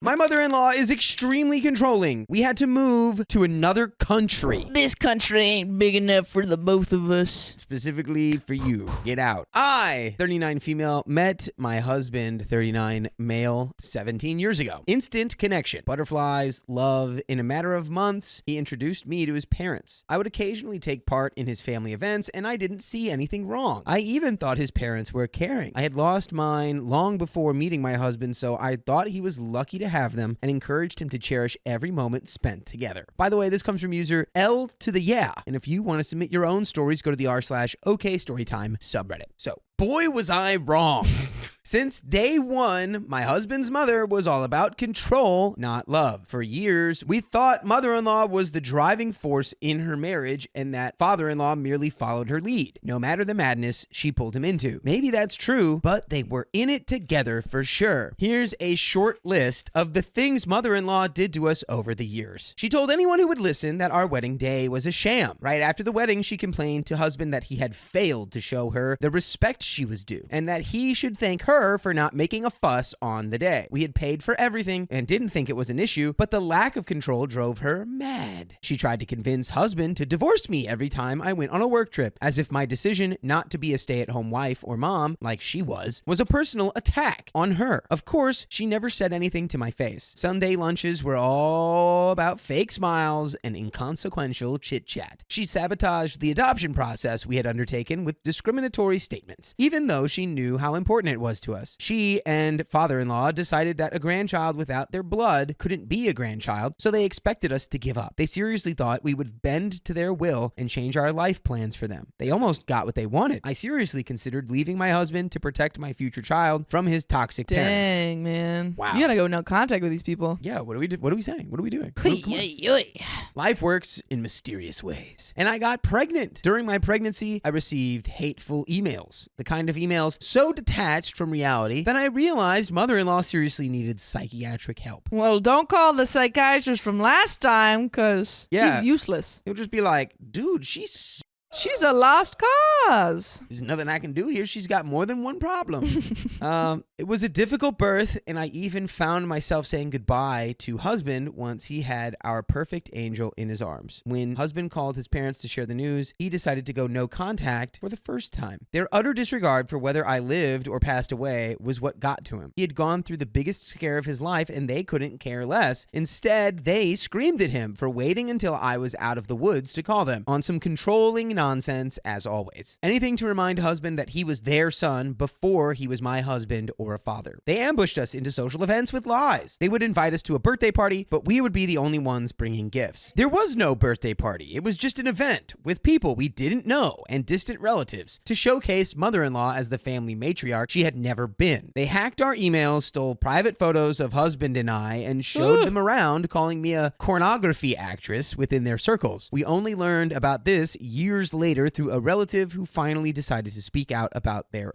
My mother-in-law is extremely controlling. We had to move to another country. This country ain't big enough for the both of us. Specifically for you. Get out. I, 39 female, met my husband, 39 male, 17 years ago. Instant connection. Butterflies, love. In a matter of months, he introduced me to his parents. I would occasionally take part in his family events, and I didn't see anything wrong. I even thought his parents were caring. I had lost mine long before meeting my husband, so I thought he was lucky to have them and encouraged him to cherish every moment spent together. By the way, this comes from user L to the yeah. And if you want to submit your own stories, go to the r/OKStorytime subreddit. So, boy, was I wrong. Since day one, my husband's mother was all about control, not love. For years, we thought mother-in-law was the driving force in her marriage and that father-in-law merely followed her lead, no matter the madness she pulled him into. Maybe that's true, but they were in it together for sure. Here's a short list of the things mother-in-law did to us over the years. She told anyone who would listen that our wedding day was a sham. Right after the wedding, she complained to husband that he had failed to show her the respect she was due and that he should thank her for not making a fuss on the day. We had paid for everything and didn't think it was an issue, but the lack of control drove her mad. She tried to convince husband to divorce me every time I went on a work trip, as if my decision not to be a stay-at-home wife or mom, like she was a personal attack on her. Of course, she never said anything to my face. Sunday lunches were all about fake smiles and inconsequential chit-chat. She sabotaged the adoption process we had undertaken with discriminatory statements, even though she knew how important it was to us. She and father-in-law decided that a grandchild without their blood couldn't be a grandchild, so they expected us to give up. They seriously thought we would bend to their will and change our life plans for them. They almost got what they wanted. I seriously considered leaving my husband to protect my future child from his toxic parents. Dang, man. Wow. You gotta go no contact with these people. Yeah, what are we saying? What are we doing? Life works in mysterious ways. And I got pregnant. During my pregnancy, I received hateful emails. The kind of emails so detached from reality that I realized mother-in-law seriously needed psychiatric help. Well, don't call the psychiatrist from last time, because he's useless. He'll just be like, dude, she's a lost cause. There's nothing I can do here. She's got more than one problem. It was a difficult birth, and I even found myself saying goodbye to husband once he had our perfect angel in his arms. When husband called his parents to share the news, he decided to go no contact for the first time. Their utter disregard for whether I lived or passed away was what got to him. He had gone through the biggest scare of his life, and they couldn't care less. Instead, they screamed at him for waiting until I was out of the woods to call them, on some controlling nonsense as always. Anything to remind husband that he was their son before he was my husband or a father. They ambushed us into social events with lies. They would invite us to a birthday party, but we would be the only ones bringing gifts. There was no birthday party. It was just an event with people we didn't know and distant relatives to showcase mother-in-law as the family matriarch she had never been. They hacked our emails, stole private photos of husband and I, and showed them around, calling me a pornography actress within their circles. We only learned about this years later through a relative who finally decided to speak out about their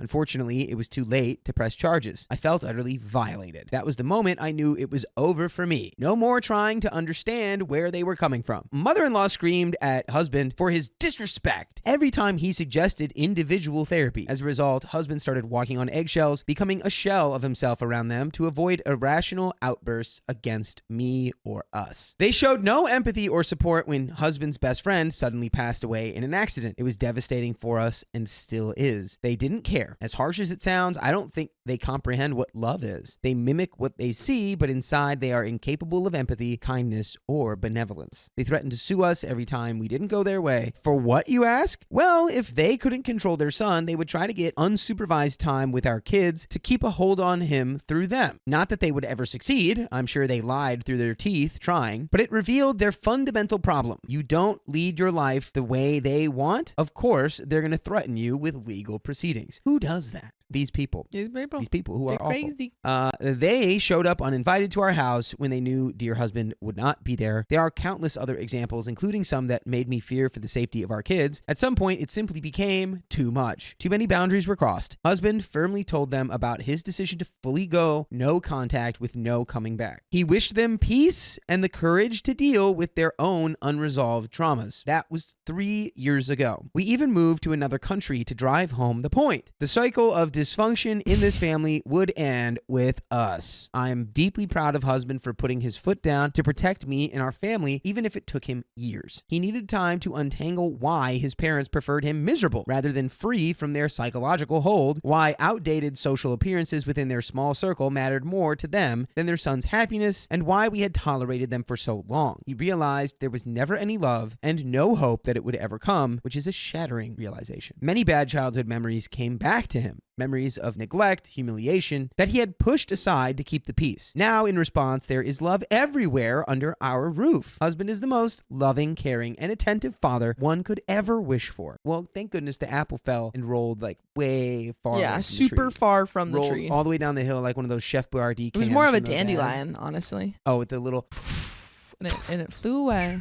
Unfortunately, it was too late to press charges. I felt utterly violated. That was the moment I knew it was over for me. No more trying to understand where they were coming from. Mother-in-law screamed at husband for his disrespect every time he suggested individual therapy. As a result, husband started walking on eggshells, becoming a shell of himself around them to avoid irrational outbursts against me or us. They showed no empathy or support when husband's best friend suddenly passed away in an accident. It was devastating for us and still is. They didn't care. As harsh as it sounds, I don't think they comprehend what love is. They mimic what they see, but inside they are incapable of empathy, kindness, or benevolence. They threatened to sue us every time we didn't go their way. For what, you ask? Well, if they couldn't control their son, they would try to get unsupervised time with our kids to keep a hold on him through them. Not that they would ever succeed. I'm sure they lied through their teeth trying, but it revealed their fundamental problem. You don't lead your life the way they want. Of course, they're going to threaten you with legal proceedings. Who does that? These people who are crazy. Awful. They showed up uninvited to our house when they knew dear husband would not be there. There are countless other examples, including some that made me fear for the safety of our kids. At some point, it simply became too much. Too many boundaries were crossed. Husband firmly told them about his decision to fully go no contact with no coming back. He wished them peace and the courage to deal with their own unresolved traumas. That was 3 years ago. We even moved to another country to drive home the point. The cycle of dysfunction in this family would end with us. I am deeply proud of husband for putting his foot down to protect me and our family, even if it took him years. He needed time to untangle why his parents preferred him miserable rather than free from their psychological hold, why outdated social appearances within their small circle mattered more to them than their son's happiness, and why we had tolerated them for so long. He realized there was never any love and no hope that it would ever come, which is a shattering realization. Many bad childhood memories came back to him. Memories of neglect, humiliation, that he had pushed aside to keep the peace. Now, in response, there is love everywhere under our roof. Husband is the most loving, caring, and attentive father one could ever wish for. Well, thank goodness the apple fell and rolled like way far away from the super tree. far from the Rolled tree. all the way down the hill like one of those Chef Boyardee It was cans more of a from those dandelion, ads. honestly. Oh, with the little... And it flew away.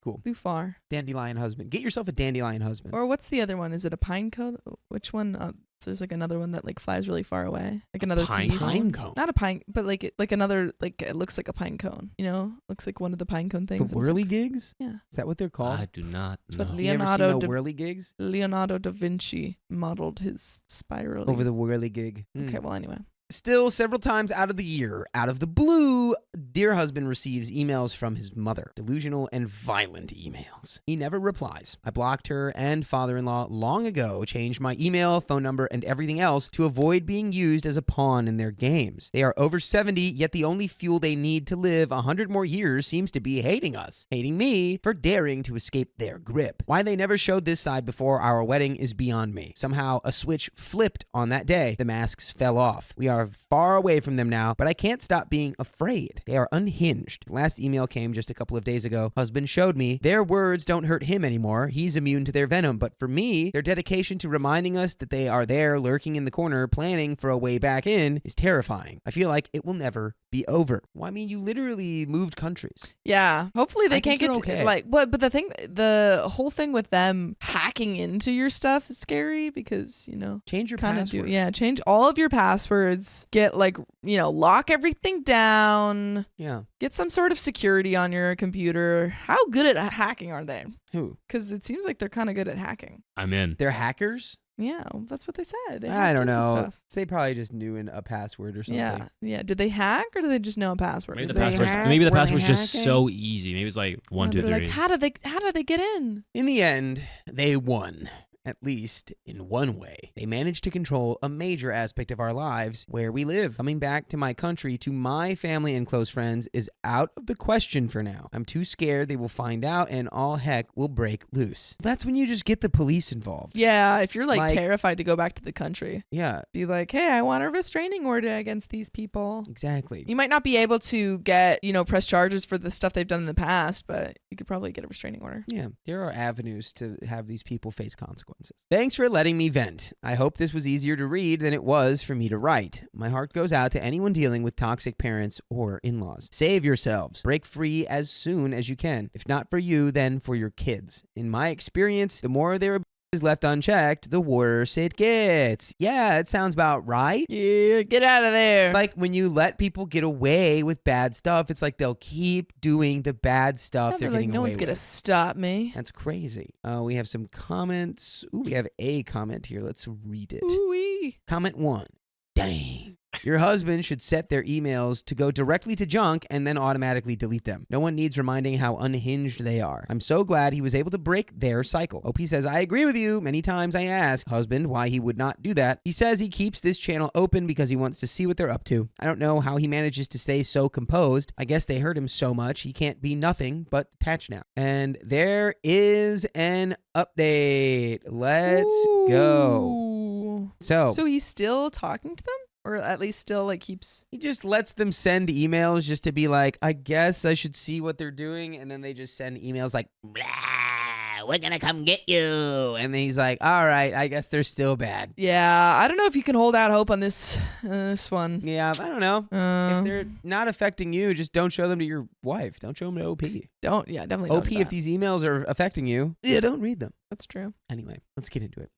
Cool. Flew far. Dandelion husband. Get yourself a dandelion husband. Or what's the other one? Is it a pine cone? Which one? There's like another one that like flies really far away, like another pine cone. Not a pine, but like another, like it looks like a pine cone. You know, looks like one of the pine cone things. The whirligigs? Yeah. Is that what they're called? I do not know. But You ever seen no whirligigs? Leonardo da Vinci modeled his spiral Over the whirligig. Okay, well anyway. Still, several times out of the year, out of the blue, dear husband receives emails from his mother. Delusional and violent emails. He never replies. I blocked her and father-in-law long ago, changed my email, phone number, and everything else to avoid being used as a pawn in their games. They are over 70, yet the only fuel they need to live 100 more years seems to be hating us. Hating me for daring to escape their grip. Why they never showed this side before our wedding is beyond me. Somehow, a switch flipped on that day. The masks fell off. We are far away from them now, but I can't stop being afraid. They are unhinged. The last email came just a couple of days ago. Husband showed me their words don't hurt him anymore. He's immune to their venom. But for me, their dedication to reminding us that they are there lurking in the corner, planning for a way back in is terrifying. I feel like it will never be over. Well, I mean, you literally moved countries. Yeah. Hopefully they can't get okay. but the whole thing with them hacking into your stuff is scary because, you know, Change your password. change all of your passwords. Get lock everything down. Yeah. Get some sort of security on your computer. How good at hacking are they? Who? Because it seems like they're kind of good at hacking. I'm in. They're hackers? Yeah, that's what they said. They I don't hacked into know. stuff. They probably just knew a password or something. Yeah. Did they hack or did they just know a password? Maybe Did the they password's hack? maybe the Were they password's just hacking? so easy. Maybe it's like 1, 2, 3. Like, how do they get in? In the end, they won. At least in one way. They managed to control a major aspect of our lives, where we live. Coming back to my country, to my family and close friends, is out of the question for now. I'm too scared they will find out and all heck will break loose. That's when you just get the police involved. Yeah, if you're like terrified to go back to the country. Yeah. Be like, hey, I want a restraining order against these people. Exactly. You might not be able to get, press charges for the stuff they've done in the past, but you could probably get a restraining order. Yeah, there are avenues to have these people face consequences. Thanks for letting me vent. I hope this was easier to read than it was for me to write. My heart goes out to anyone dealing with toxic parents or in-laws. Save yourselves. Break free as soon as you can. If not for you, then for your kids. In my experience, the more there is left unchecked, the worse it gets. Yeah, it sounds about right. Yeah, get out of there. It's like when you let people get away with bad stuff, it's like they'll keep doing the bad stuff they're getting away with. No one's going to stop me. That's crazy. We have some comments. Ooh, we have a comment here. Let's read it. Ooh-wee. Comment 1. Dang. Your husband should set their emails to go directly to junk and then automatically delete them. No one needs reminding how unhinged they are. I'm so glad he was able to break their cycle. OP says, I agree with you. Many times I ask husband why he would not do that. He says he keeps this channel open because he wants to see what they're up to. I don't know how he manages to stay so composed. I guess they hurt him so much he can't be nothing but attached now. And there is an update. Let's go. So he's still talking to them? Or at least still keeps... He just lets them send emails just to be like, I guess I should see what they're doing. And then they just send emails like, blah, we're going to come get you. And then he's like, all right, I guess they're still bad. Yeah, I don't know if you can hold out hope on this one. Yeah, I don't know. If they're not affecting you, just don't show them to your wife. Don't show them to OP. Definitely don't. OP, if these emails are affecting you, don't read them. That's true. Anyway, let's get into it.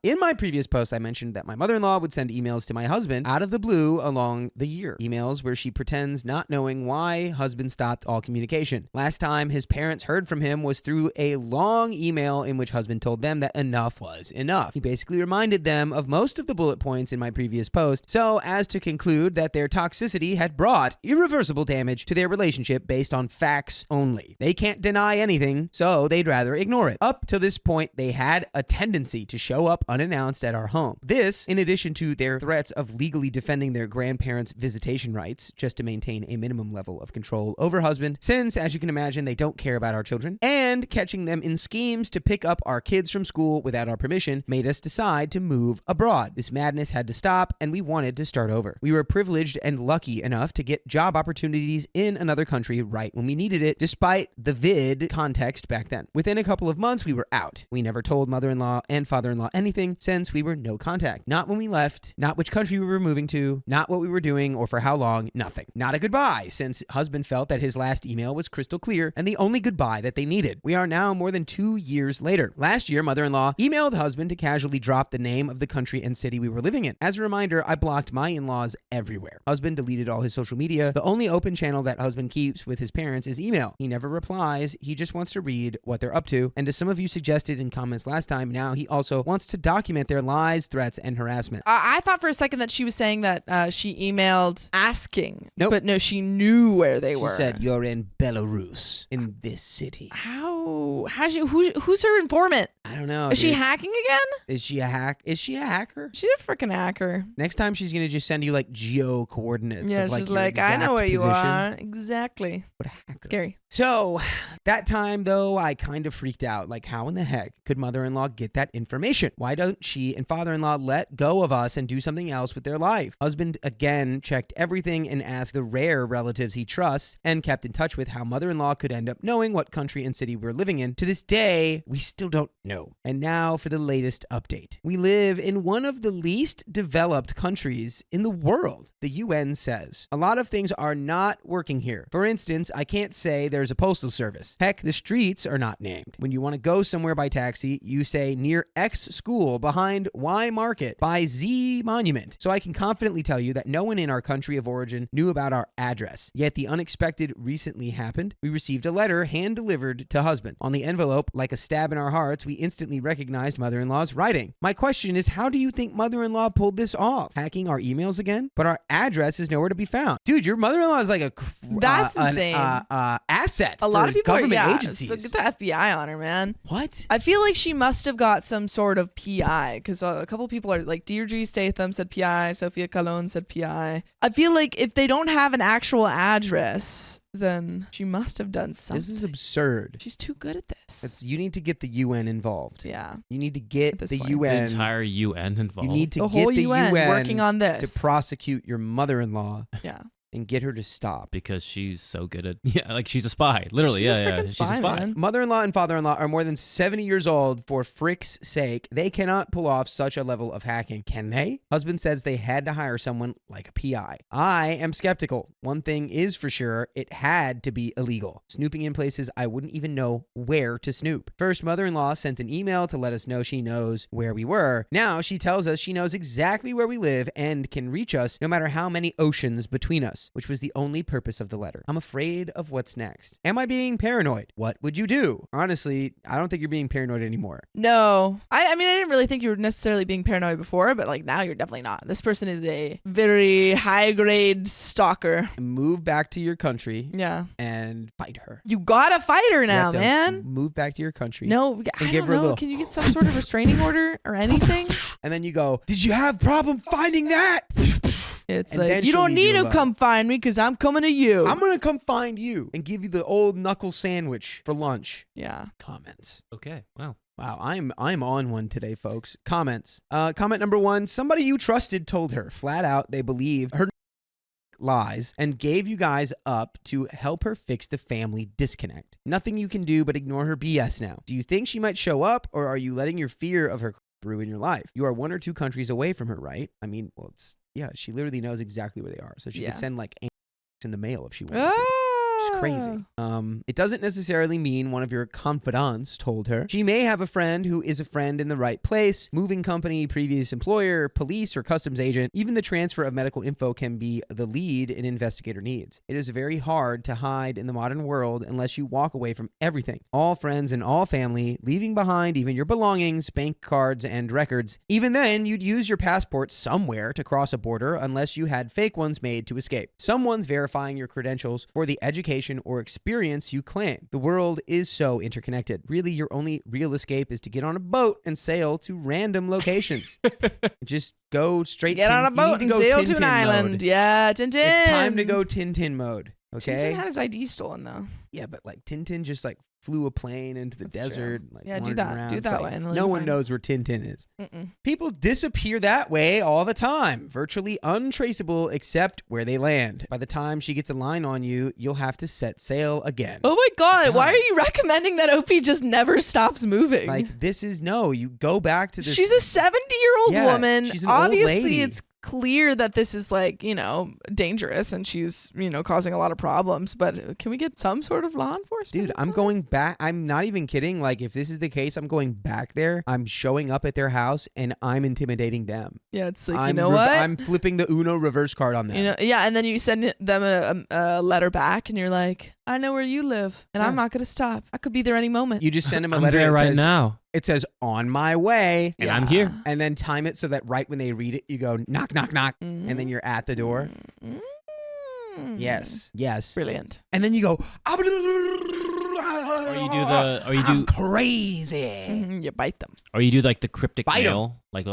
In my previous post, I mentioned that my mother-in-law would send emails to my husband out of the blue along the year. Emails where she pretends not knowing why husband stopped all communication. Last time his parents heard from him was through a long email in which husband told them that enough was enough. He basically reminded them of most of the bullet points in my previous post, so as to conclude that their toxicity had brought irreversible damage to their relationship based on facts only. They can't deny anything, so they'd rather ignore it. Up to this point, they had a tendency to show up unannounced at our home. This, in addition to their threats of legally defending their grandparents' visitation rights, just to maintain a minimum level of control over husband, since, as you can imagine, they don't care about our children, and catching them in schemes to pick up our kids from school without our permission, made us decide to move abroad. This madness had to stop, and we wanted to start over. We were privileged and lucky enough to get job opportunities in another country right when we needed it, despite the vid context back then. Within a couple of months, we were out. We never told mother-in-law and father-in-law anything since we were no contact. Not when we left, not which country we were moving to, not what we were doing or for how long, nothing. Not a goodbye, since husband felt that his last email was crystal clear and the only goodbye that they needed. We are now more than 2 years later. Last year, mother-in-law emailed husband to casually drop the name of the country and city we were living in. As a reminder, I blocked my in-laws everywhere. Husband deleted all his social media. The only open channel that husband keeps with his parents is email. He never replies. He just wants to read what they're up to. And as some of you suggested in comments last time, now he also wants to document their lies, threats, and harassment. I thought for a second that she was saying that she emailed asking. Nope. But no, she knew where they She were. said, "You're in Belarus, in this city." Who's her informant? I don't know. Is she dude. hacking again? Is she a hacker? She's a freaking hacker. Next time she's going to just send you like geo coordinates. Yeah, of, like, she's your like, I know exact where you position. are. Exactly. What a hacker. Scary. So that time, though, I kind of freaked out. Like, how in the heck could mother-in-law get that information? Why don't she and father-in-law let go of us and do something else with their life? Husband, again, checked everything and asked the rare relatives he trusts and kept in touch with how mother-in-law could end up knowing what country and city we're living in. To this day, we still don't know. And now for the latest update. We live in one of the least developed countries in the world, the UN says. A lot of things are not working here. For instance, I can't say there's a postal service. Heck, the streets are not named. When you want to go somewhere by taxi, you say near X school, behind Y market, by Z monument. So I can confidently tell you that no one in our country of origin knew about our address. Yet the unexpected recently happened. We received a letter hand-delivered to husband. On the envelope, like a stab in our hearts, we instantly recognized mother-in-law's writing. My question is, how do you think mother-in-law pulled this off? Hacking our emails again? But our address is nowhere to be found. Dude, your mother-in-law is like That's insane. Asset A lot of people government are, agencies. So get the FBI on her, man. What? I feel like she must have got some sort of PI because a couple people are like Deirdre Statham said PI, Sophia Colon said PI. I feel like if they don't have an actual address, then she must have done something. This is absurd. She's too good at this. You need to get the UN involved. Yeah. You need to get At this the point. UN. The entire UN involved. You need to The get whole the UN working on this. to prosecute your mother-in-law Yeah. and get her to stop. because she's so good at like she's a spy. Literally, She's a yeah. freaking She's spy, a spy. man. Mother-in-law and father-in-law are more than 70 years old. For frick's sake, they cannot pull off such a level of hacking. Can they? Husband says they had to hire someone like a PI. I am skeptical. One thing is for sure, it had to be illegal. Snooping in places I wouldn't even know where to snoop. First, mother-in-law sent an email to let us know she knows where we were. Now she tells us she knows exactly where we live and can reach us no matter how many oceans between us, which was the only purpose of the letter. I'm afraid of what's next. Am I being paranoid? What would you do? Honestly, I don't think you're being paranoid anymore. No. I mean, I didn't really think you were necessarily being paranoid before, but like now you're definitely not. This person is a very high grade stalker. Move back to your country Yeah. and fight her. You gotta fight her You now, have to man. Move back to your country. No, I give don't her a know. little- Can you get some sort of restraining order or anything? And then you go, did you have problem finding that? It's And then like, you she'll don't leave you need to alone. come find me because I'm coming to you. I'm going to come find you and give you the old knuckle sandwich for lunch. Yeah. Comments. Okay. Wow. Wow, I'm on one today, folks. Comments. Comment number 1, somebody you trusted told her flat out they believe her lies and gave you guys up to help her fix the family disconnect. Nothing you can do but ignore her BS now. Do you think she might show up, or are you letting your fear of her brew in your life? You are 1 or 2 countries away from her, right? I mean, well, yeah, she literally knows exactly where they are, so she Yeah. could send like in the mail if she wanted to. Which is crazy. It doesn't necessarily mean one of your confidants told her. She may have a friend who is a friend in the right place, moving company, previous employer, police, or customs agent. Even the transfer of medical info can be the lead an investigator needs. It is very hard to hide in the modern world unless you walk away from everything. All friends and all family, leaving behind even your belongings, bank cards, and records. Even then, you'd use your passport somewhere to cross a border unless you had fake ones made to escape. Someone's verifying your credentials for the education or experience you claim. The world is so interconnected. Really, your only real escape is to get on a boat and sail to random locations. Just go straight Get on a boat and sail to an island. Mode. Yeah, Tintin. It's time to go Tintin mode. Okay. Tintin had his ID stolen though. Yeah, but like Tintin just like flew a plane into the That's desert. true. Like, Yeah, do wandered that. around. Do it It's that like, way. And no one knows where Tintin is. People disappear that way all the time, virtually untraceable except where they land. By the time she gets a line on you, you'll have to set sail again. Oh my God. Why are you recommending that OP just never stops moving? Like, this is you go back to this. She's a 70-year-old woman. She's an old Obviously, lady. it's clear that this is like, dangerous and she's, causing a lot of problems. But can we get some sort of law enforcement? Dude, I'm going back. I'm not even kidding. Like, if this is the case, I'm going back there. I'm showing up at their house and I'm intimidating them. Yeah, it's like, what? I'm flipping the Uno reverse card on them. And then you send them a letter back and you're like, I know where you live and I'm not going to stop. I could be there any moment. You just send them a I'm letter there that right says, now. It says, on my way. And I'm here. And then time it so that right when they read it, you go, knock, knock, knock. And then you're at the door. Yes. Brilliant. And then you go, Or you do I'm crazy. You bite them. Or you do like the cryptic Bite 'em. mail, like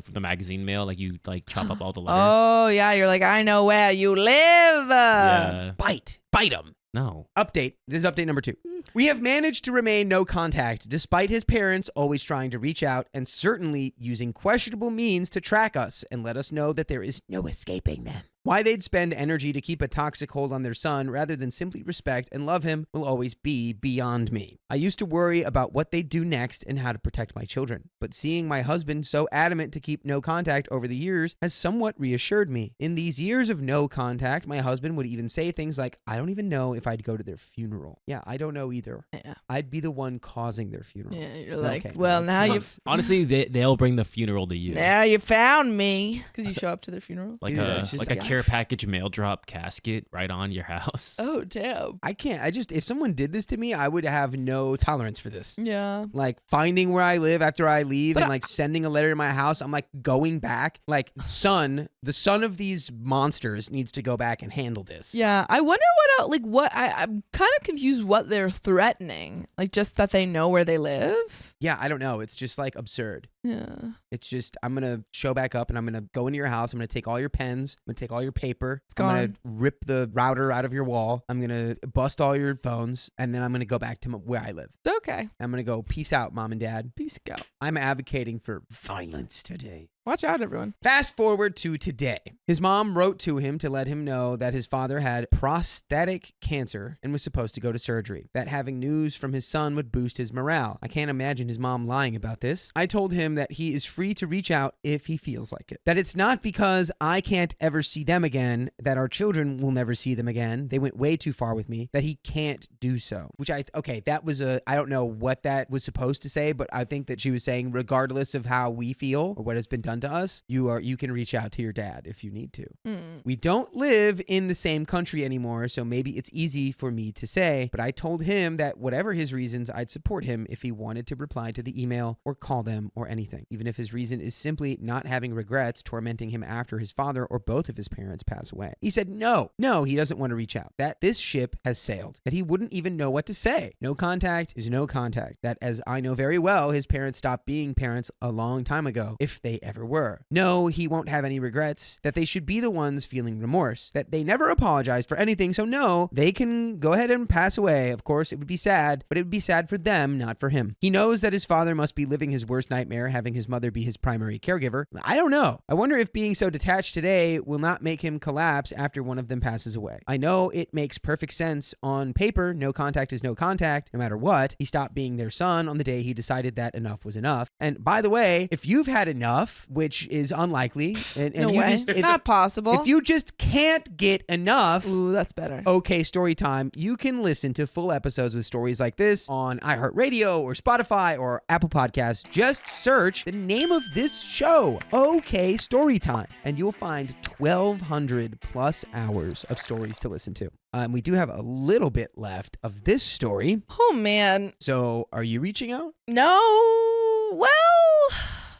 from the magazine mail, like you like chop up all the letters. Oh, yeah. You're like, I know where you live. Yeah. Bite them. No. Update. This is update number 2. We have managed to remain no contact despite his parents always trying to reach out and certainly using questionable means to track us and let us know that there is no escaping them. Why they'd spend energy to keep a toxic hold on their son rather than simply respect and love him will always be beyond me. I used to worry about what they'd do next and how to protect my children, but seeing my husband so adamant to keep no contact over the years has somewhat reassured me. In these years of no contact, my husband would even say things like, I don't even know if I'd go to their funeral. Yeah, I don't know either. Yeah. I'd be the one causing their funeral. Yeah, you're like, Okay, well, that's- now you've Honestly, they'll bring the funeral to you. now you found me because you show up to their funeral. Like Dude, a it's just like a like- care package mail drop casket right on your house. Oh, damn. I can't. If someone did this to me, I would have no tolerance for this. Yeah. Like finding where I live after I leave But and like sending a letter to my house. I'm like going back. Like, the son of these monsters needs to go back and handle this. Yeah. I wonder I'm kind of confused what they're threatening. Like just that they know where they live. Yeah, I don't know. It's just like absurd. Yeah. It's just, I'm going to show back up and I'm going to go into your house. I'm going to take all your pens. I'm going to take all your paper. I'm going to rip the router out of your wall. I'm going to bust all your phones. And then I'm going to go back to where I live. Okay. I'm going to go, peace out, mom and dad. Peace out. I'm advocating for violence today. Watch out, everyone. Fast forward to today. His mom wrote to him to let him know that his father had prostatic cancer and was supposed to go to surgery. That having news from his son would boost his morale. I can't imagine his mom lying about this. I told him that he is free to reach out if he feels like it. That it's not because I can't ever see them again, that our children will never see them again. They went way too far with me, that he can't do so. That was I don't know what that was supposed to say, but I think that she was saying regardless of how we feel or what has been done to us, you can reach out to your dad if you need to. We don't live in the same country anymore, so maybe it's easy for me to say, but I told him that whatever his reasons, I'd support him if he wanted to reply to the email or call them or anything, even if his reason is simply not having regrets tormenting him after his father or both of his parents pass away. He said no, he doesn't want to reach out, that this ship has sailed, that he wouldn't even know what to say. No contact is no contact, that as I know very well, his parents stopped being parents a long time ago, if they ever were. No, he won't have any regrets, that they should be the ones feeling remorse, that they never apologized for anything, so no, they can go ahead and pass away. Of course, it would be sad, but it would be sad for them, not for him. He knows that his father must be living his worst nightmare, having his mother be his primary caregiver. I don't know. I wonder if being so detached today will not make him collapse after one of them passes away. I know it makes perfect sense on paper. No contact is no contact, no matter what. He stopped being their son on the day he decided that enough was enough. And by the way, if you've had enough, which is unlikely. And No you way. just, Not possible. if you just can't get enough, Ooh, that's better. okay, story time, you can listen to full episodes with stories like this on iHeartRadio or Spotify or Apple Podcasts. Just search the name of this show, Okay Story Time, and you'll find 1,200 plus hours of stories to listen to. We do have a little bit left of this story. Oh, man. So are you reaching out? No. Well,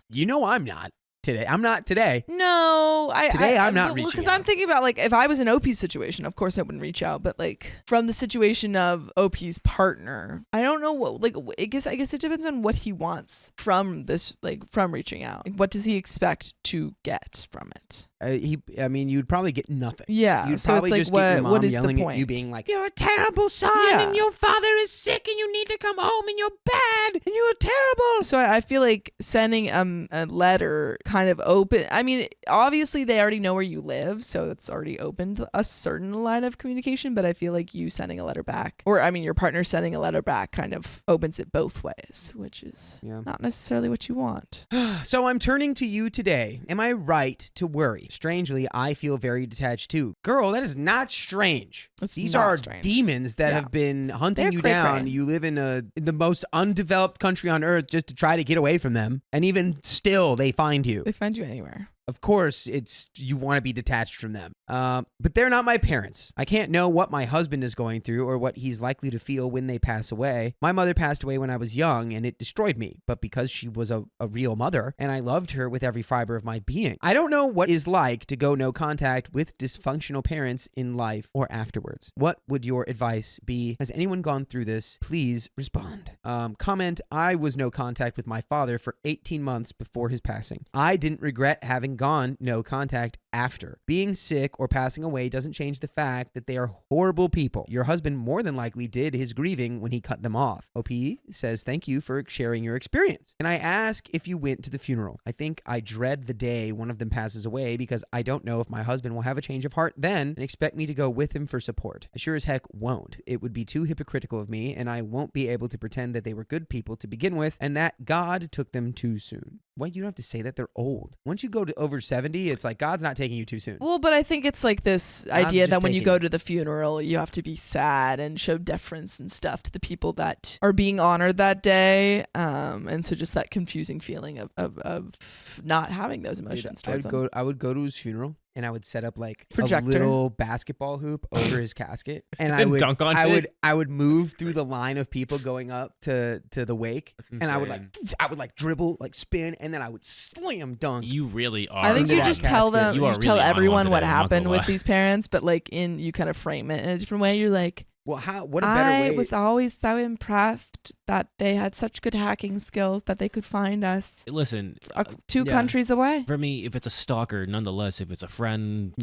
You know I'm not today. I'm not today. no. I'm not reaching Because out. I'm thinking about, like, if I was in OP's situation, of course I wouldn't reach out. But, like, from the situation of OP's partner, I don't know what, like, I guess it depends on what he wants from this, like, from reaching out. Like, what does he expect to get from it? You'd probably get nothing. Yeah. You'd So probably it's like, just get your mom what is the yelling at point? you, being like, "You're a terrible son, Yeah. and your father is sick, and you need to come home, and you're bad, and you're terrible." So I feel like sending a letter kind of open. I mean, obviously they already know where you live, so it's already opened a certain line of communication. But I feel like you sending a letter back, or I mean, your partner sending a letter back, kind of opens it both ways, which is not necessarily what you want. So I'm turning to you today. Am I right to worry? Strangely, I feel very detached too. Girl, that is not strange. It's These not are strange. demons that Yeah. have been hunting They're you cray-cray. down. You live in the most undeveloped country on earth just to try to get away from them. And even still, they find you. They find you anywhere. Of course, you want to be detached from them. But they're not my parents. I can't know what my husband is going through or what he's likely to feel when they pass away. My mother passed away when I was young, and it destroyed me. But because she was a real mother, and I loved her with every fiber of my being, I don't know what it's like to go no contact with dysfunctional parents in life or afterwards. What would your advice be? Has anyone gone through this? Please respond. Comment, I was no contact with my father for 18 months before his passing. I didn't regret having gone no contact after. Being sick or passing away doesn't change the fact that they are horrible people. Your husband more than likely did his grieving when he cut them off. OP says, thank you for sharing your experience. And I ask if you went to the funeral. I think I dread the day one of them passes away because I don't know if my husband will have a change of heart then and expect me to go with him for support. I sure as heck won't. It would be too hypocritical of me, and I won't be able to pretend that they were good people to begin with and that God took them too soon. Well, you don't have to say that. They're old. Once you go to over 70, it's like God's not taking you too soon. Well, but I think it's like this God's idea just that when you taking go it. to the funeral, you have to be sad and show deference and stuff to the people that are being honored that day. And so just that confusing feeling of not having those emotions towards them. I would go to his funeral. And I would set up like Projector. a little basketball hoop over his casket, and I And would dunk on it? I would move through the line of people going up to the wake, That's and I would insane. like dribble, like spin, and then I would slam dunk. You really are. I think you that just tell casket. them, You you are just tell really on one everyone what today, I'm not happened gonna with lie. these parents, but like you kind of frame it in a different way. You're like, Well, what a better I way? was always so impressed that they had such good hacking skills that they could find us Listen, two yeah. countries away. for me, if it's a stalker, nonetheless, if it's a friend,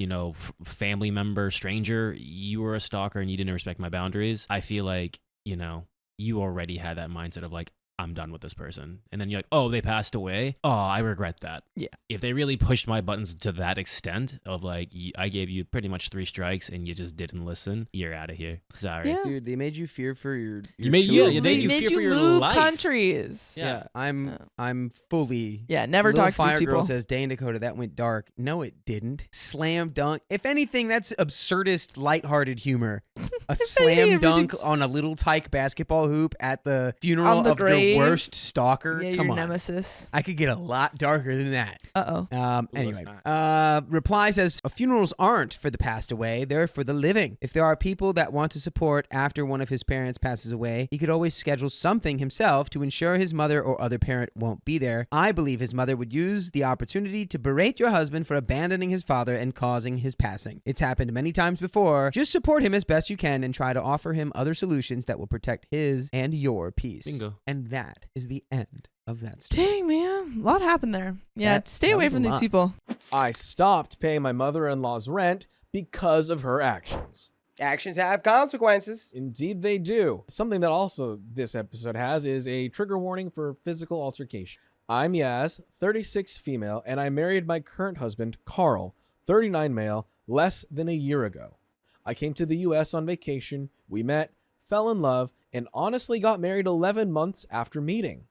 family member, stranger, you were a stalker and you didn't respect my boundaries, I feel like, you already had that mindset of like, I'm done with this person. And then you're like, oh, they passed away. Oh, I regret that. Yeah. If they really pushed my buttons to that extent of like, I gave you pretty much 3 strikes and you just didn't listen, you're out of here. Sorry. Yeah. Dude, they made you fear for your You made- children. yeah, They you made fear you for your move life. countries. Yeah, Yeah. I'm fully. Yeah, never Little talk to Fire these people. Girl says, Dane Dakota, that went dark. No, it didn't. Slam dunk. If anything, that's absurdist, lighthearted humor. A slam dunk everything's- on a little tyke basketball hoop at the funeral On the of grave. your worst stalker. Yeah, Come your on. nemesis. I could get a lot darker than that. Uh-oh. Anyway, let's reply says, funerals aren't for the passed away, they're for the living. If there are people that want to support after one of his parents passes away, he could always schedule something himself to ensure his mother or other parent won't be there. I believe his mother would use the opportunity to berate your husband for abandoning his father and causing his passing. It's happened many times before. Just support him as best you can and try to offer him other solutions that will protect his and your peace. Bingo. And that is the end of that story. Dang, man. A lot happened there. Yeah, stay that away was a from these lot. people. I stopped paying my mother-in-law's rent because of her actions. Actions have consequences. Indeed they do. Something that also this episode has is a trigger warning for physical altercation. I'm Yaz, 36 female, and I married my current husband, Carl, 39 male, less than a year ago. I came to the US on vacation, we met, fell in love, and honestly got married 11 months after meeting.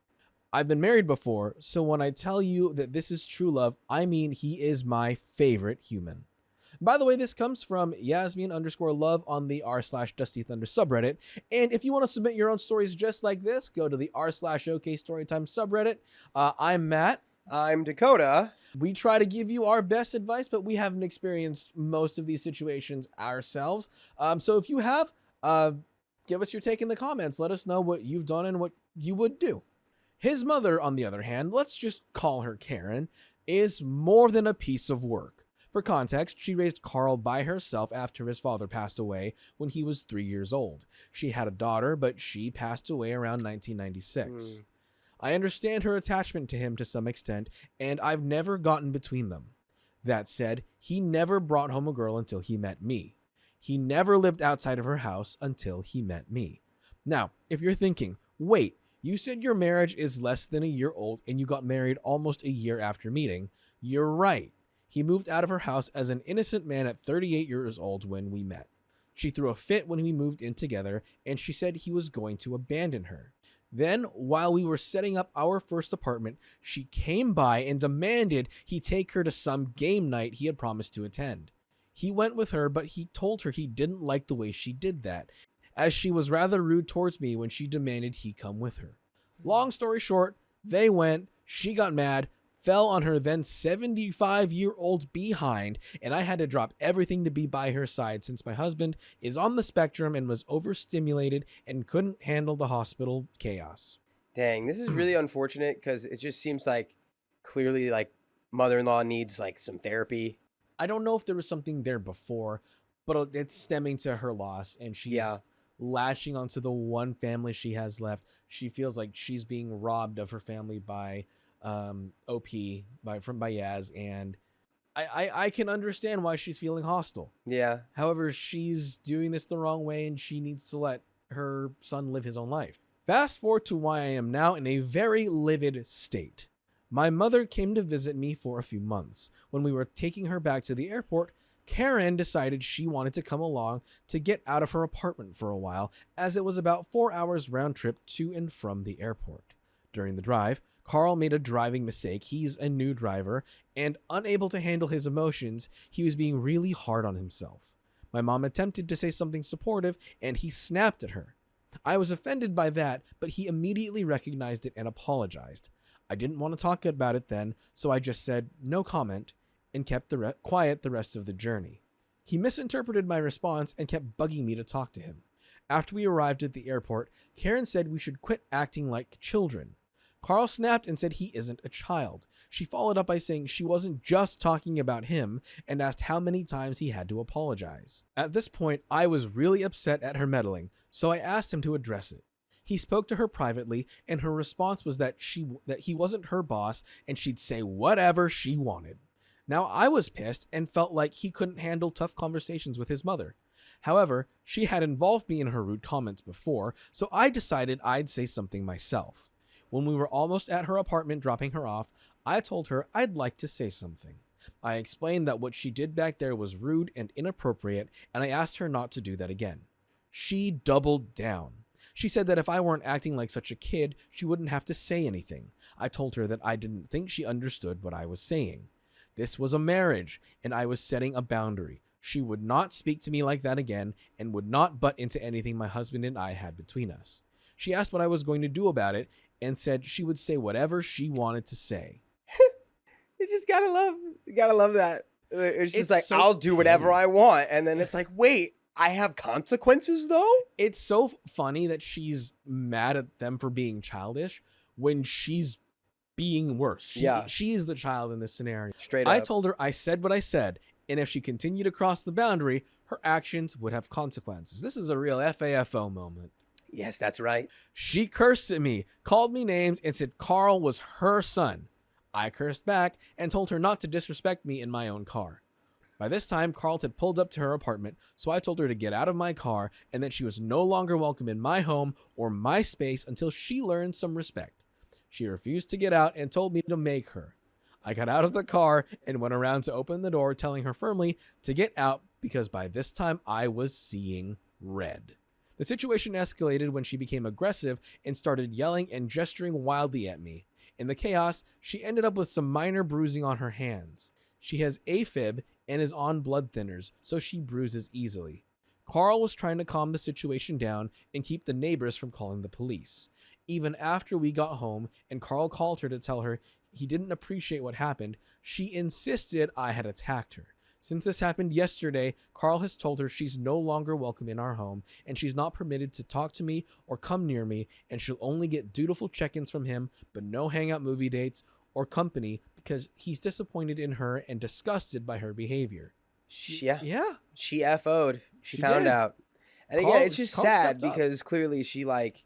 I've been married before, so when I tell you that this is true love, I mean he is my favorite human. By the way, this comes from Yasmin_love on the r/Dusty Thunder subreddit. And if you want to submit your own stories just like this, go to the r/OK Storytime subreddit. I'm Matt. I'm Dakota. We try to give you our best advice, but we haven't experienced most of these situations ourselves. So if you have, give us your take in the comments. Let us know what you've done and what you would do. His mother, on the other hand, let's just call her Karen, is more than a piece of work. For context, she raised Carl by herself after his father passed away when he was 3 years old. She had a daughter, but she passed away around 1996. I understand her attachment to him to some extent, and I've never gotten between them. That said, he never brought home a girl until he met me. He never lived outside of her house until he met me. Now, if you're thinking, wait, you said your marriage is less than a year old and you got married almost a year after meeting, you're right. He moved out of her house as an innocent man at 38 years old when we met. She threw a fit when we moved in together, and she said he was going to abandon her. Then, while we were setting up our first apartment, she came by and demanded he take her to some game night he had promised to attend. He went with her, but he told her he didn't like the way she did that, as she was rather rude towards me when she demanded he come with her. Long story short, they went, she got mad, fell on her then 75-year-old behind, and I had to drop everything to be by her side since my husband is on the spectrum and was overstimulated and couldn't handle the hospital chaos. Dang, this is really unfortunate because it just seems like clearly like mother-in-law needs like some therapy. I don't know if there was something there before, but it's stemming to her loss, and she's lashing onto the one family she has left. She feels like she's being robbed of her family by OP by Yaz, and I can understand why she's feeling hostile. Yeah. However, she's doing this the wrong way, and she needs to let her son live his own life. Fast forward to why I am now in a very livid state. My mother came to visit me for a few months. When we were taking her back to the airport, Karen decided she wanted to come along to get out of her apartment for a while, as it was about 4 hours round trip to and from the airport. During the drive, Carl made a driving mistake. He's a new driver, and unable to handle his emotions, he was being really hard on himself. My mom attempted to say something supportive, and he snapped at her. I was offended by that, but he immediately recognized it and apologized. I didn't want to talk about it then, so I just said no comment and kept quiet the rest of the journey. He misinterpreted my response and kept bugging me to talk to him. After we arrived at the airport, Karen said we should quit acting like children. Carl snapped and said he isn't a child. She followed up by saying she wasn't just talking about him and asked how many times he had to apologize. At this point, I was really upset at her meddling, so I asked him to address it. He spoke to her privately, and her response was that he wasn't her boss and she'd say whatever she wanted. Now, I was pissed and felt like he couldn't handle tough conversations with his mother. However, she had involved me in her rude comments before, so I decided I'd say something myself. When we were almost at her apartment dropping her off, I told her I'd like to say something. I explained that what she did back there was rude and inappropriate, and I asked her not to do that again. She doubled down. She said that if I weren't acting like such a kid, she wouldn't have to say anything. I told her that I didn't think she understood what I was saying. This was a marriage, and I was setting a boundary. She would not speak to me like that again and would not butt into anything my husband and I had between us. She asked what I was going to do about it and said she would say whatever she wanted to say. You just gotta love that. It's just like, so I'll do whatever I want. And then it's like, wait, I have consequences though? It's so funny that she's mad at them for being childish when she's being worse. She is the child in this scenario. Straight up. I told her I said what I said, and if she continued to cross the boundary, her actions would have consequences. This is a real FAFO moment. Yes, that's right. She cursed at me, called me names, and said Carl was her son. I cursed back and told her not to disrespect me in my own car. By this time, Carl had pulled up to her apartment, so I told her to get out of my car and that she was no longer welcome in my home or my space until she learned some respect. She refused to get out and told me to make her. I got out of the car and went around to open the door, telling her firmly to get out because by this time I was seeing red. The situation escalated when she became aggressive and started yelling and gesturing wildly at me. In the chaos, she ended up with some minor bruising on her hands. She has AFib and is on blood thinners, so she bruises easily. Carl was trying to calm the situation down and keep the neighbors from calling the police. Even after we got home and Carl called her to tell her he didn't appreciate what happened, she insisted I had attacked her. Since this happened yesterday, Carl has told her she's no longer welcome in our home and she's not permitted to talk to me or come near me, and she'll only get dutiful check-ins from him, but no hangout movie dates or company because he's disappointed in her and disgusted by her behavior. She FO'd. She She found did. out. And Carl- again, it's just Carl sad stepped up. because clearly she like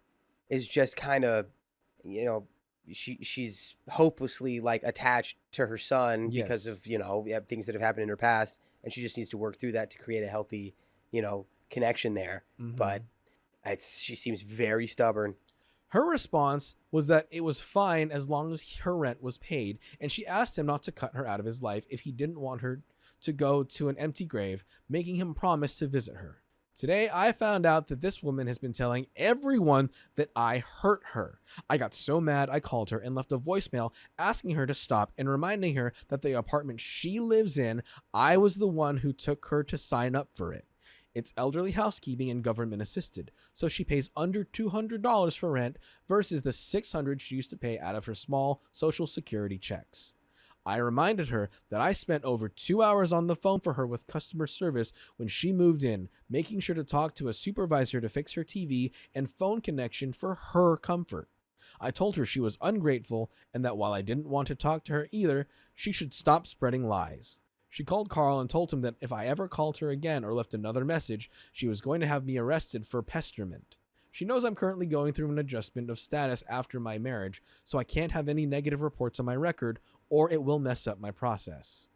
is just kind of, she's hopelessly like attached to her son because Yes. of things that have happened in her past, and she just needs to work through that to create a healthy connection there. Mhm. But she seems very stubborn. Her response was that it was fine as long as her rent was paid, and she asked him not to cut her out of his life if he didn't want her to go to an empty grave, making him promise to visit her. Today, I found out that this woman has been telling everyone that I hurt her. I got so mad, I called her and left a voicemail asking her to stop and reminding her that the apartment she lives in, I was the one who took her to sign up for it. It's elderly housekeeping and government assisted, so she pays under $200 for rent versus the $600 she used to pay out of her small Social Security checks. I reminded her that I spent over 2 hours on the phone for her with customer service when she moved in, making sure to talk to a supervisor to fix her TV and phone connection for her comfort. I told her she was ungrateful and that while I didn't want to talk to her either, she should stop spreading lies. She called Carl and told him that if I ever called her again or left another message, she was going to have me arrested for pesterment. She knows I'm currently going through an adjustment of status after my marriage, so I can't have any negative reports on my record or it will mess up my process.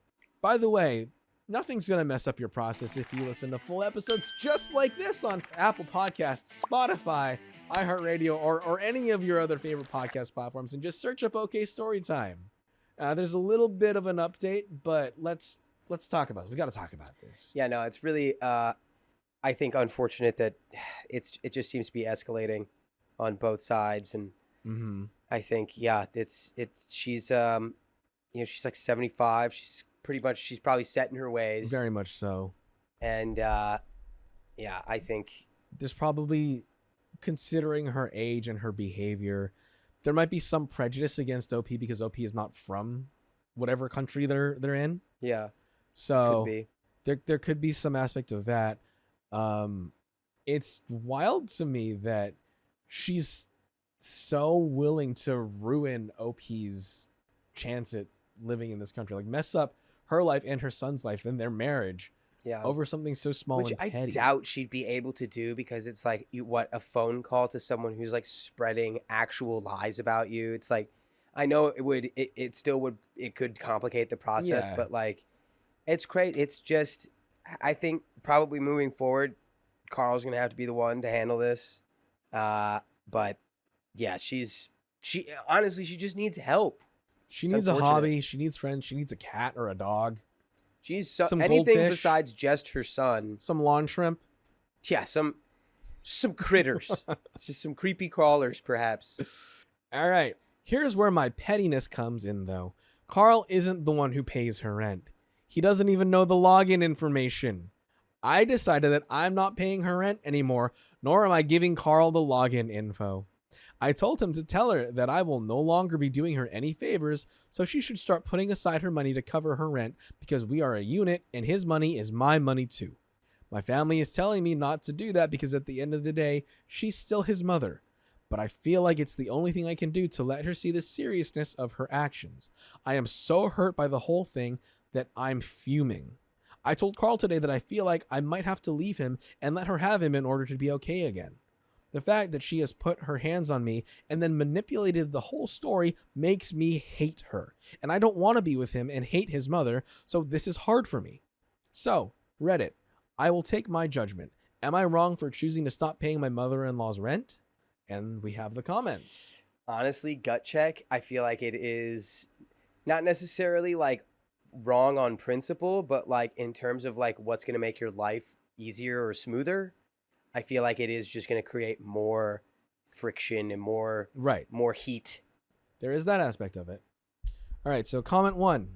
By the way, nothing's going to mess up your process if you listen to full episodes just like this on Apple Podcasts, Spotify, iHeartRadio, or any of your other favorite podcast platforms, and just search up OK Storytime. There's a little bit of an update, but let's talk about this. We got to talk about this. Yeah, no, it's really, I think, unfortunate that it just seems to be escalating on both sides, and Mm-hmm. I think, she's she's like 75. She's probably set in her ways, Very much so. and I think There's probably, considering her age and her behavior, there might be some prejudice against OP because OP is not from whatever country they're in. could So be. there could be some aspect of that. It's wild to me that she's so willing to ruin OP's chance at living in this country, like mess up her life and her son's life and their marriage Yeah. over something so small Which and I petty. doubt she'd be able to do, because it's like a phone call to someone who's like spreading actual lies about you. It's like, I know it could complicate the process, Yeah. but like, it's crazy. It's just, I think probably moving forward, Carl's gonna have to be the one to handle this. But yeah, she honestly, she just needs help. She It's needs a unfortunate. hobby. She needs friends. She needs a cat or a dog. She's Some anything goldfish. besides just her son. Some lawn shrimp. Yeah, some critters, just some creepy crawlers, perhaps. All right. Here's where my pettiness comes in, though. Carl isn't the one who pays her rent. He doesn't even know the login information. I decided that I'm not paying her rent anymore, nor am I giving Carl the login info. I told him to tell her that I will no longer be doing her any favors, so she should start putting aside her money to cover her rent because we are a unit and his money is my money too. My family is telling me not to do that because at the end of the day, she's still his mother. But I feel like it's the only thing I can do to let her see the seriousness of her actions. I am so hurt by the whole thing that I'm fuming. I told Carl today that I feel like I might have to leave him and let her have him in order to be okay again. The fact that she has put her hands on me and then manipulated the whole story makes me hate her. And I don't want to be with him and hate his mother, so this is hard for me. So, Reddit, I will take my judgment. Am I wrong for choosing to stop paying my mother-in-law's rent? And we have the comments. Honestly, gut check, I feel like it is not necessarily like wrong on principle, but like in terms of like what's going to make your life easier or smoother. I feel like it is just going to create more friction and more heat. There is that aspect of it. All right, so comment 1.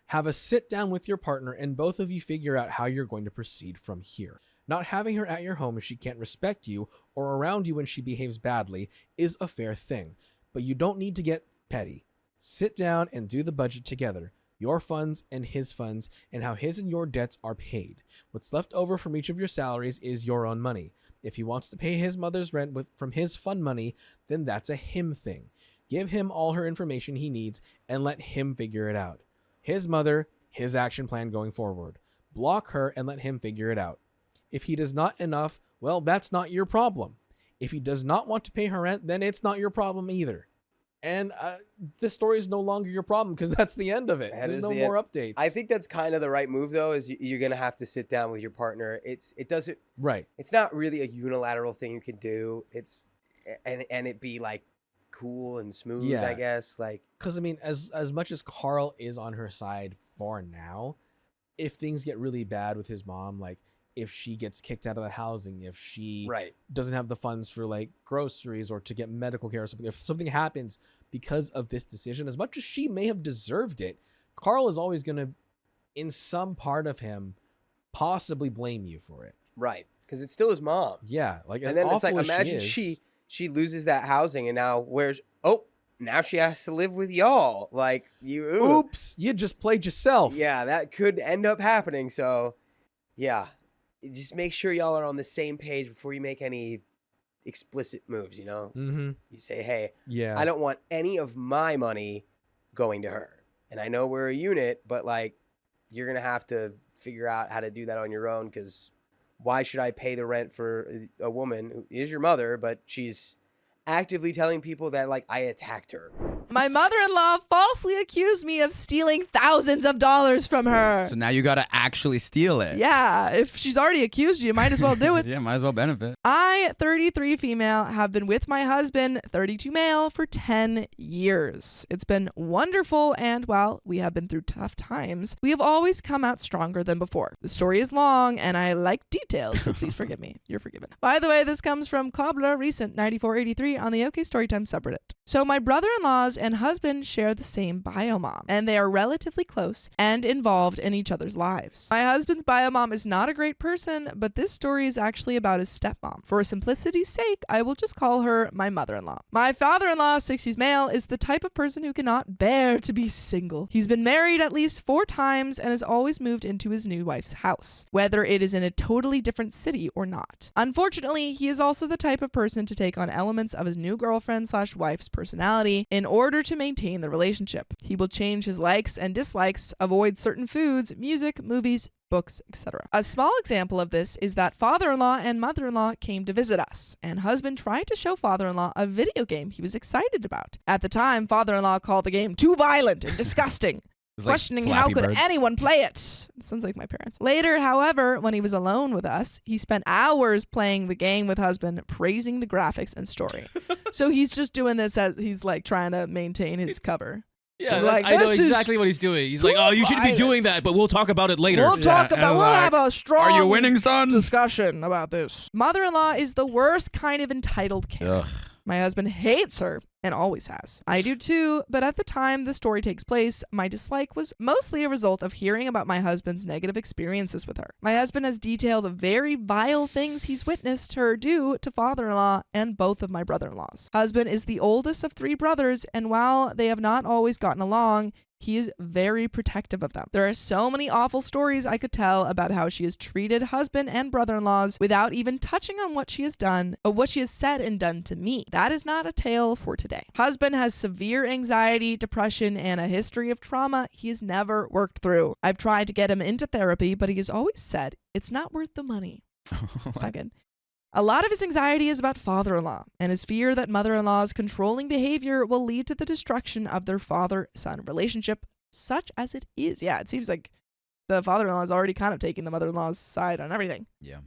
Have a sit down with your partner and both of you figure out how you're going to proceed from here. Not having her at your home if she can't respect you or around you when she behaves badly is a fair thing, but you don't need to get petty. Sit down and do the budget together, your funds and his funds, and how his and your debts are paid. What's left over from each of your salaries is your own money. If he wants to pay his mother's rent from his fund money, then that's a him thing. Give him all her information he needs and let him figure it out. His mother, his action plan going forward. Block her and let him figure it out. If he does not enough, well, that's not your problem. If he does not want to pay her rent, then it's not your problem either. And this story is no longer your problem because that's the end of it. There's no more updates. I think that's kind of the right move, though, is you're going to have to sit down with your partner. It's not really a unilateral thing you can do. And it be like cool and smooth, I guess. Like, because I mean, as much as Carl is on her side for now, if things get really bad with his mom, like if she gets kicked out of the housing, if she doesn't have the funds for like groceries or to get medical care or something, if something happens because of this decision, as much as she may have deserved it, Carl is always going to, in some part of him, possibly blame you for it. Right. Because it's still his mom. Yeah. Like, and then it's like, imagine she loses that housing and now now she has to live with y'all. Like, oops, you just played yourself. Yeah, that could end up happening. So, yeah. Just make sure y'all are on the same page before you make any explicit moves, you know? Mm-hmm. You say, hey, I don't want any of my money going to her. And I know we're a unit, but, like, you're going to have to figure out how to do that on your own, because why should I pay the rent for a woman who is your mother, but she's actively telling people that, like, I attacked her? My mother-in-law falsely accused me of stealing thousands of dollars from her. So now you got to actually steal it. Yeah, if she's already accused you, might as well do it. Yeah, might as well benefit. I, 33 female, have been with my husband, 32 male, for 10 years. It's been wonderful, and while we have been through tough times, we have always come out stronger than before. The story is long, and I like details, so please forgive me. You're forgiven. By the way, this comes from Cobbler Recent 9483 on the OK Storytime subreddit. So my brother-in-laws and husband share the same biomom, and they are relatively close and involved in each other's lives. My husband's biomom is not a great person, but this story is actually about his stepmom. For simplicity's sake, I will just call her my mother-in-law. My father-in-law, 60s male, is the type of person who cannot bear to be single. He's been married at least 4 times and has always moved into his new wife's house, whether it is in a totally different city or not. Unfortunately, he is also the type of person to take on elements of his new girlfriend/wife's personality in order to maintain the relationship. He will change his likes and dislikes, avoid certain foods, music, movies, books, etc. A small example of this is that father-in-law and mother-in-law came to visit us, and husband tried to show father-in-law a video game he was excited about. At the time, father-in-law called the game too violent and disgusting. Questioning how could anyone play it. It sounds like my parents. Later, however, when he was alone with us, he spent hours playing the game with husband, praising the graphics and story. So he's just doing this as he's like trying to maintain his cover. Yeah, like, I know exactly what he's doing. He's like, oh, you shouldn't be doing that, but we'll talk about it later. We'll have a strong Are you winning, son? discussion about this. Mother-in-law is the worst kind of entitled Karen. Ugh. My husband hates her and always has. I do too, but at the time the story takes place, my dislike was mostly a result of hearing about my husband's negative experiences with her. My husband has detailed very vile things he's witnessed her do to father-in-law and both of my brother-in-laws. Husband is the oldest of 3 brothers, and while they have not always gotten along, he is very protective of them. There are so many awful stories I could tell about how she has treated husband and brother-in-laws without even touching on what she has done or what she has said and done to me. That is not a tale for today. Husband has severe anxiety, depression, and a history of trauma he has never worked through. I've tried to get him into therapy, but he has always said it's not worth the money. It's not good. A lot of his anxiety is about father-in-law and his fear that mother-in-law's controlling behavior will lead to the destruction of their father-son relationship, such as it is. Yeah, it seems like the father-in-law is already kind of taking the mother-in-law's side on everything. Yeah.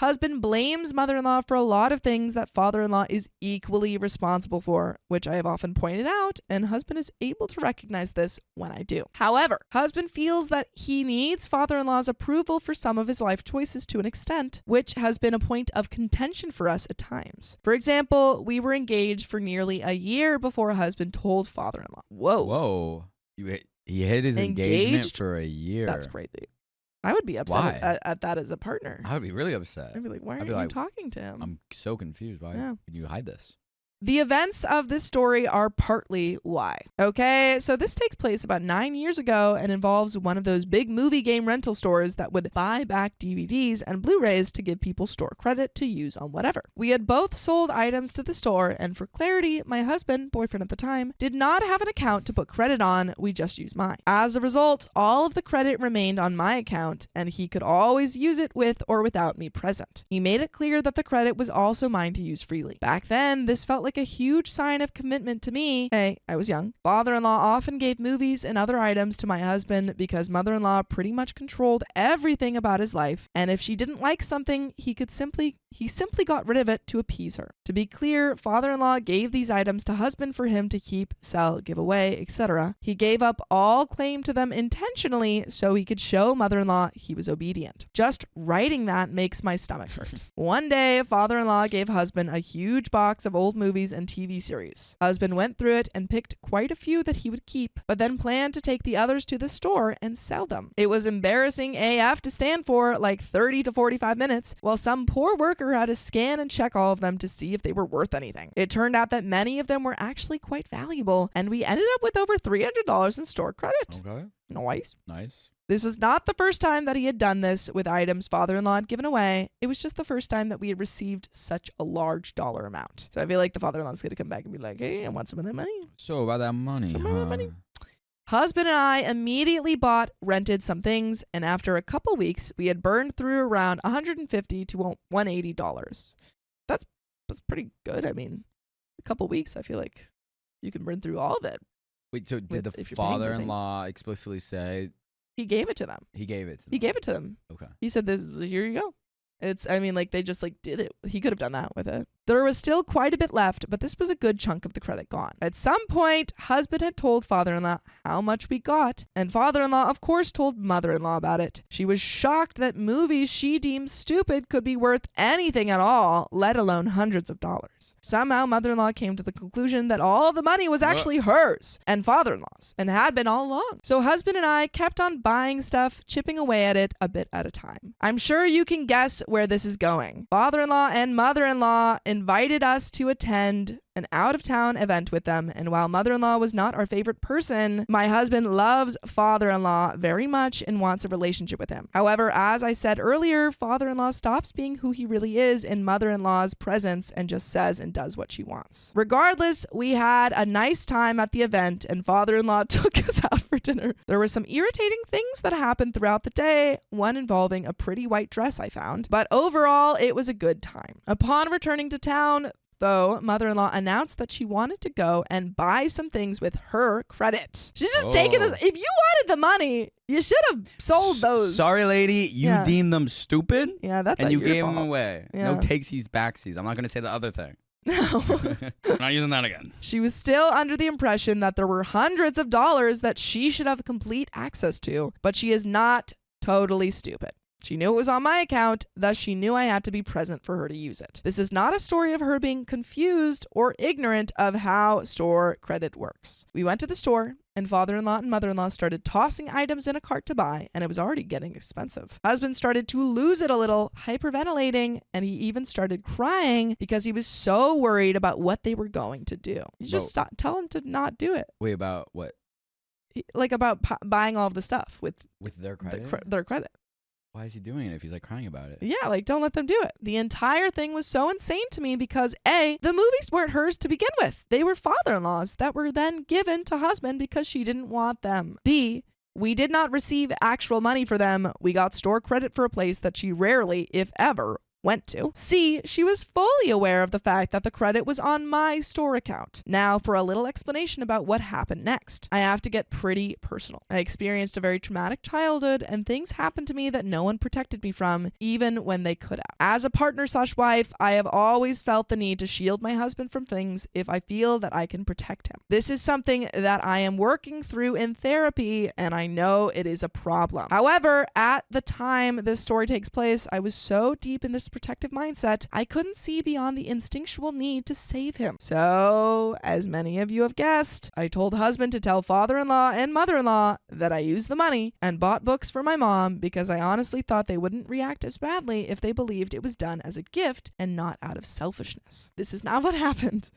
Husband blames mother-in-law for a lot of things that father-in-law is equally responsible for, which I have often pointed out, and husband is able to recognize this when I do. However, husband feels that he needs father-in-law's approval for some of his life choices to an extent, which has been a point of contention for us at times. For example, we were engaged for nearly a year before husband told father-in-law. Whoa. He hid his engagement Engaged? for a year. That's crazy. I would be upset at that as a partner. I would be really upset. I'd be like, why I'd are be you like, talking to him? I'm so confused. Why Yeah. can you hide this? The events of this story are partly why. Okay, so this takes place about 9 years ago and involves one of those big movie game rental stores that would buy back DVDs and Blu-rays to give people store credit to use on whatever. We had both sold items to the store, and for clarity, my husband, boyfriend at the time, did not have an account to put credit on, we just used mine. As a result, all of the credit remained on my account, and he could always use it with or without me present. He made it clear that the credit was also mine to use freely. Back then, this felt like a huge sign of commitment to me. Hey, I was young. Father-in-law often gave movies and other items to my husband because mother-in-law pretty much controlled everything about his life, and if she didn't like something, he simply got rid of it to appease her. To be clear, father-in-law gave these items to husband for him to keep, sell, give away, etc. He gave up all claim to them intentionally so he could show mother-in-law he was obedient. Just writing that makes my stomach hurt. One day, father-in-law gave husband a huge box of old movies and TV series. Husband went through it and picked quite a few that he would keep, but then planned to take the others to the store and sell them. It was embarrassing AF to stand for like 30 to 45 minutes while some poor worker had to scan and check all of them to see if they were worth anything. It turned out that many of them were actually quite valuable, and we ended up with over $300 in store credit. Okay. Nice. This was not the first time that he had done this with items father-in-law had given away. It was just the first time that we had received such a large dollar amount. So I feel like the father-in-law's going to come back and be like, hey, I want some of that money. So about that money, Husband and I immediately rented some things, and after a couple weeks, we had burned through around $150 to $180. That's pretty good. I mean, a couple weeks, I feel like you can burn through all of it. Wait, so did the if you're paying for father-in-law explicitly say He gave it to them. he gave it to them? He gave it to them. Okay. He said, here you go. They just did it. He could have done that with it. There was still quite a bit left, but this was a good chunk of the credit gone. At some point, husband had told father-in-law how much we got, and father-in-law, of course, told mother-in-law about it. She was shocked that movies she deemed stupid could be worth anything at all, let alone hundreds of dollars. Somehow, mother-in-law came to the conclusion that all the money was actually hers and father-in-law's, and had been all along. So husband and I kept on buying stuff, chipping away at it a bit at a time. I'm sure you can guess where this is going. Father-in-law and mother-in-law invited us to attend an out-of-town event with them, and while mother-in-law was not our favorite person, my husband loves father-in-law very much and wants a relationship with him. However, as I said earlier, father-in-law stops being who he really is in mother-in-law's presence and just says and does what she wants. Regardless, we had a nice time at the event, and father-in-law took us out for dinner. There were some irritating things that happened throughout the day, one involving a pretty white dress I found, but overall, it was a good time. Upon returning to town, though, mother-in-law announced that she wanted to go and buy some things with her credit. She's just taking this. If you wanted the money, you should have sold those. Sorry, lady, you deemed them stupid. Yeah, that's and you your gave fault. them away. Yeah. No takesies, backsies. I'm not going to say the other thing. No. I'm not using that again. She was still under the impression that there were hundreds of dollars that she should have complete access to, but she is not totally stupid. She knew it was on my account, thus she knew I had to be present for her to use it. This is not a story of her being confused or ignorant of how store credit works. We went to the store, and father-in-law and mother-in-law started tossing items in a cart to buy, and it was already getting expensive. Husband started to lose it a little, hyperventilating, and he even started crying because he was so worried about what they were going to do. You just tell him to not do it. Wait, about what? Like about buying all of the stuff with their credit? Their credit. Why is he doing it if he's crying about it? Yeah, don't let them do it. The entire thing was so insane to me because A, the movies weren't hers to begin with. They were father-in-law's that were then given to husband because she didn't want them. B, we did not receive actual money for them. We got store credit for a place that she rarely, if ever, went to. C, she was fully aware of the fact that the credit was on my store account. Now for a little explanation about what happened next. I have to get pretty personal. I experienced a very traumatic childhood and things happened to me that no one protected me from, even when they could have. As a partner/wife, I have always felt the need to shield my husband from things if I feel that I can protect him. This is something that I am working through in therapy, and I know it is a problem. However, at the time this story takes place, I was so deep in this protective mindset, I couldn't see beyond the instinctual need to save him. So, as many of you have guessed, I told husband to tell father-in-law and mother-in-law that I used the money and bought books for my mom because I honestly thought they wouldn't react as badly if they believed it was done as a gift and not out of selfishness. This is not what happened.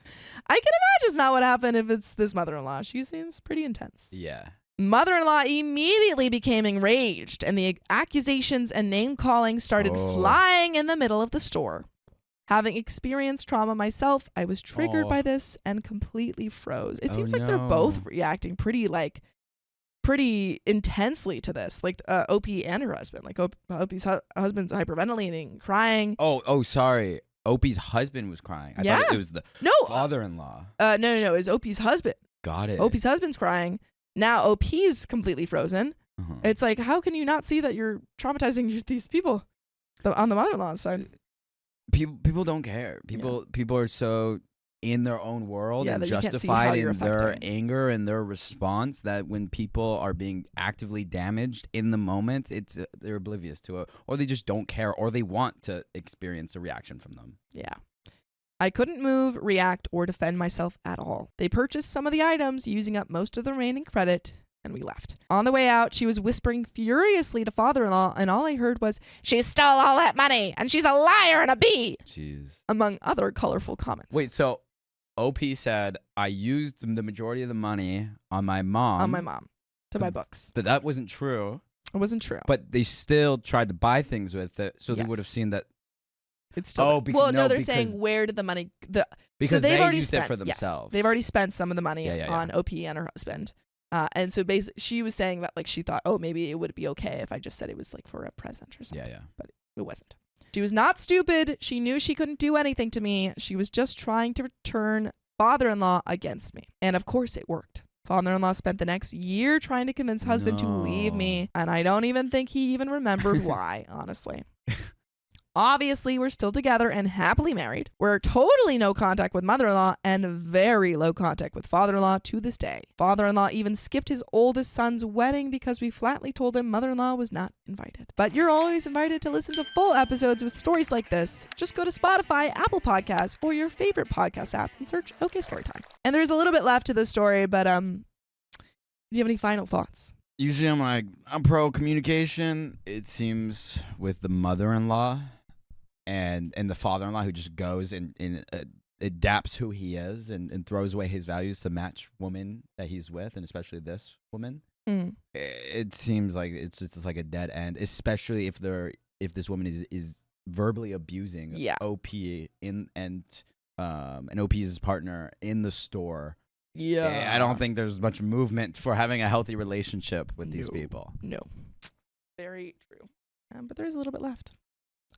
I can imagine it's not what happened if it's this mother-in-law. She seems pretty intense. Yeah. Mother-in-law immediately became enraged, and the accusations and name-calling started flying in the middle of the store. Having experienced trauma myself, I was triggered by this and completely froze. It seems like they're both reacting pretty intensely to this, like OP and her husband. Like OP's husband's hyperventilating, crying. Oh, sorry. Opie's husband was crying. I thought it was the father-in-law. No. It was OP's husband. Got it. OP's husband's crying. Now OP's completely frozen. It's like, how can you not see that you're traumatizing these people on the mother-in-law side? People don't care. People are so in their own world and that you can't see how justified you're in their affecting. anger and their response that when people are being actively damaged in the moment, they're oblivious to it, or they just don't care, or they want to experience a reaction from them. Yeah. I couldn't move, react, or defend myself at all. They purchased some of the items, using up most of the remaining credit, and we left. On the way out, she was whispering furiously to father-in-law, and all I heard was, "She stole all that money, and she's a liar and a bee," Jeez. among other colorful comments. Wait, so OP said, I used the majority of the money on my mom. On my mom to buy books. That wasn't true. It wasn't true. But they still tried to buy things with it, so they would have Yes. seen that. It's still they're because saying where did the money because so they've they already used spent it for themselves. Yes, they've already spent some of the money Yeah. on OP and her husband. And so basically she was saying that like she thought, oh, maybe it would be okay if I just said it was like for a present or something. Yeah. But it wasn't. She was not stupid. She knew she couldn't do anything to me. She was just trying to turn father-in-law against me. And of course it worked. Father-in-law spent the next year trying to convince husband to leave me, and I don't even think he even remembered why, honestly. Obviously, we're still together and happily married. We're totally no contact with mother-in-law and very low contact with father-in-law to this day. Father-in-law even skipped his oldest son's wedding because we flatly told him mother-in-law was not invited. But you're always invited to listen to full episodes with stories like this. Just go to Spotify, Apple Podcasts, or your favorite podcast app and search OK Storytime. And there's a little bit left to this story, but do you have any final thoughts? Usually I'm pro communication. It seems with the mother-in-law and the father-in-law who just goes and adapts who he is and throws away his values to match woman that he's with, and especially this woman. It seems like it's just like a dead end, especially if this woman is verbally abusing OP and OP's partner in the store. Yeah, I don't think there's much movement for having a healthy relationship with these people. No. Very true. But there's a little bit left.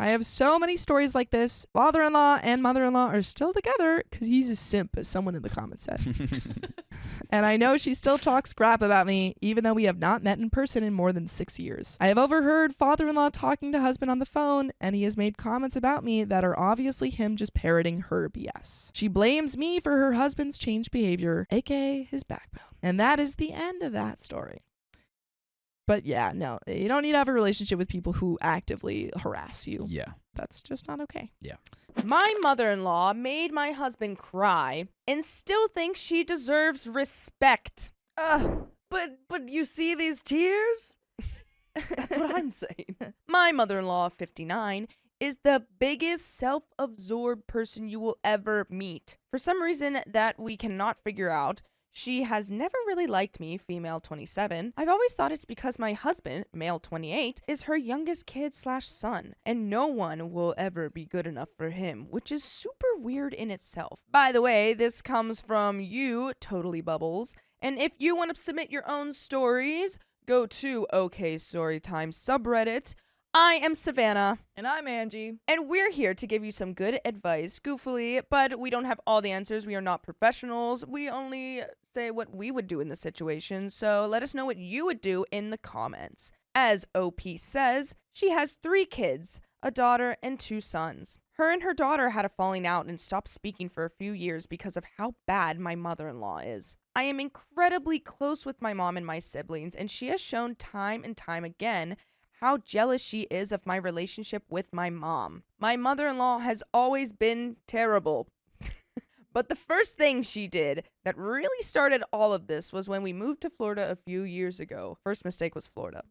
I have so many stories like this. Father-in-law and mother-in-law are still together because he's a simp, as someone in the comments said. And I know she still talks crap about me, even though we have not met in person in more than 6 years. I have overheard father-in-law talking to husband on the phone, and he has made comments about me that are obviously him just parroting her BS. She blames me for her husband's changed behavior, aka his backbone. And that is the end of that story. But yeah, no, you don't need to have a relationship with people who actively harass you. Yeah. That's just not okay. Yeah. My mother-in-law made my husband cry and still thinks she deserves respect. But you see these tears? That's what I'm saying. My mother-in-law, 59, is the biggest self-absorbed person you will ever meet. For some reason that we cannot figure out, she has never really liked me, female 27. I've always thought it's because my husband, male 28, is her youngest kid/son, and no one will ever be good enough for him, which is super weird in itself. By the way, this comes from you, Totally Bubbles, and if you want to submit your own stories, go to OK Storytime subreddit. I am Savannah, And I'm Angie. and we're here to give you some good advice, goofily, but we don't have all the answers. We are not professionals. We only say what we would do in the situation, so let us know what you would do in the comments. As OP says, she has 3 kids, a daughter and 2 sons. Her and her daughter had a falling out and stopped speaking for a few years because of how bad my mother-in-law is. I am incredibly close with my mom and my siblings, and she has shown time and time again how jealous she is of my relationship with my mom. My mother-in-law has always been terrible. But the first thing she did that really started all of this was when we moved to Florida a few years ago. First mistake was Florida.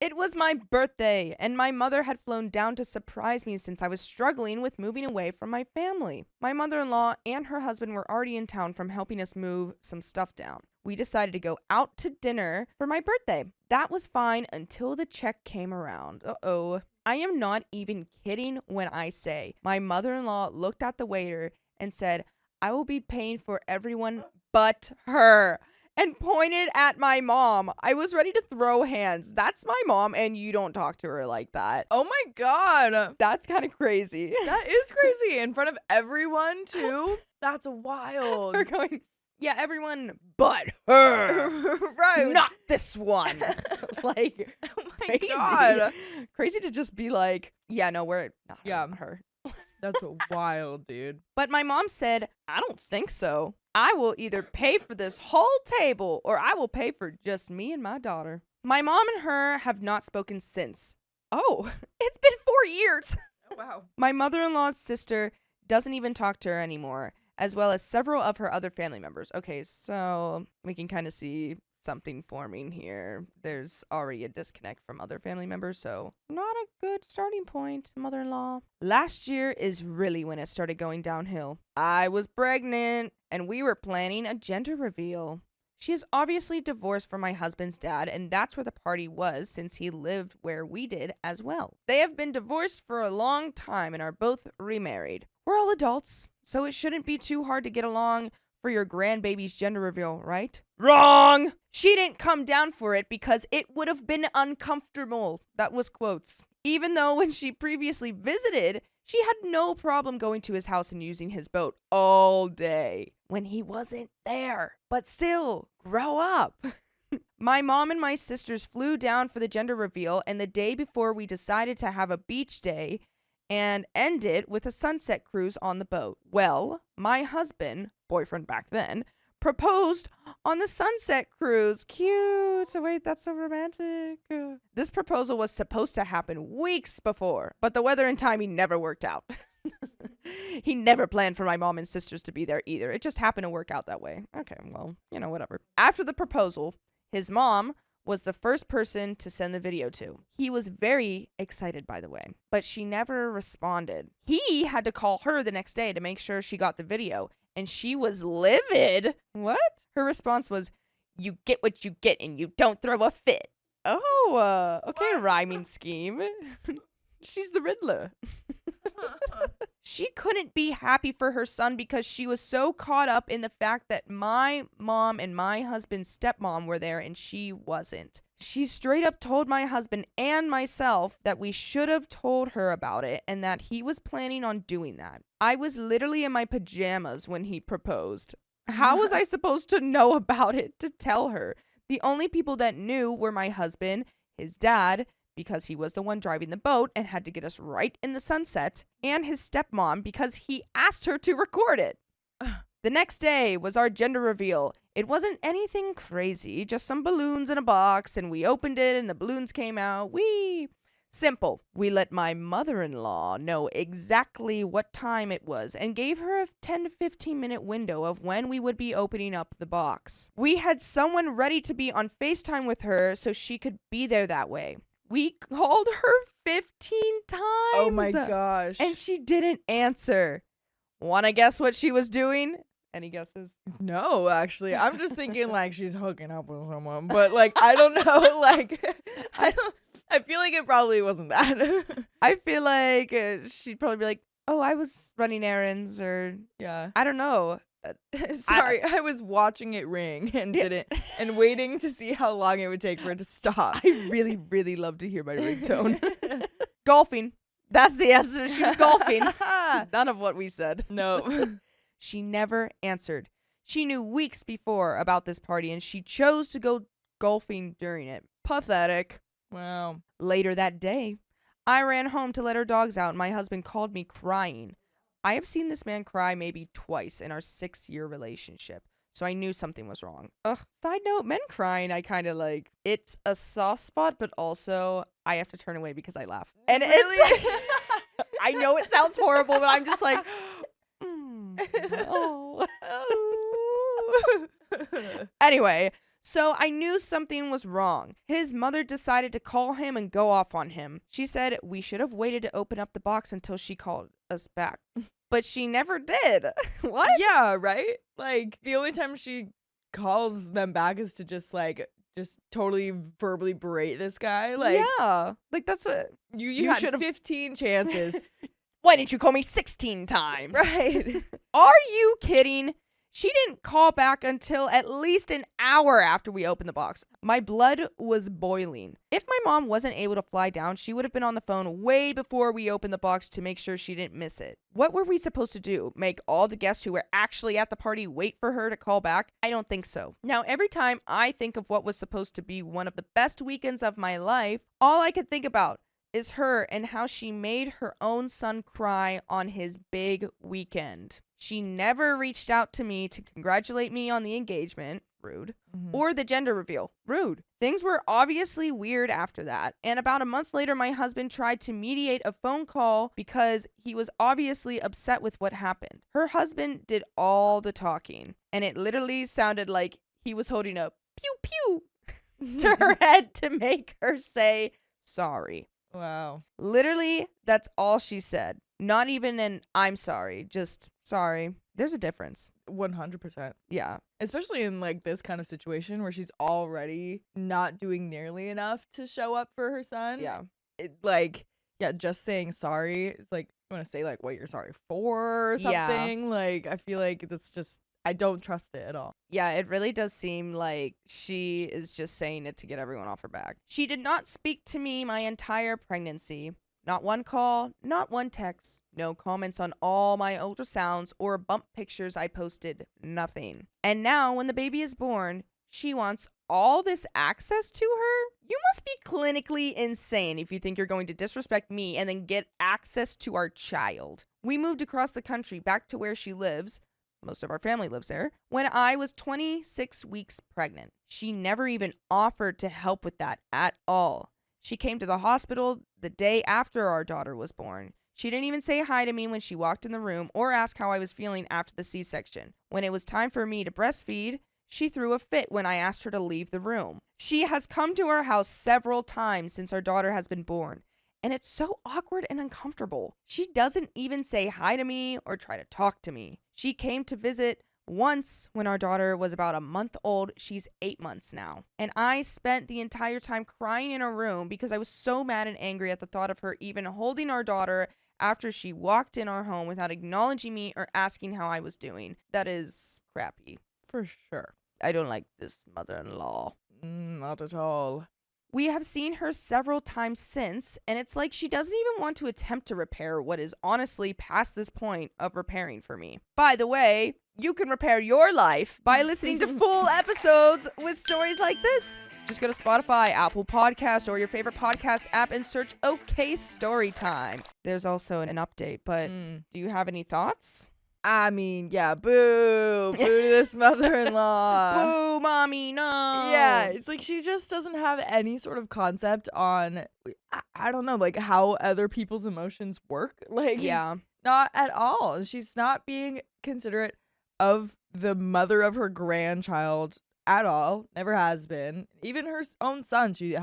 It was my birthday, and my mother had flown down to surprise me since I was struggling with moving away from my family. My mother-in-law and her husband were already in town from helping us move some stuff down. We decided to go out to dinner for my birthday. That was fine until the check came around. Uh-oh. I am not even kidding when I say my mother-in-law looked at the waiter and said, "I will be paying for everyone but her," and pointed at my mom. I was ready to throw hands. That's my mom, and you don't talk to her like that. Oh my god. That's kind of crazy. That is crazy. In front of everyone, too. That's wild. We're going, yeah, everyone but her. Right. Not this one. Like, Oh my crazy. god. Crazy to just be like, yeah, no, we're not Yeah. her. That's wild, dude. But my mom said, I don't think so. I will either pay for this whole table or I will pay for just me and my daughter. My mom and her have not spoken since. Oh, it's been 4 years. Oh, wow. My mother-in-law's sister doesn't even talk to her anymore, as well as several of her other family members. Okay, so we can kind of see something forming here. There's already a disconnect from other family members, so not a good starting point, mother-in-law. Last year is really when it started going downhill. I was pregnant, and we were planning a gender reveal. She is obviously divorced from my husband's dad, and that's where the party was since he lived where we did as well. They have been divorced for a long time and are both remarried. We're all adults, so it shouldn't be too hard to get along for your grandbaby's gender reveal, right? Wrong! She didn't come down for it because it would have been uncomfortable. That was quotes. Even though when she previously visited, she had no problem going to his house and using his boat all day when he wasn't there. But still, grow up. My mom and my sisters flew down for the gender reveal, and the day before we decided to have a beach day and end it with a sunset cruise on the boat. Well, my husband, boyfriend back then, proposed on the sunset cruise. Cute. So wait, that's so romantic. This proposal was supposed to happen weeks before, but the weather and timing never worked out. He never planned for my mom and sisters to be there either. It just happened to work out that way. Okay, well, whatever. After the proposal, his mom was the first person to send the video to. He was very excited, by the way, but she never responded. He had to call her the next day to make sure she got the video, and she was livid. What? Her response was, "You get what you get and you don't throw a fit." Oh, okay, rhyming scheme. She's the Riddler. She couldn't be happy for her son because she was so caught up in the fact that my mom and my husband's stepmom were there and she wasn't. She straight up told my husband and myself that we should have told her about it and that he was planning on doing that. I was literally in my pajamas when he proposed. How was I supposed to know about it to tell her? The only people that knew were my husband, his dad, because he was the one driving the boat and had to get us right in the sunset, and his stepmom because he asked her to record it. The next day was our gender reveal. It wasn't anything crazy, just some balloons in a box, and we opened it and the balloons came out. Whee! Simple. We let my mother-in-law know exactly what time it was and gave her a 10 to 15 minute window of when we would be opening up the box. We had someone ready to be on FaceTime with her so she could be there that way. We called her 15 times. Oh my gosh. And she didn't answer. Wanna guess what she was doing? Any guesses? No, actually. I'm just thinking like she's hooking up with someone. But like I don't know. Like I feel like it probably wasn't that. I feel like she'd probably be like, "Oh, I was running errands," or Yeah. I don't know. Sorry, I was watching it ring and didn't, and waiting to see how long it would take for it to stop. I really, really love to hear my ringtone. Golfing. That's the answer. She was golfing. None of what we said. No. She never answered. She knew weeks before about this party, and she chose to go golfing during it. Pathetic. Wow. Later that day, I ran home to let her dogs out, and my husband called me crying. I have seen this man cry maybe twice in our 6-year relationship, so I knew something was wrong. Ugh. Side note, men crying, I kind of like, it's a soft spot, but also I have to turn away because I laugh. And Really? it's like, I know it sounds horrible, but I'm just like, oh. Anyway, so I knew something was wrong. His mother decided to call him and go off on him. She said we should have waited to open up the box until she called us back. But she never did. What? Yeah, right? Like, the only time she calls them back is to just totally verbally berate this guy. Like, yeah. Like, that's what you should had have 15 chances. Why didn't you call me 16 times? Right. Are you kidding? She didn't call back until at least an hour after we opened the box. My blood was boiling. If my mom wasn't able to fly down, she would have been on the phone way before we opened the box to make sure she didn't miss it. What were we supposed to do? Make all the guests who were actually at the party wait for her to call back? I don't think so. Now, every time I think of what was supposed to be one of the best weekends of my life, all I could think about is her and how she made her own son cry on his big weekend. She never reached out to me to congratulate me on the engagement, rude, or the gender reveal, rude. Things were obviously weird after that, and about a month later, my husband tried to mediate a phone call because he was obviously upset with what happened. Her husband did all the talking, and it literally sounded like he was holding a pew pew to her head to make her say sorry. Wow. Literally, that's all she said. Not even an I'm sorry, just sorry. There's a difference. 100%. Yeah. Especially in like this kind of situation where she's already not doing nearly enough to show up for her son. Yeah. Just saying sorry. It's like, you want to say like what you're sorry for or something. Yeah. Like, I feel like that's just, I don't trust it at all. Yeah, it really does seem like she is just saying it to get everyone off her back. She did not speak to me my entire pregnancy. Not one call, not one text, no comments on all my ultrasounds or bump pictures I posted, nothing. And now, when the baby is born, she wants all this access to her? You must be clinically insane if you think you're going to disrespect me and then get access to our child. We moved across the country back to where she lives. Most of our family lives there. When I was 26 weeks pregnant, she never even offered to help with that at all. She came to the hospital the day after our daughter was born. She didn't even say hi to me when she walked in the room or ask how I was feeling after the C-section. When it was time for me to breastfeed, she threw a fit when I asked her to leave the room. She has come to our house several times since our daughter has been born, and it's so awkward and uncomfortable. She doesn't even say hi to me or try to talk to me. She came to visit once when our daughter was about a month old. She's 8 months now. And I spent the entire time crying in her room because I was so mad and angry at the thought of her even holding our daughter after she walked in our home without acknowledging me or asking how I was doing. That is crappy. For sure. I don't like this mother-in-law. Not at all. We have seen her several times since, and it's like she doesn't even want to attempt to repair what is honestly past this point of repairing for me. By the way, you can repair your life by listening to full episodes with stories like this. Just go to Spotify, Apple Podcast, or your favorite podcast app and search OK Storytime. There's also an update, but do you have any thoughts? I mean, yeah, boo. Boo to this mother-in-law. Boo, mommy, no. Yeah, it's like she just doesn't have any sort of concept on, I don't know, like how other people's emotions work. Like, Yeah. not at all. She's not being considerate of the mother of her grandchild at all. Never has been. Even her own son, she's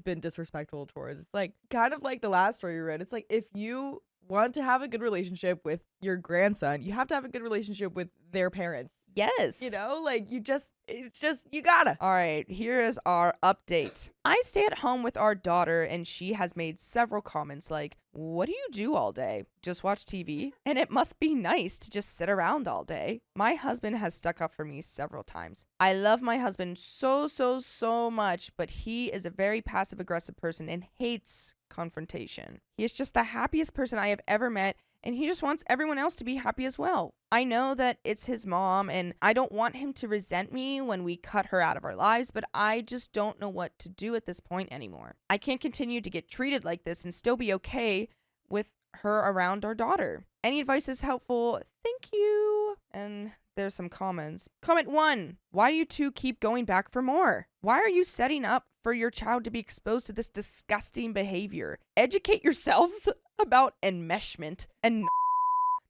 been disrespectful towards. It's like, kind of like the last story you read. It's like, if you want to have a good relationship with your grandson, you have to have a good relationship with their parents. Yes. You know, like it's just, you gotta. All right, here is our update. I stay at home with our daughter, and she has made several comments like, "What do you do all day? Just watch TV? And it must be nice to just sit around all day." My husband has stuck up for me several times. I love my husband so much, but he is a very passive-aggressive person and hates confrontation. He is just the happiest person I have ever met, and he just wants everyone else to be happy as well. I know that it's his mom, and I don't want him to resent me when we cut her out of our lives, but I just don't know what to do at this point anymore. I can't continue to get treated like this and still be okay with her around our daughter. Any advice is helpful. Thank you. And there's some comments. Comment 1. Why do you two keep going back for more? Why are you setting up for your child to be exposed to this disgusting behavior? Educate yourselves about enmeshment and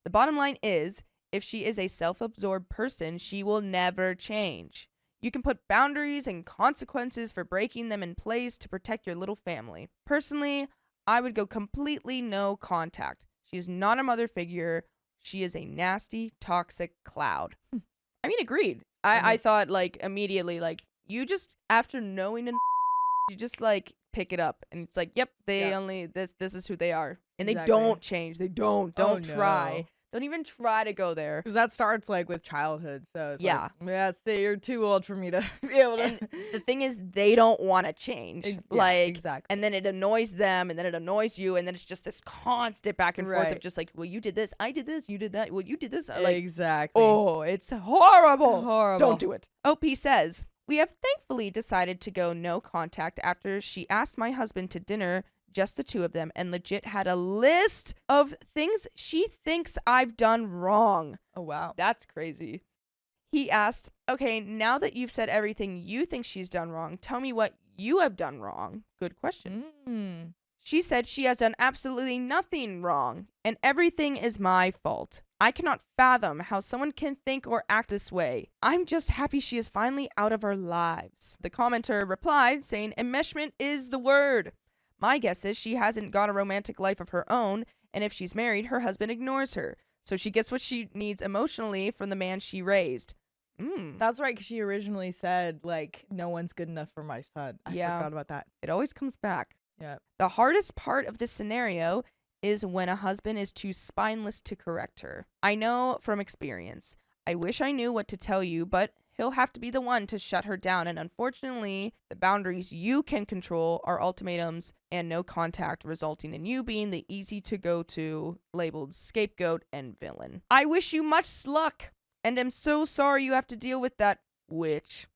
the bottom line is, if she is a self-absorbed person, she will never change. You can put boundaries and consequences for breaking them in place to protect your little family. Personally, I would go completely no contact. She is not a mother figure. She is a nasty, toxic cloud. I mean, agreed. I thought, like, immediately, like, you just, after knowing you just, like, pick it up. And it's like, yep, they only, this is who they are. And Exactly. they don't change. They don't try. Don't even try to go there. Because that starts like with childhood. So it's Yeah. Like, you're too old for me to be able to. And the thing is, they don't want to change. Exactly. And then it annoys them, and then it annoys you, and then it's just this constant back and forth of Right. just like, well, you did this, I did this, you did that, well, you did this. Exactly. Oh, it's horrible. Horrible. Don't do it. OP says, we have thankfully decided to go no contact after she asked my husband to dinner, just the two of them, and legit had a list of things she thinks I've done wrong. Oh, wow. That's crazy. He asked, okay, now that you've said everything you think she's done wrong, tell me what you have done wrong. Good question. Mm. She said she has done absolutely nothing wrong, and everything is my fault. I cannot fathom how someone can think or act this way. I'm just happy she is finally out of our lives. The commenter replied, saying, enmeshment is the word. My guess is she hasn't got a romantic life of her own, and if she's married, her husband ignores her. So she gets what she needs emotionally from the man she raised. That's right, because she originally said, like, no one's good enough for my son. I forgot about that. It always comes back. Yeah. The hardest part of this scenario is when a husband is too spineless to correct her. I know from experience. I wish I knew what to tell you, but he'll have to be the one to shut her down. And unfortunately, the boundaries you can control are ultimatums and no contact, resulting in you being the easy to go to, labeled scapegoat and villain. I wish you much luck, and am so sorry you have to deal with that witch.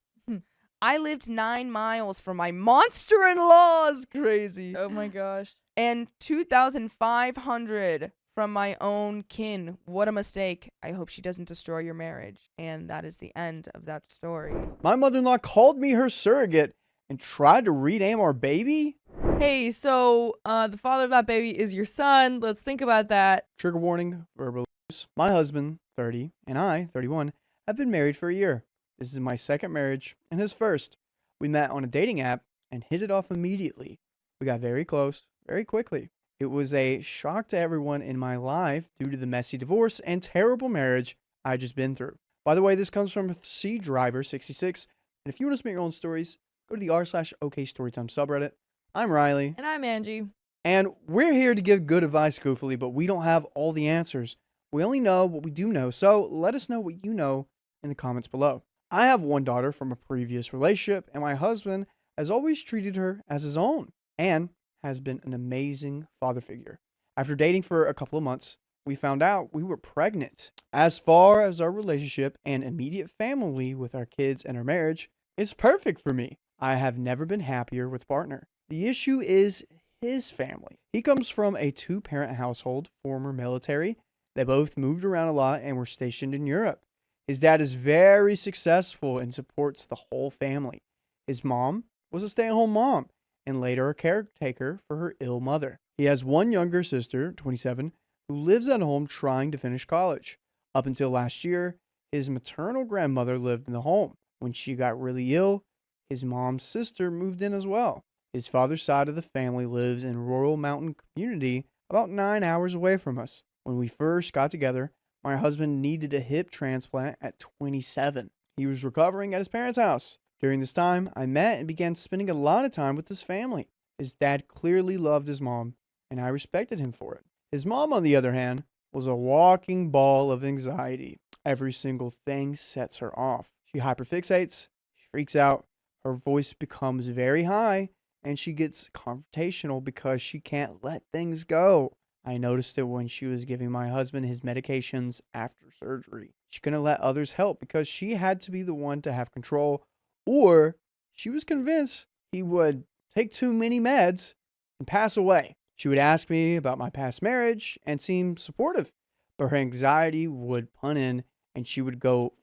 I lived 9 miles from my monster-in-laws, crazy, Oh my gosh. and 2,500 from my own kin. What a mistake. I hope she doesn't destroy your marriage. And that is the end of that story. My mother-in-law called me her surrogate and tried to rename our baby. Hey, so the father of that baby is your son. Let's think about that. Trigger warning, verbal abuse. My husband, 30, and I, 31, have been married for a year. This is my second marriage and his first. We met on a dating app and hit it off immediately. We got very close, very quickly. It was a shock to everyone in my life due to the messy divorce and terrible marriage I just been through. By the way, this comes from C Driver 66. And if you want to submit your own stories, go to the r/OK Storytime subreddit. I'm Riley. And I'm Angie. And we're here to give good advice, goofily, but we don't have all the answers. We only know what we do know, so let us know what you know in the comments below. I have one daughter from a previous relationship, and my husband has always treated her as his own and has been an amazing father figure. After dating for a couple of months, we found out we were pregnant. As far as our relationship and immediate family with our kids and our marriage, it's perfect for me. I have never been happier with a partner. The issue is his family. He comes from a 2-parent household, former military. They both moved around a lot and were stationed in Europe. His dad is very successful and supports the whole family. His mom was a stay-at-home mom and later a caretaker for her ill mother. He has one younger sister, 27, who lives at home trying to finish college. Up until last year, his maternal grandmother lived in the home. When she got really ill, his mom's sister moved in as well. His father's side of the family lives in a rural mountain community about 9 hours away from us. When we first got together, My husband needed a hip transplant at 27. He was recovering at his parents' house. During this time, I met and began spending a lot of time with his family. His dad clearly loved his mom, and I respected him for it. His mom, on the other hand, was a walking ball of anxiety. Every single thing sets her off. She hyperfixates, she freaks out, her voice becomes very high, and she gets confrontational because she can't let things go. I noticed it when she was giving my husband his medications after surgery. She couldn't let others help because she had to be the one to have control, or she was convinced he would take too many meds and pass away. She would ask me about my past marriage and seem supportive, but her anxiety would punt in and she would go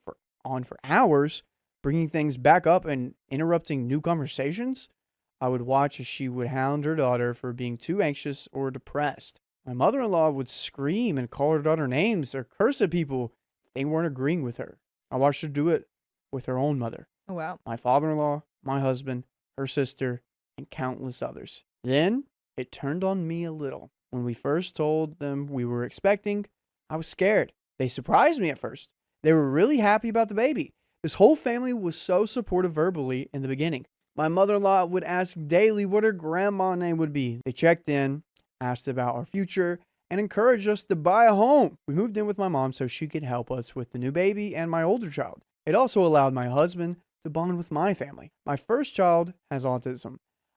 on for hours, bringing things back up and interrupting new conversations. I would watch as she would hound her daughter for being too anxious or depressed. My mother-in-law would scream and call her daughter names or curse at people if they weren't agreeing with her. I watched her do it with her own mother, Oh, wow. my father-in-law, my husband, her sister, and countless others. Then it turned on me a little. When we first told them we were expecting, I was scared. They surprised me at first. They were really happy about the baby. This whole family was so supportive verbally in the beginning. My mother-in-law would ask daily what her grandma name would be. They checked in, asked about our future, and encouraged us to buy a home. We moved in with my mom so she could help us with the new baby and my older child. It also allowed my husband to bond with my family. My first child has autism.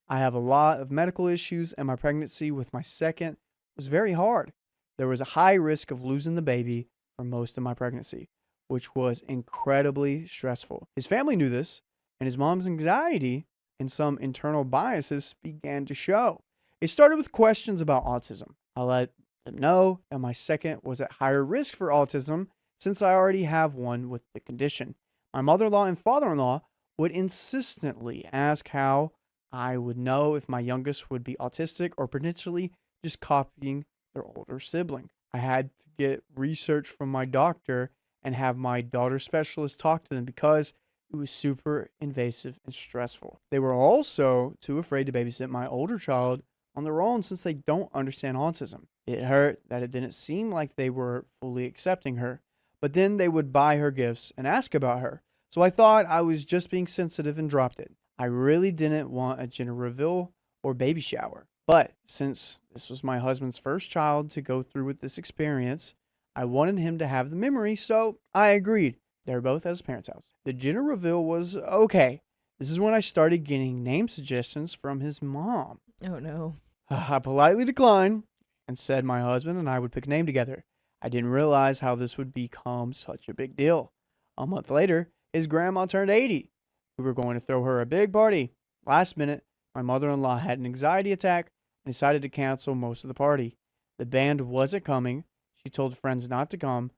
I have a lot of medical issues, and my pregnancy with my second was very hard. There was a high risk of losing the baby for most of my pregnancy, which was incredibly stressful. His family knew this, and his mom's anxiety and some internal biases began to show. It started with questions about autism. I let them know that my second was at higher risk for autism since I already have one with the condition. My mother-in-law and father-in-law would insistently ask how I would know if my youngest would be autistic or potentially just copying their older sibling. I had to get research from my doctor and have my daughter specialist talk to them because it was super invasive and stressful. They were also too afraid to babysit my older child on their own since they don't understand autism. It hurt that it didn't seem like they were fully accepting her, but then they would buy her gifts and ask about her. So I thought I was just being sensitive and dropped it. I really didn't want a gender reveal or baby shower. But since this was my husband's first child to go through with this experience, I wanted him to have the memory, so I agreed. They were both at his parents' house. The gender reveal was okay. This is when I started getting name suggestions from his mom. Oh, no. I politely declined and said my husband and I would pick a name together. I didn't realize how this would become such a big deal. A month later, his grandma turned 80. We were going to throw her a big party. Last minute, my mother-in-law had an anxiety attack and decided to cancel most of the party. The band wasn't coming. She told friends not to come.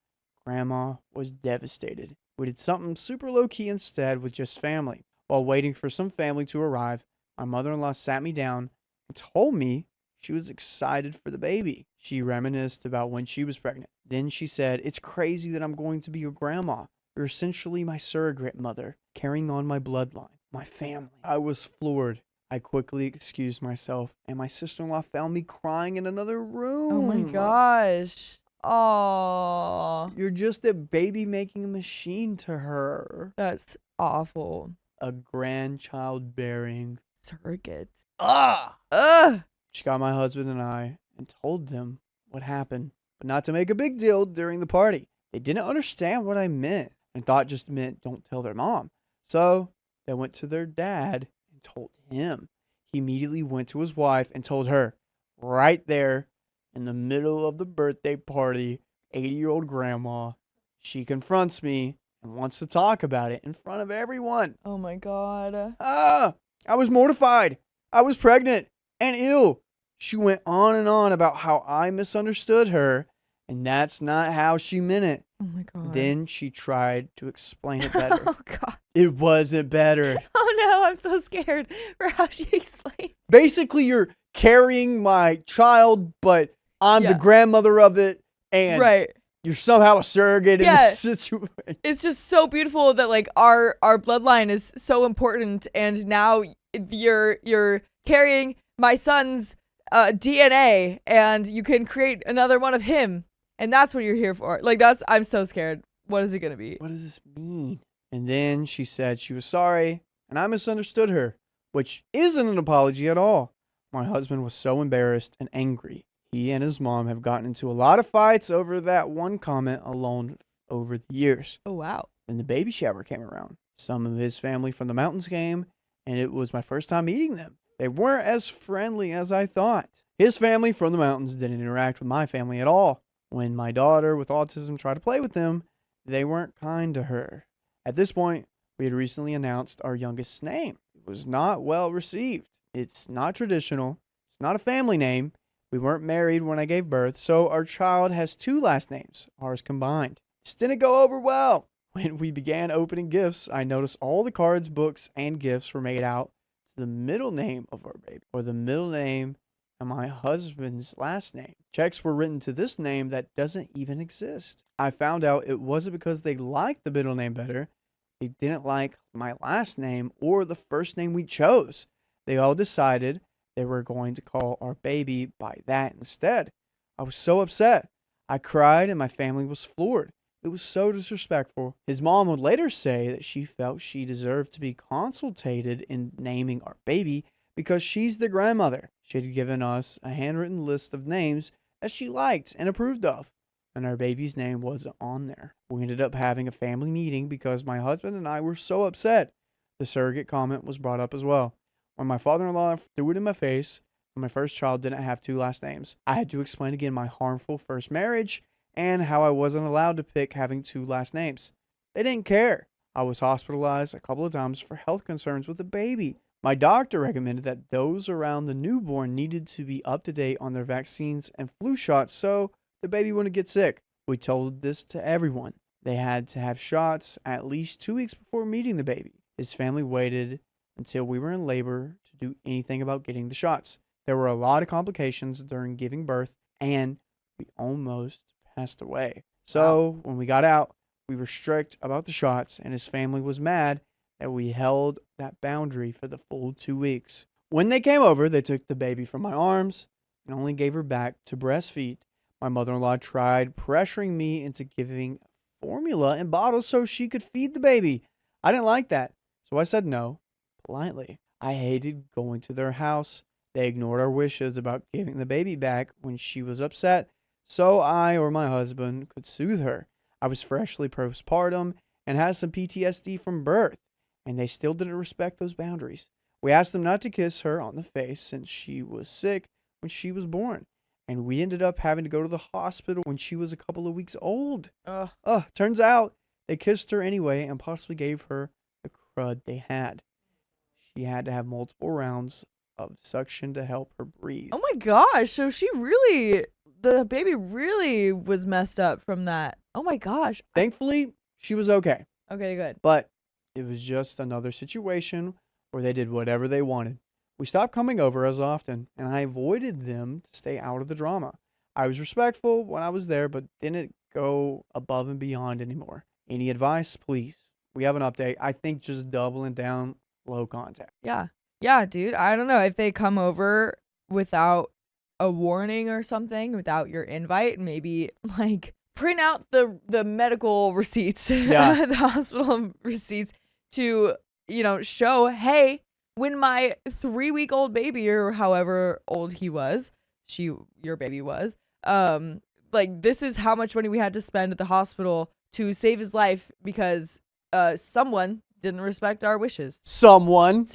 Grandma was devastated. We did something super low-key instead with just family. While waiting for some family to arrive, my mother-in-law sat me down and told me she was excited for the baby. She reminisced about when she was pregnant. Then she said, "It's crazy that I'm going to be your grandma. You're essentially my surrogate mother, carrying on my bloodline, my family." I was floored. I quickly excused myself, and my sister-in-law found me crying in another room. Oh, my gosh. Oh, You're just a baby-making machine to her. that's awful. A grandchild-bearing. Surrogate. Ah! Ugh. She got my husband and I and told them what happened, but not to make a big deal during the party. They didn't understand what I meant and thought just meant don't tell their mom. So they went to their dad and told him. He immediately went to his wife and told her right there in the middle of the birthday party, 80-year-old grandma. She confronts me and wants to talk about it in front of everyone. Oh, my God. I was mortified. I was pregnant and ill. She went on and on about how I misunderstood her, and that's not how she meant it. Oh, my God. Then she tried to explain it better. Oh, God. It wasn't better. Oh, no. I'm so scared for how she explains. Basically, you're carrying my child, but I'm the Yeah. grandmother of it, and Right. you're somehow a surrogate in Yeah. this situation. It's just so beautiful that like our bloodline is so important, and now you're carrying my son's DNA, and you can create another one of him. And that's what you're here for. I'm so scared. What is it going to be? What does this mean? And then she said she was sorry, and I misunderstood her, which isn't an apology at all. My husband was so embarrassed and angry. He and his mom have gotten into a lot of fights over that one comment alone over the years. Oh, wow. Then the baby shower came around. Some of his family from the mountains came, and it was my first time meeting them. They weren't as friendly as I thought. His family from the mountains didn't interact with my family at all. When my daughter with autism tried to play with them, they weren't kind to her. At this point, we had recently announced our youngest's name. It was not well received. It's not traditional. It's not a family name. We weren't married when I gave birth, so our child has 2 last names, ours combined. This didn't go over well. When we began opening gifts, I noticed all the cards, books, and gifts were made out to the middle name of our baby, or the middle name and my husband's last name. Checks were written to this name that doesn't even exist. I found out it wasn't because they liked the middle name better. They didn't like my last name or the first name we chose. They all decided they were going to call our baby by that instead. I was so upset. I cried and my family was floored. It was so disrespectful. His mom would later say that she felt she deserved to be consulted in naming our baby because she's the grandmother. She had given us a handwritten list of names that she liked and approved of, and our baby's name wasn't on there. We ended up having a family meeting because my husband and I were so upset. The surrogate comment was brought up as well. When my father-in-law threw it in my face, my first child didn't have 2 last names. I had to explain again my harmful first marriage and how I wasn't allowed to pick having 2 last names. They didn't care. I was hospitalized a couple of times for health concerns with the baby. My doctor recommended that those around the newborn needed to be up to date on their vaccines and flu shots so the baby wouldn't get sick. We told this to everyone. They had to have shots at least 2 weeks before meeting the baby. His family waited until we were in labor to do anything about getting the shots. There were a lot of complications during giving birth, and we almost passed away. So when we got out, we were strict about the shots, and his family was mad that we held that boundary for the full 2 weeks. When they came over, they took the baby from my arms and only gave her back to breastfeed. My mother-in-law tried pressuring me into giving formula in bottles so she could feed the baby. I didn't like that, so I said no, politely. I hated going to their house. They ignored our wishes about giving the baby back when she was upset, so I or my husband could soothe her. I was freshly postpartum and had some PTSD from birth, and they still didn't respect those boundaries. We asked them not to kiss her on the face since she was sick when she was born, and we ended up having to go to the hospital when she was a couple of weeks old. Turns out they kissed her anyway and possibly gave her the crud they had. She had to have multiple rounds of suction to help her breathe. Oh my gosh. So the baby really was messed up from that. Oh my gosh. Thankfully, she was okay. Okay, good. But it was just another situation where they did whatever they wanted. We stopped coming over as often, and I avoided them to stay out of the drama. I was respectful when I was there, but didn't go above and beyond anymore. Any advice, please? We have an update. I think just doubling down, low contact. Yeah. Yeah, dude. I don't know if they come over without a warning or something, without your invite, maybe like print out the medical receipts, Yeah. the hospital receipts to, show, hey, when my 3-week-old baby or however old he was, your baby was, this is how much money we had to spend at the hospital to save his life because someone didn't respect our wishes. Someone.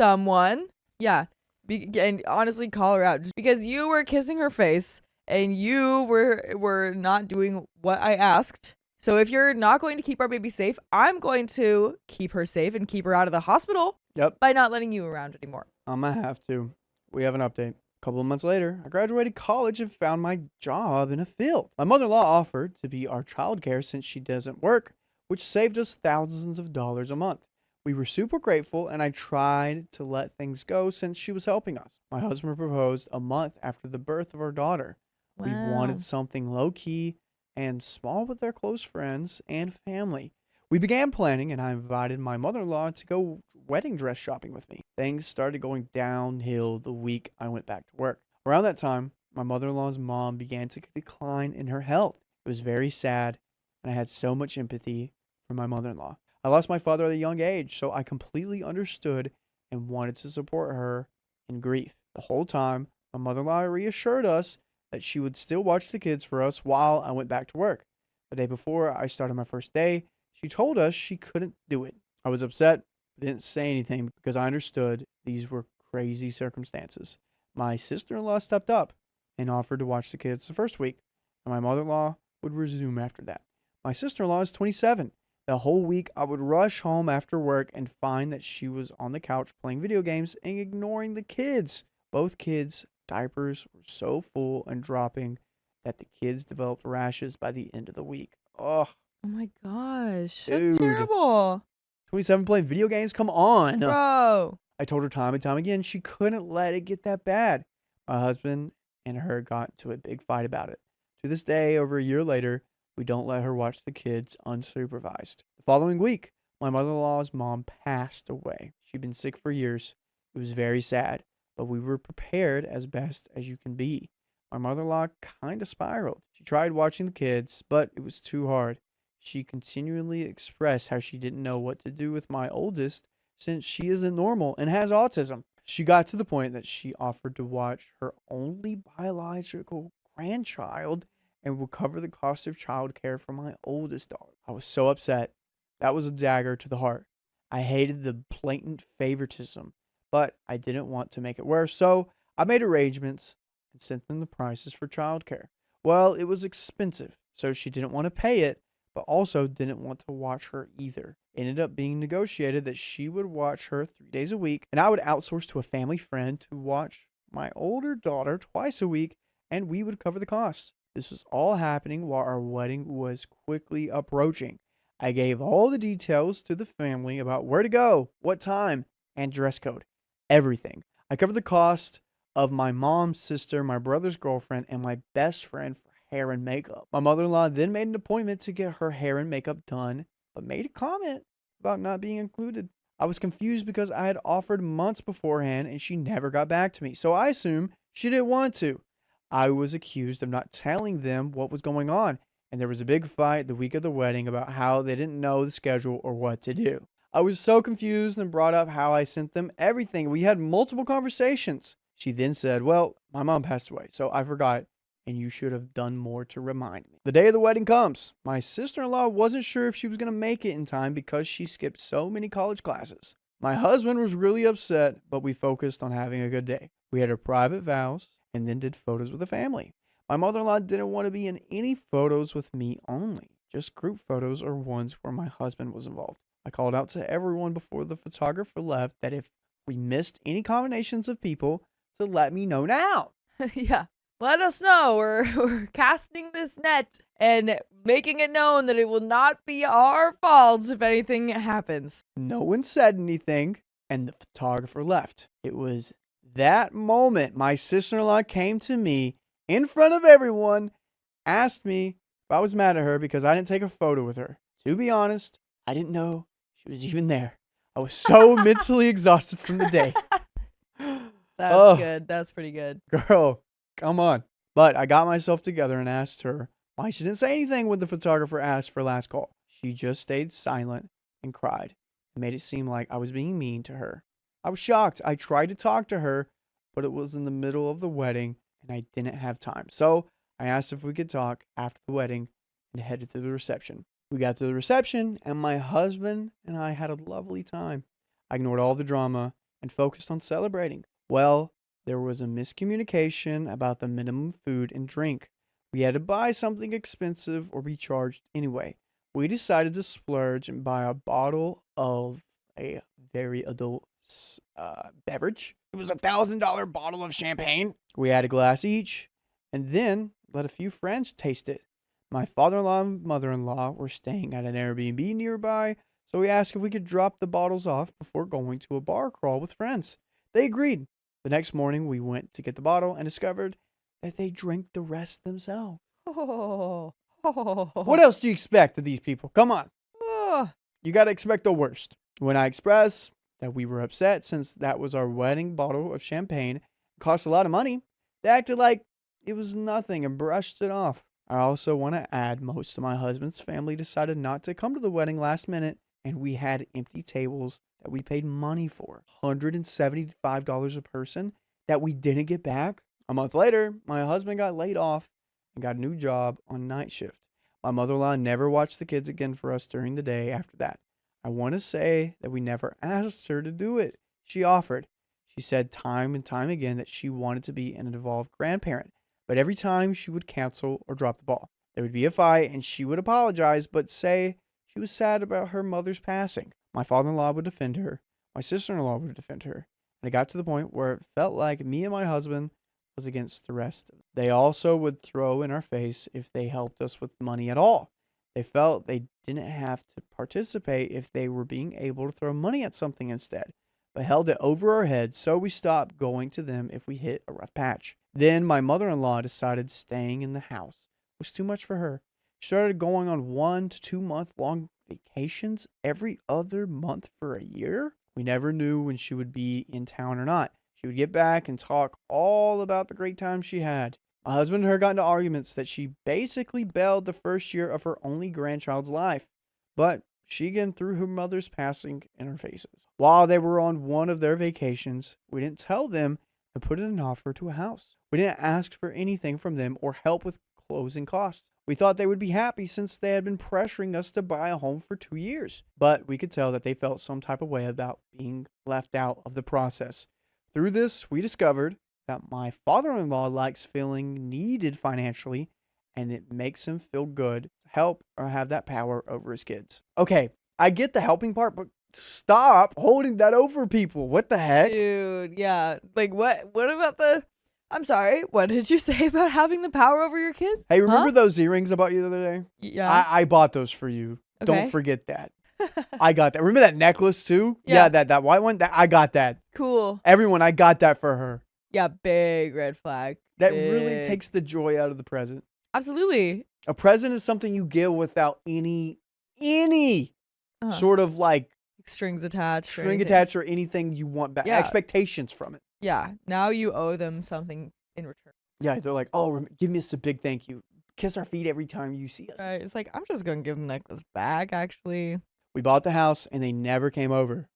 Yeah. And honestly, call her out just because you were kissing her face and you were not doing what I asked. So if you're not going to keep our baby safe, I'm going to keep her safe and keep her out of the hospital. Yep. By not letting you around anymore. I'm going to have to. We have an update. A couple of months later, I graduated college and found my job in a field. My mother-in-law offered to be our childcare since she doesn't work, which saved us thousands of dollars a month. We were super grateful, and I tried to let things go since she was helping us. My husband proposed a month after the birth of our daughter. Wow. We wanted something low-key and small with our close friends and family. We began planning, and I invited my mother-in-law to go wedding dress shopping with me. Things started going downhill the week I went back to work. Around that time, my mother-in-law's mom began to decline in her health. It was very sad, and I had so much empathy for my mother-in-law. I lost my father at a young age, so I completely understood and wanted to support her in grief. The whole time, my mother-in-law reassured us that she would still watch the kids for us while I went back to work. The day before I started my first day, she told us she couldn't do it. I was upset, but didn't say anything because I understood these were crazy circumstances. My sister-in-law stepped up and offered to watch the kids the first week, and my mother-in-law would resume after that. My sister-in-law is 27. The whole week, I would rush home after work and find that she was on the couch playing video games and ignoring the kids. Both kids' diapers were so full and dropping that the kids developed rashes by the end of the week. Oh, Oh my gosh. Dude. That's terrible. 27 playing video games? Come on. Bro. I told her time and time again she couldn't let it get that bad. My husband and her got into a big fight about it. To this day, over a year later, we don't let her watch the kids unsupervised. The following week, my mother-in-law's mom passed away. She'd been sick for years. It was very sad, but we were prepared as best as you can be. My mother-in-law kind of spiraled. She tried watching the kids, but it was too hard. She continually expressed how she didn't know what to do with my oldest since she isn't normal and has autism. She got to the point that she offered to watch her only biological grandchild and would cover the cost of childcare for my oldest daughter. I was so upset. That was a dagger to the heart. I hated the blatant favoritism, but I didn't want to make it worse, so I made arrangements and sent them the prices for childcare. Well, it was expensive, so she didn't want to pay it, but also didn't want to watch her either. It ended up being negotiated that she would watch her 3 days a week, and I would outsource to a family friend to watch my older daughter twice a week, and we would cover the costs. This was all happening while our wedding was quickly approaching. I gave all the details to the family about where to go, what time, and dress code. Everything. I covered the cost of my mom's sister, my brother's girlfriend, and my best friend for hair and makeup. My mother-in-law then made an appointment to get her hair and makeup done, but made a comment about not being included. I was confused because I had offered months beforehand and she never got back to me, so I assumed she didn't want to. I was accused of not telling them what was going on, and there was a big fight the week of the wedding about how they didn't know the schedule or what to do. I was so confused and brought up how I sent them everything. We had multiple conversations. She then said, well, my mom passed away, so I forgot, and you should have done more to remind me. The day of the wedding comes. My sister-in-law wasn't sure if she was going to make it in time because she skipped so many college classes. My husband was really upset, but we focused on having a good day. We had our private vows and then did photos with the family. My mother-in-law didn't want to be in any photos with me only, just group photos or ones where my husband was involved. I called out to everyone before the photographer left that if we missed any combinations of people, to let me know now. Yeah. Let us know. We're casting this net and making it known that it will not be our fault if anything happens. No one said anything, and the photographer left. It was that moment my sister-in-law came to me in front of everyone, asked me if I was mad at her because I didn't take a photo with her. To be honest, I didn't know she was even there. I was so mentally exhausted from the day. That's good. That's pretty good. Girl, come on. But I got myself together and asked her why she didn't say anything when the photographer asked for last call. She just stayed silent and cried. It made it seem like I was being mean to her. I was shocked. I tried to talk to her, but it was in the middle of the wedding and I didn't have time. So I asked if we could talk after the wedding and headed to the reception. We got to the reception and my husband and I had a lovely time. I ignored all the drama and focused on celebrating. Well, there was a miscommunication about the minimum food and drink. We had to buy something expensive or be charged anyway. We decided to splurge and buy a bottle of a very adult beverage. It was $1,000 bottle of champagne. We had a glass each and then let a few friends taste it. My father-in-law and mother-in-law were staying at an Airbnb nearby, so we asked if we could drop the bottles off before going to a bar crawl with friends. They agreed. The next morning, we went to get the bottle and discovered that they drank the rest themselves. Oh. What else do you expect of these people? Come on. You got to expect the worst. When I expressed that we were upset since that was our wedding bottle of champagne, it cost a lot of money, they acted like it was nothing and brushed it off. I also want to add most of my husband's family decided not to come to the wedding last minute, and we had empty tables that we paid money for, $175 a person, that we didn't get back. A month later, my husband got laid off and got a new job on night shift. My mother-in-law never watched the kids again for us during the day after that. I want to say that we never asked her to do it. She offered. She said time and time again that she wanted to be an involved grandparent, but every time she would cancel or drop the ball. There would be a fight and she would apologize, but say she was sad about her mother's passing. My father-in-law would defend her. My sister-in-law would defend her. And it got to the point where it felt like me and my husband was against the rest. They also would throw in our face if they helped us with money at all. They felt they didn't have to participate if they were being able to throw money at something instead, but held it over our heads, so we stopped going to them if we hit a rough patch. Then my mother-in-law decided staying in the house was too much for her. She started going on 1 to 2 month long vacations every other month for a year. We never knew when she would be in town or not. She would get back and talk all about the great time she had. My husband and her got into arguments that she basically bailed the first year of her only grandchild's life, but she again threw her mother's passing in her faces. While they were on one of their vacations, we didn't tell them to put in an offer to a house. We didn't ask for anything from them or help with closing costs. We thought they would be happy since they had been pressuring us to buy a home for 2 years, but we could tell that they felt some type of way about being left out of the process. Through this, we discovered that my father-in-law likes feeling needed financially, and it makes him feel good to help or have that power over his kids. Okay, I get the helping part, but stop holding that over people. What the heck? Dude, yeah. Like, what about the... I'm sorry, what did you say about having the power over your kids? Hey, remember those earrings I bought you the other day? Yeah. I bought those for you. Okay. Don't forget that. I got that. Remember that necklace too? Yeah. That white one? I got that. Cool. Everyone, I got that for her. Yeah, big red flag. That really Big. takes the joy out of the present. Absolutely. A present is something you give without any Uh-huh. sort of like Strings attached. or string anything. attached or anything you want back. Yeah. Expectations from it. Yeah. Now you owe them something in return. Yeah, they're like, oh, give us a big thank you. Kiss our feet every time you see us. Right. It's like, I'm just going to give them the necklace back, actually. We bought the house and they never came over.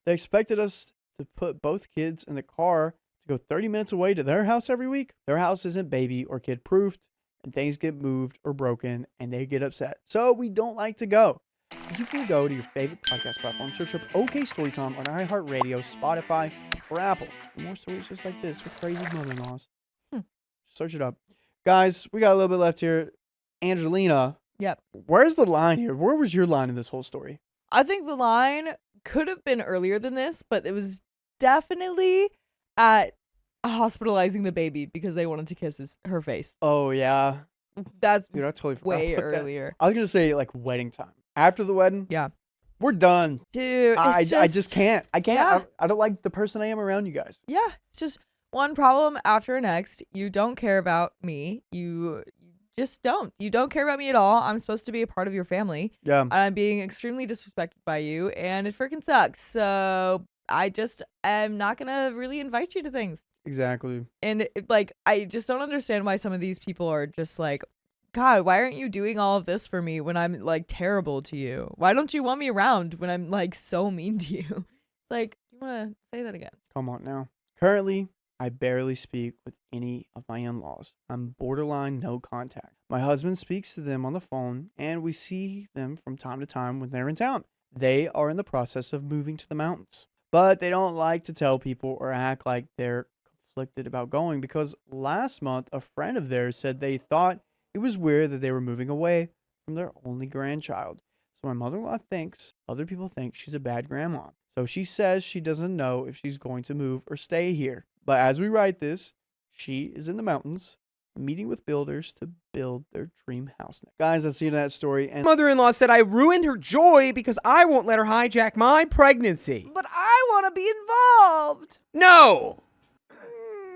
They expected us to put both kids in the car to go 30 minutes away to their house every week. Their house isn't baby or kid proofed, and things get moved or broken and they get upset. So we don't like to go. You can go to your favorite podcast platform, search up OK Storytime on iHeartRadio, Spotify, or Apple. For more stories just like this with crazy mother-in-laws. Search it up. Guys, we got a little bit left here. Angelina. Yep. Where's the line here? Where was your line in this whole story? I think the line could have been earlier than this, but it was definitely at hospitalizing the baby because they wanted to kiss her face. Oh, yeah. That's Dude, I totally forgot way about that. earlier. I was going to say, like, wedding time. After the wedding, Yeah. we're done. Dude, I just can't. I can't. Yeah. I don't like the person I am around you guys. Yeah, it's just one problem after next. You don't care about me. You just don't. You don't care about me at all. I'm supposed to be a part of your family. Yeah. And I'm being extremely disrespected by you, and it freaking sucks. So I just am not gonna really invite you to things. Exactly. And I just don't understand why some of these people are just like, God, why aren't you doing all of this for me when I'm like terrible to you? Why don't you want me around when I'm like so mean to you? Like, you want to say that again? Come on now. Currently, I barely speak with any of my in-laws. I'm borderline no contact. My husband speaks to them on the phone, and we see them from time to time when they're in town. They are in the process of moving to the mountains, but they don't like to tell people or act like they're conflicted about going because last month, a friend of theirs said they thought it was weird that they were moving away from their only grandchild. So my mother-in-law thinks other people think she's a bad grandma. So she says she doesn't know if she's going to move or stay here. But as we write this, she is in the mountains meeting with builders to build their dream house. Guys, that's the end of that story. And Mother-in-law said I ruined her joy because I won't let her hijack my pregnancy. But I want to be involved. No!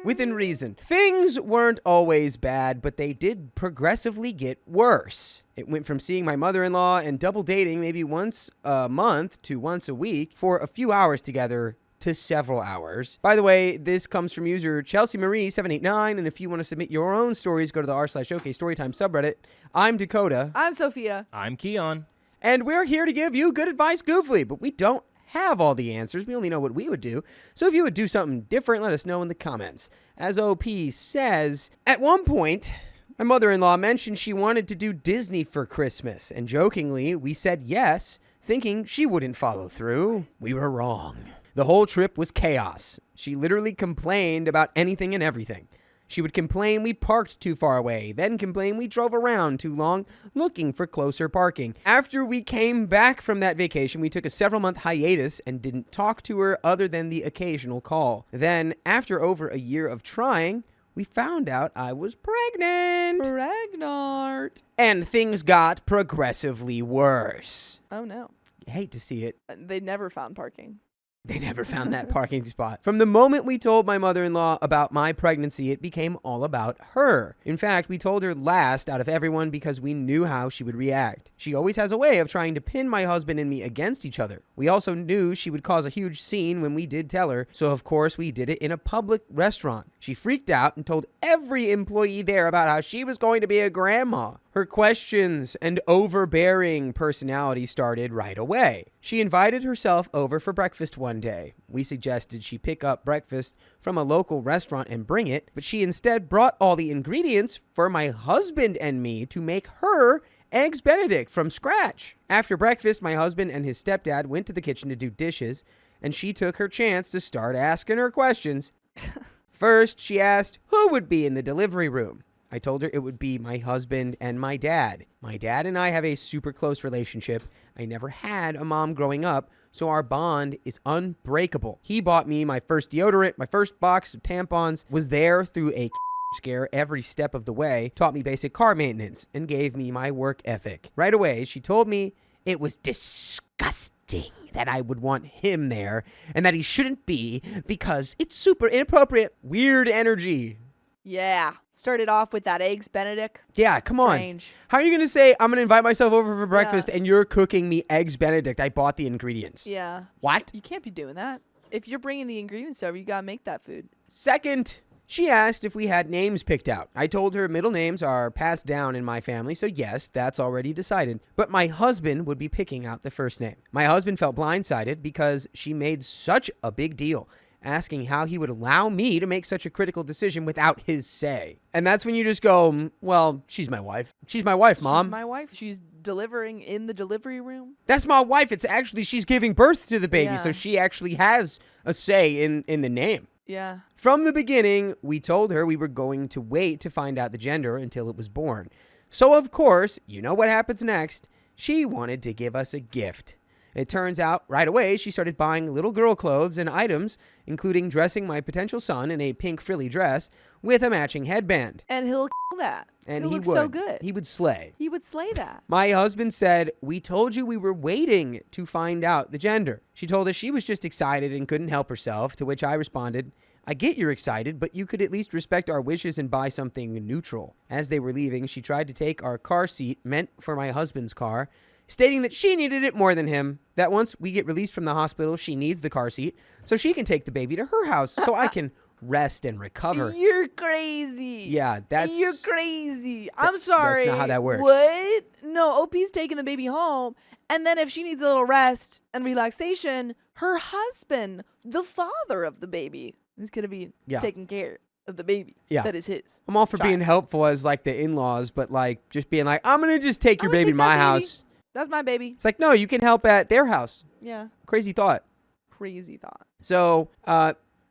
Within reason. Things weren't always bad, but they did progressively get worse. It went from seeing my mother-in-law and double dating maybe once a month to once a week for a few hours together to several hours. By the way, this comes from user Chelsea Marie 789, and if you want to submit your own stories, go to the r/OK Storytime subreddit. I'm Dakota. I'm Sophia. I'm Keon. And we're here to give you good advice goofily, but we don't have all the answers. We only know what we would do. So if you would do something different, let us know in the comments. As OP says, at one point, my mother-in-law mentioned she wanted to do Disney for Christmas, and jokingly, we said yes, thinking she wouldn't follow through. We were wrong. The whole trip was chaos. She literally complained about anything and everything. She would complain we parked too far away, then complain we drove around too long looking for closer parking. After we came back from that vacation, we took a several-month hiatus and didn't talk to her other than the occasional call. Then, after over a year of trying, we found out I was pregnant. Pregnant. And things got progressively worse. Oh, no. Hate to see it. They never found parking. They never found that parking spot. From the moment we told my mother-in-law about my pregnancy, it became all about her. In fact, we told her last out of everyone because we knew how she would react. She always has a way of trying to pin my husband and me against each other. We also knew she would cause a huge scene when we did tell her, so of course we did it in a public restaurant. She freaked out and told every employee there about how she was going to be a grandma. Her questions and overbearing personality started right away. She invited herself over for breakfast one day. We suggested she pick up breakfast from a local restaurant and bring it, but she instead brought all the ingredients for my husband and me to make her Eggs Benedict from scratch. After breakfast, my husband and his stepdad went to the kitchen to do dishes, and she took her chance to start asking her questions. First, she asked who would be in the delivery room. I told her it would be my husband and my dad. My dad and I have a super close relationship. I never had a mom growing up, so our bond is unbreakable. He bought me my first deodorant, my first box of tampons, was there through a scare every step of the way, taught me basic car maintenance, and gave me my work ethic. Right away, she told me it was disgusting that I would want him there and that he shouldn't be because it's super inappropriate. Weird energy. Yeah. Started off with that Eggs Benedict. Yeah, come Strange. on. How are you going to say, I'm going to invite myself over for breakfast and you're cooking me Eggs Benedict? I bought the ingredients. Yeah. What? You can't be doing that. If you're bringing the ingredients over, you got to make that food. Second, she asked if we had names picked out. I told her middle names are passed down in my family, so yes, that's already decided. But my husband would be picking out the first name. My husband felt blindsided because she made such a big deal, asking how he would allow me to make such a critical decision without his say. And that's when you just go, well, she's my wife. She's my wife, Mom. She's my wife. She's delivering in the delivery room. That's my wife. It's actually, she's giving birth to the baby, Yeah. so she actually has a say in the name. Yeah. From the beginning, we told her we were going to wait to find out the gender until it was born. So, of course, you know what happens next. She wanted to give us a gift. It turns out right away she started buying little girl clothes and items, including dressing my potential son in a pink frilly dress with a matching headband. And he'll that. And he he looks would. so good. He would slay. He would slay that. My husband said, we told you we were waiting to find out the gender. She told us she was just excited and couldn't help herself, to which I responded, I get you're excited, but you could at least respect our wishes and buy something neutral. As they were leaving, she tried to take our car seat meant for my husband's car, stating that she needed it more than him, that once we get released from the hospital, she needs the car seat so she can take the baby to her house so I can rest and recover. You're crazy. Yeah, that's... You're crazy. I'm sorry. That's not how that works. What? No, OP's taking the baby home. And then if she needs a little rest and relaxation, her husband, the father of the baby, is going to be taking care of the baby. Yeah. That is his. I'm all for child. being helpful as like the in-laws, but like just being like, I'm going to just take your I'm gonna baby take to my that baby. house. That's my baby. It's like, no, you can help at their house. Yeah. Crazy thought. Crazy thought. So,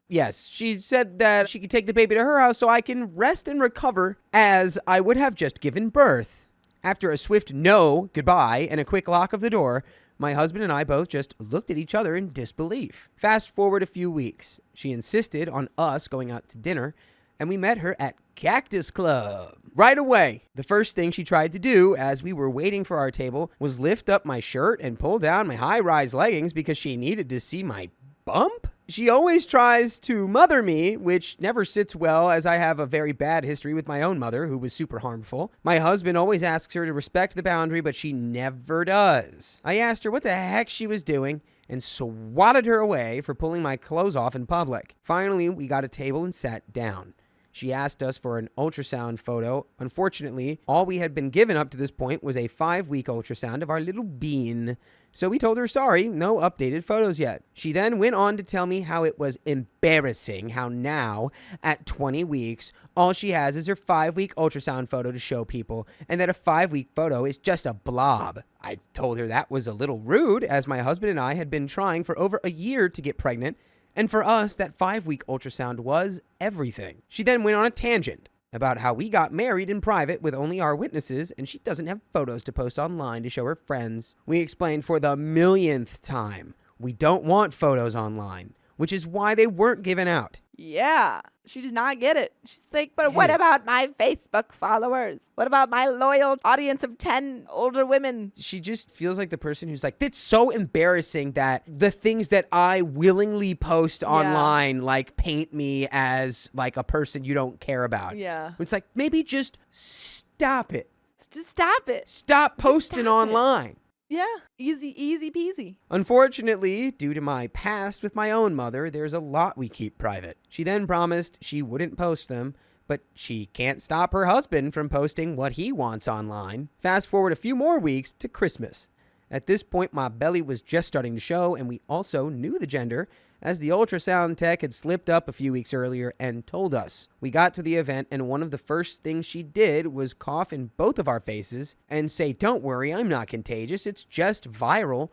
yes, she said that she could take the baby to her house so I can rest and recover as I would have just given birth. After a swift no, goodbye, and a quick lock of the door, my husband and I both just looked at each other in disbelief. Fast forward a few weeks. She insisted on us going out to dinner, and we met her at Cactus Club. Right away, the first thing she tried to do as we were waiting for our table was lift up my shirt and pull down my high-rise leggings because she needed to see my bump? She always tries to mother me, which never sits well as I have a very bad history with my own mother, who was super harmful. My husband always asks her to respect the boundary, but she never does. I asked her what the heck she was doing and swatted her away for pulling my clothes off in public. Finally, we got a table and sat down. She asked us for an ultrasound photo. Unfortunately, all we had been given up to this point was a 5-week ultrasound of our little bean. So we told her sorry, no updated photos yet. She then went on to tell me how it was embarrassing how now, at 20 weeks, all she has is her 5-week ultrasound photo to show people, and that a 5-week photo is just a blob. I told her that was a little rude, as my husband and I had been trying for over a year to get pregnant, and for us, that 5-week ultrasound was everything. She then went on a tangent about how we got married in private with only our witnesses, and she doesn't have photos to post online to show her friends. We explained for the millionth time, we don't want photos online, which is why they weren't given out. Yeah, she does not get it. She's like, but what about my Facebook followers? What about my loyal audience of 10 older women? She just feels like the person who's like, it's so embarrassing that the things that I willingly post online, like, paint me as like a person you don't care about. Yeah. It's like, maybe just stop it. Just stop it. Stop posting online. Yeah, easy peasy. Unfortunately, due to my past with my own mother, there's a lot we keep private. She then promised she wouldn't post them, but she can't stop her husband from posting what he wants online. Fast forward a few more weeks to Christmas. At this point, my belly was just starting to show, and we also knew the gender, as the ultrasound tech had slipped up a few weeks earlier and told us. We got to the event, and one of the first things she did was cough in both of our faces and say, "Don't worry, I'm not contagious. It's just viral."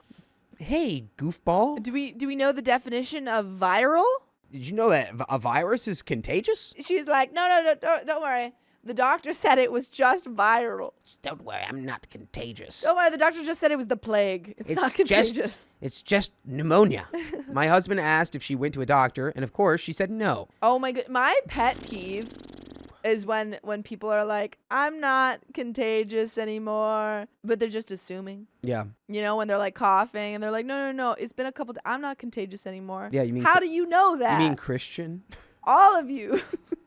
Hey, goofball. Do we know the definition of viral? Did you know that a virus is contagious? She's like, no, don't worry. The doctor said it was just viral. Don't worry, I'm not contagious. Don't worry, the doctor just said it was the plague. It's not contagious. It's just pneumonia. My husband asked if she went to a doctor, and of course, she said no. Oh my god, my pet peeve is when people are like, I'm not contagious anymore, but they're just assuming. Yeah. You know, when they're like coughing and they're like, no, it's been a couple I'm not contagious anymore. Yeah, you mean how do you know that? You mean Christian? All of you.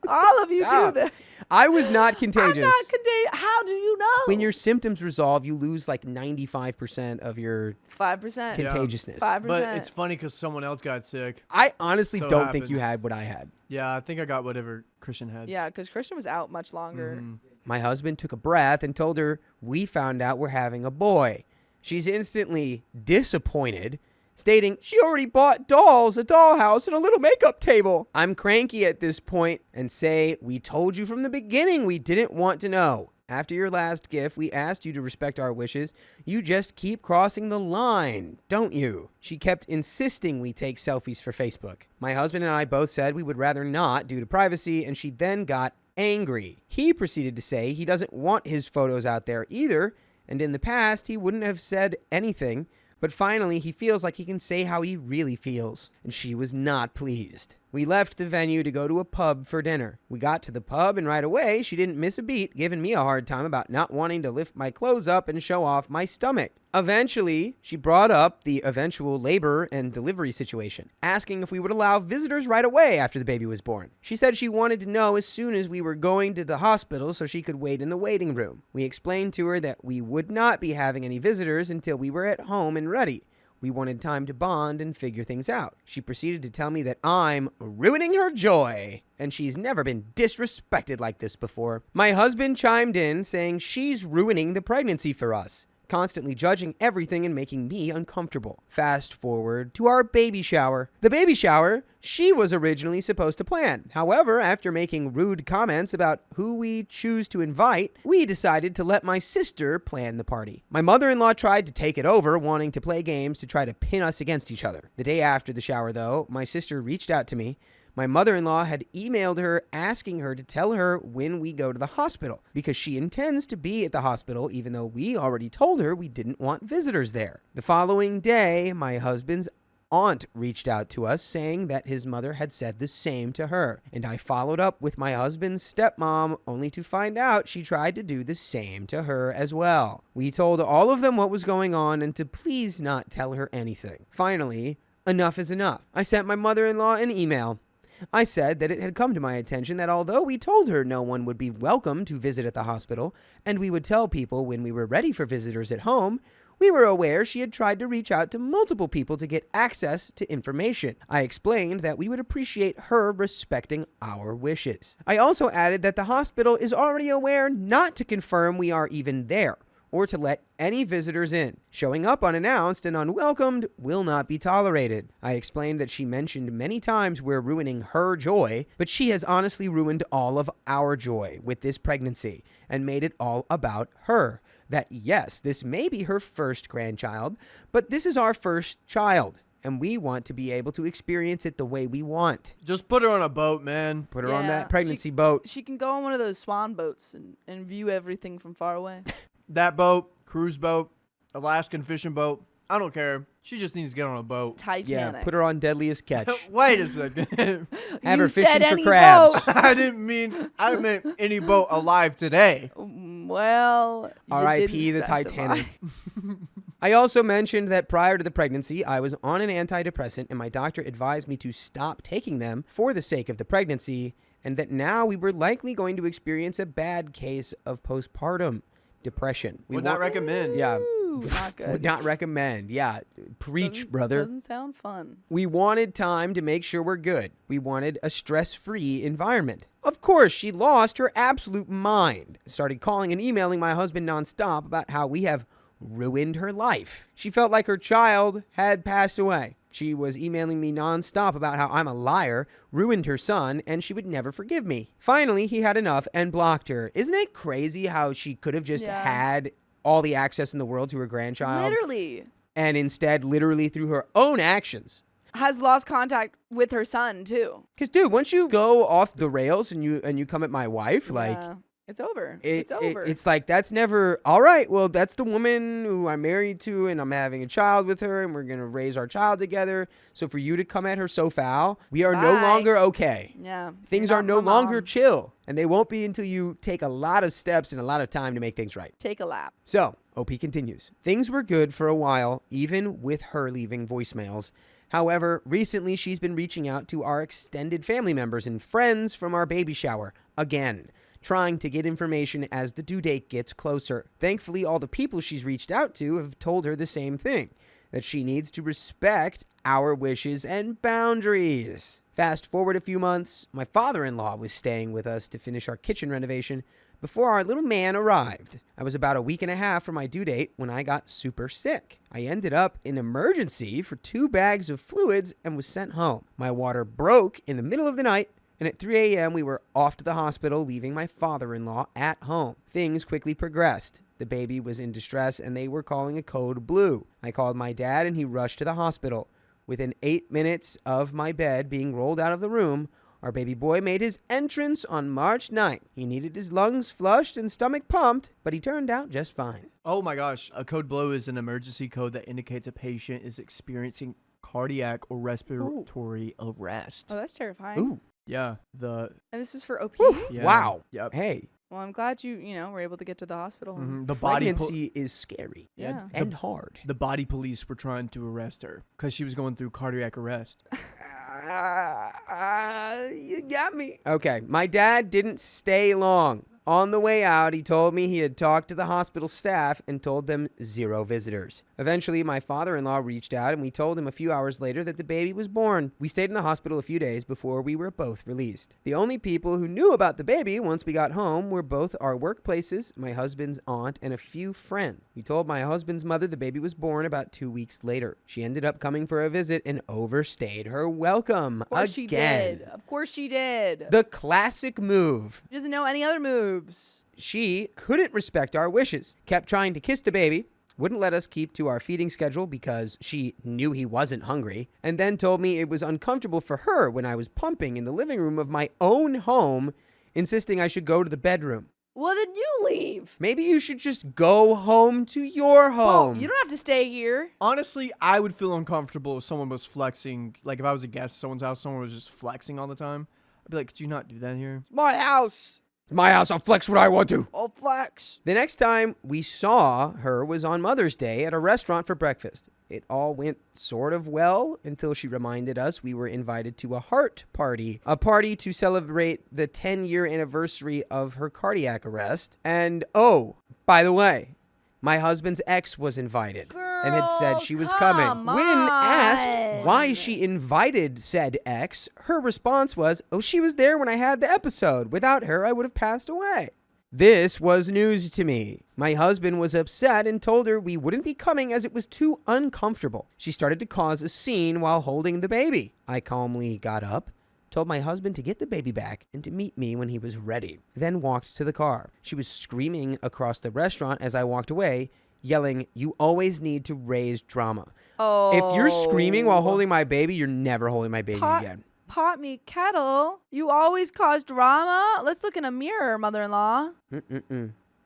All of you do that. I was not contagious. I'm not contagious. How do you know? When your symptoms resolve, you lose like 95% of your 5% contagiousness. 5%. But it's funny because someone else got sick. I honestly So don't think you happens. had what I had. Yeah, I think I got whatever Christian had. Yeah, because Christian was out much longer. My husband took a breath and told her we found out we're having a boy. She's instantly disappointed, stating she already bought dolls, a dollhouse, and a little makeup table. I'm cranky at this point and say, we told you from the beginning we didn't want to know. After your last gift, we asked you to respect our wishes. You just keep crossing the line, don't you? She kept insisting we take selfies for Facebook. My husband and I both said we would rather not due to privacy, and she then got angry. He proceeded to say he doesn't want his photos out there either, and in the past, he wouldn't have said anything. But finally, he feels like he can say how he really feels, and she was not pleased. We left the venue to go to a pub for dinner. We got to the pub, and right away, she didn't miss a beat, giving me a hard time about not wanting to lift my clothes up and show off my stomach. Eventually, she brought up the eventual labor and delivery situation, asking if we would allow visitors right away after the baby was born. She said she wanted to know as soon as we were going to the hospital so she could wait in the waiting room. We explained to her that we would not be having any visitors until we were at home and ready. We wanted time to bond and figure things out. She proceeded to tell me that I'm ruining her joy, and she's never been disrespected like this before. My husband chimed in, saying she's ruining the pregnancy for us, constantly judging everything and making me uncomfortable. Fast forward to our baby shower. The baby shower she was originally supposed to plan. However, after making rude comments about who we choose to invite, we decided to let my sister plan the party. My mother-in-law tried to take it over, wanting to play games to try to pin us against each other. The day after the shower, though, my sister reached out to me. My mother-in-law had emailed her asking her to tell her when we go to the hospital because she intends to be at the hospital even though we already told her we didn't want visitors there. The following day, my husband's aunt reached out to us saying that his mother had said the same to her, and I followed up with my husband's stepmom only to find out she tried to do the same to her as well. We told all of them what was going on and to please not tell her anything. Finally, enough is enough. I sent my mother-in-law an email. I said that it had come to my attention that although we told her no one would be welcome to visit at the hospital, and we would tell people when we were ready for visitors at home, we were aware she had tried to reach out to multiple people to get access to information. I explained that we would appreciate her respecting our wishes. I also added that the hospital is already aware not to confirm we are even there, or to let any visitors in. Showing up unannounced and unwelcomed will not be tolerated. I explained that she mentioned many times we're ruining her joy, but she has honestly ruined all of our joy with this pregnancy and made it all about her. That yes, this may be her first grandchild, but this is our first child, and we want to be able to experience it the way we want. Just put her on a boat, man. Put her on Yeah, that pregnancy boat. She can go on one of those swan boats and view everything from far away. That boat, cruise boat, Alaskan fishing boat. I don't care. She just needs to get on a boat. Titanic. Yeah, put her on Deadliest Catch. Wait a second. Have You her fishing said for any crabs. boat. I meant any boat alive today. Well, you R.I.P. didn't the specify. Titanic. I also mentioned that prior to the pregnancy, I was on an antidepressant and my doctor advised me to stop taking them for the sake of the pregnancy, and that now we were likely going to experience a bad case of postpartum depression. We Would not want- recommend. Yeah. Ooh, not good. Would not recommend. Yeah. Preach, brother. Doesn't sound fun. We wanted time to make sure we're good. We wanted a stress-free environment. Of course, she lost her absolute mind. Started calling and emailing my husband nonstop about how we have ruined her life. She felt like her child had passed away. She was emailing me nonstop about how I'm a liar, ruined her son, and she would never forgive me. Finally, he had enough and blocked her. Isn't it crazy how she could have just Yeah. had all the access in the world to her grandchild? Literally And instead, literally through her own actions. has lost contact with her son too. Because, dude, once you go off the rails and you come at my wife, like, Yeah. It's over. it's over. it's like, that's never, all right, well, that's the woman who I'm married to and I'm having a child with her and we're going to raise our child together. So for you to come at her so foul, we are no Bye. longer okay. Yeah. Things You're are not no my longer mom. chill. And they won't be until you take a lot of steps and a lot of time to make things right. Take a lap. So, OP continues. Things were good for a while, even with her leaving voicemails. However, recently she's been reaching out to our extended family members and friends from our baby shower again, trying to get information as the due date gets closer. Thankfully, all the people she's reached out to have told her the same thing, that she needs to respect our wishes and boundaries. Fast forward a few months, my father-in-law was staying with us to finish our kitchen renovation before our little man arrived. I was about a week and a half from my due date when I got super sick. I ended up in emergency for 2 bags of fluids and was sent home. My water broke in the middle of the night, and at 3 a.m. we were off to the hospital, leaving my father-in-law at home. Things quickly progressed. The baby was in distress, and they were calling a code blue. I called my dad, and he rushed to the hospital. Within 8 minutes of my bed being rolled out of the room, our baby boy made his entrance on March 9th. He needed his lungs flushed and stomach pumped, but he turned out just fine. Oh my gosh. A code blue is an emergency code that indicates a patient is experiencing cardiac or respiratory arrest. Oh, that's terrifying. Ooh, Yeah. And this was for OP? Yeah. wow. Yep. Hey, Well, I'm glad you were able to get to the hospital. The body pregnancy is scary Yeah. and hard. the body police were trying to arrest her because she was going through cardiac arrest. You got me. Okay, my dad didn't stay long. On the way out, he told me he had talked to the hospital staff and told them 0 visitors. Eventually, my father-in-law reached out and we told him a few hours later that the baby was born. We stayed in the hospital a few days before we were both released. The only people who knew about the baby once we got home were both our workplaces, my husband's aunt, and a few friends. We told my husband's mother the baby was born about 2 weeks later. She ended up coming for a visit and overstayed her welcome. Of course she again. did. Of course she did. The classic move. She doesn't know any other moves. She couldn't respect our wishes, kept trying to kiss the baby, wouldn't let us keep to our feeding schedule because she knew he wasn't hungry, and then told me it was uncomfortable for her when I was pumping in the living room of my own home, insisting I should go to the bedroom. Well, then you leave. Maybe you should just go home to your Well, home. you don't have to stay here. Honestly, I would feel uncomfortable if someone was flexing. Like if I was a guest at someone's house, someone was just flexing all the time. I'd be like, could you not do that here? My house. It's my house. I'll flex what I want to. I'll flex. The next time we saw her was on Mother's Day at a restaurant for breakfast. It all went sort of well until she reminded us we were invited to a heart party, a party to celebrate the 10-year anniversary of her cardiac arrest. And oh, by the way, my husband's ex was invited and had said she was coming. When asked why she invited said ex, her response was, "Oh, she was there when I had the episode. Without her, I would have passed away." This was news to me. My husband was upset and told her we wouldn't be coming as it was too uncomfortable. She started to cause a scene while holding the baby. I calmly got up, told my husband to get the baby back and to meet me when he was ready, then walked to the car. She was screaming across the restaurant as I walked away, yelling, "You always need to raise drama." Oh. If you're screaming while holding my baby, you're never holding my baby again. Pot me kettle. You always cause drama. Let's look in a mirror, mother-in-law.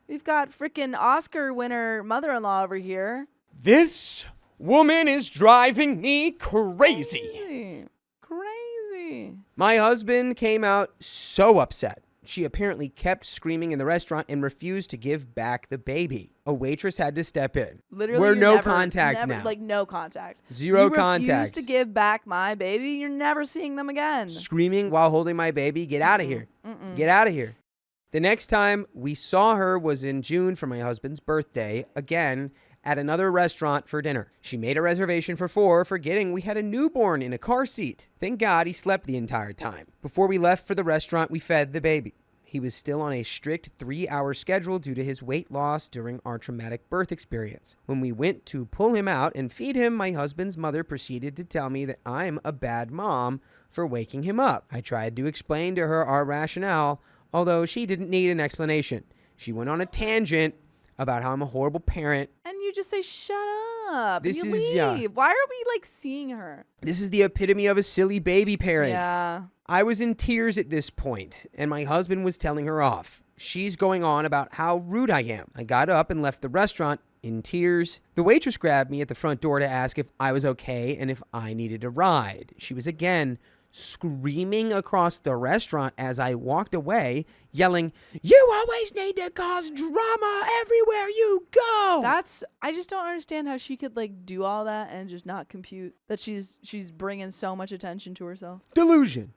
We've got freaking Oscar winner mother-in-law over here. This woman is driving me crazy. Crazy. My husband came out so upset. She apparently kept screaming in the restaurant and refused to give back the baby. A waitress had to step in. Literally, We're you're no never, contact now. Like no contact. Zero you contact. refuse to give back my baby. You're never seeing them again. Screaming while holding my baby. Get out of here. Get out of here. The next time we saw her was in June for my husband's birthday, again at another restaurant for dinner. She made a reservation for 4, forgetting we had a newborn in a car seat. Thank God he slept the entire time. Before we left for the restaurant, we fed the baby. He was still on a strict 3-hour schedule due to his weight loss during our traumatic birth experience. When we went to pull him out and feed him, my husband's mother proceeded to tell me that I'm a bad mom for waking him up. I tried to explain to her our rationale, although she didn't need an explanation. She went on a tangent about how I'm a horrible parent. And you just say, "Shut up." This and you is, leave. yeah. Why are we like seeing her? This is the epitome of a silly baby parent. Yeah. I was in tears at this point, and my husband was telling her off. She's going on about how rude I am. I got up and left the restaurant in tears. The waitress grabbed me at the front door to ask if I was okay and if I needed a ride. She was again screaming across the restaurant as I walked away, yelling, "You always need to cause drama everywhere you go." I just don't understand how she could like do all that and just not compute that she's bringing so much attention to herself. Delusion.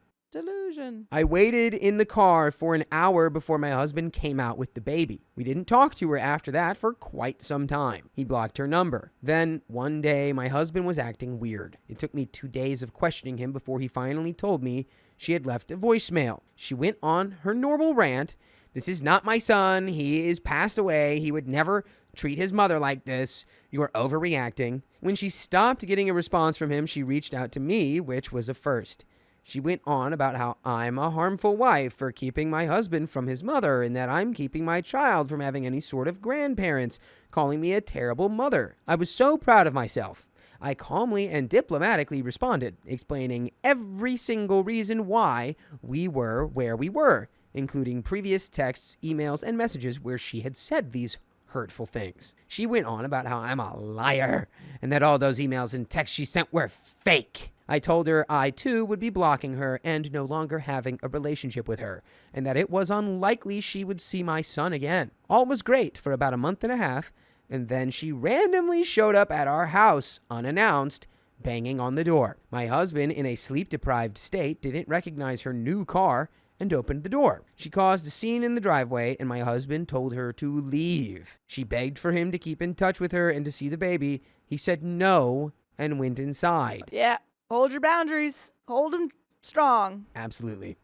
I waited in the car for an hour before my husband came out with the baby. We didn't talk to her after that for quite some time. He blocked her number. Then, one day, my husband was acting weird. It took me 2 days of questioning him before he finally told me she had left a voicemail. She went on her normal rant. "This is not my son. He is passed away. He would never treat his mother like this. You are overreacting." When she stopped getting a response from him, she reached out to me, which was a first. She went on about how I'm a harmful wife for keeping my husband from his mother and that I'm keeping my child from having any sort of grandparents, calling me a terrible mother. I was so proud of myself. I calmly and diplomatically responded, explaining every single reason why we were where we were, including previous texts, emails, and messages where she had said these hurtful things. She went on about how I'm a liar and that all those emails and texts she sent were fake. I told her I, too, would be blocking her and no longer having a relationship with her, and that it was unlikely she would see my son again. All was great for about a month and a half, and then she randomly showed up at our house, unannounced, banging on the door. My husband, in a sleep-deprived state, didn't recognize her new car and opened the door. She caused a scene in the driveway, and my husband told her to leave. She begged for him to keep in touch with her and to see the baby. He said no and went inside. Yeah. Hold your boundaries. Hold them strong. Absolutely.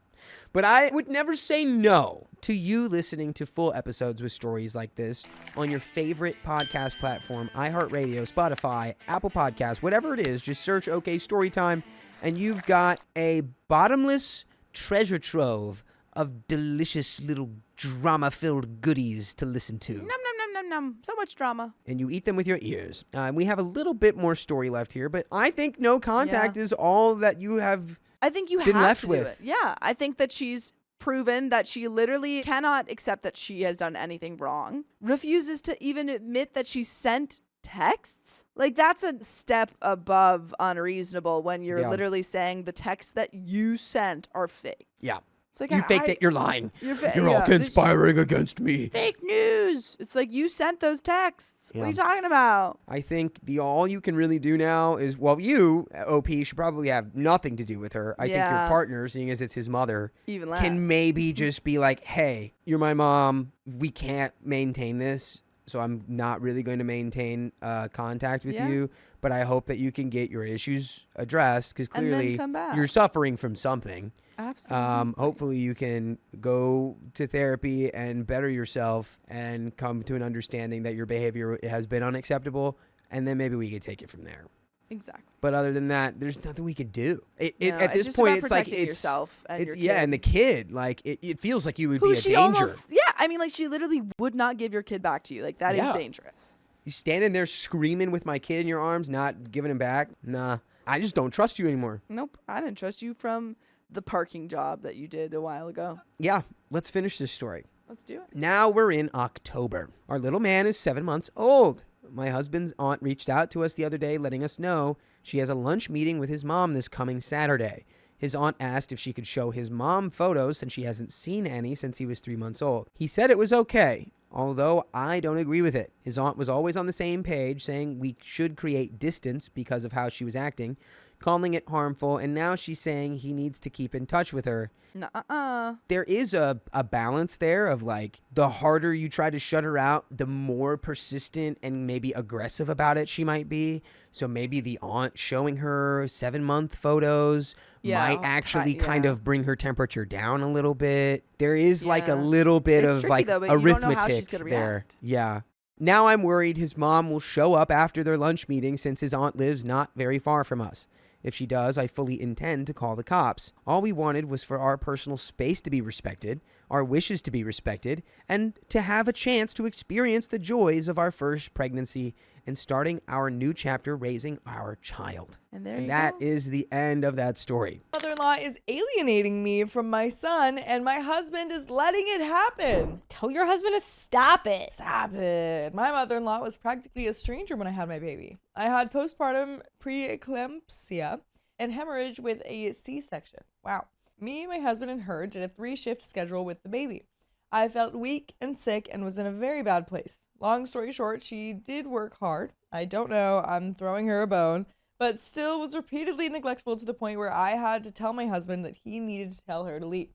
But I would never say no to you listening to full episodes with stories like this on your favorite podcast platform, iHeartRadio, Spotify, Apple Podcasts, whatever it is. Just search OK Storytime, and you've got a bottomless treasure trove of delicious little drama-filled goodies to listen to. Num, num, num, num, num. So much drama. And you eat them with your ears. We have a little bit more story left here, but I think no contact is all that you have. I think you been have left to with. do it. Yeah, I think that she's proven that she literally cannot accept that she has done anything wrong. Refuses to even admit that she sent texts. Like, that's a step above unreasonable when you're literally saying the texts that you sent are fake. Yeah. It's like You faked it. You're lying. You're all yeah, conspiring against me. fake news. It's like you sent those texts. What Yeah. are you talking about? I think all you can really do now is, well, you, OP, should probably have nothing to do with her. I think your Yeah. partner, seeing as it's his mother, Even less. can maybe just be like, hey, you're my mom. We can't maintain this. So I'm not really going to maintain contact with Yeah. you. But I hope that you can get your issues addressed because And then clearly come back. you're suffering from something. Absolutely. Hopefully you can go to therapy and better yourself and come to an understanding that your behavior has been unacceptable, and then maybe we could take it from there. Exactly. But other than that, there's nothing we could do. No, At this just point, about it's like protecting yourself and your yeah, kid. and the kid, like it feels like you would Who be a she danger. almost, yeah, I mean, like she literally would not give your kid back to you. Like that is Yeah. dangerous. You standing there screaming with my kid in your arms, not giving him back. Nah, I just don't trust you anymore. Nope, I didn't trust you from the parking job that you did a while ago. Yeah, let's finish this story. Let's do it. Now we're in October. Our little man is 7 months old. My husband's aunt reached out to us the other day letting us know she has a lunch meeting with his mom this coming Saturday. His aunt asked if she could show his mom photos since she hasn't seen any since he was 3 months old. He said it was okay, although I don't agree with it. His aunt was always on the same page, saying we should create distance because of how she was acting, calling it harmful, and now she's saying he needs to keep in touch with her. Nuh-uh. There is a balance there of like the harder you try to shut her out, the more persistent and maybe aggressive about it she might be. So maybe the aunt showing her 7-month photos might actually kind of bring her temperature down a little bit. There is like a Yeah. little bit It's of tricky like though, but you don't know how arithmetic she's gonna there. react. Yeah. Now I'm worried his mom will show up after their lunch meeting since his aunt lives not very far from us. If she does, I fully intend to call the cops. All we wanted was for our personal space to be respected, our wishes to be respected, and to have a chance to experience the joys of our first pregnancy and starting our new chapter raising our child. And there And you that go. is the end of that story. Mother-in-law is alienating me from my son, and my husband is letting it happen. Tell your husband to stop it. Stop it. My mother-in-law was practically a stranger when I had my baby. I had postpartum preeclampsia and hemorrhage with a C-section. Wow. Me, my husband, and her did a 3-shift schedule with the baby. I felt weak and sick and was in a very bad place. Long story short, she did work hard. I don't know, I'm throwing her a bone, but still was repeatedly neglectful to the point where I had to tell my husband that he needed to tell her to leave.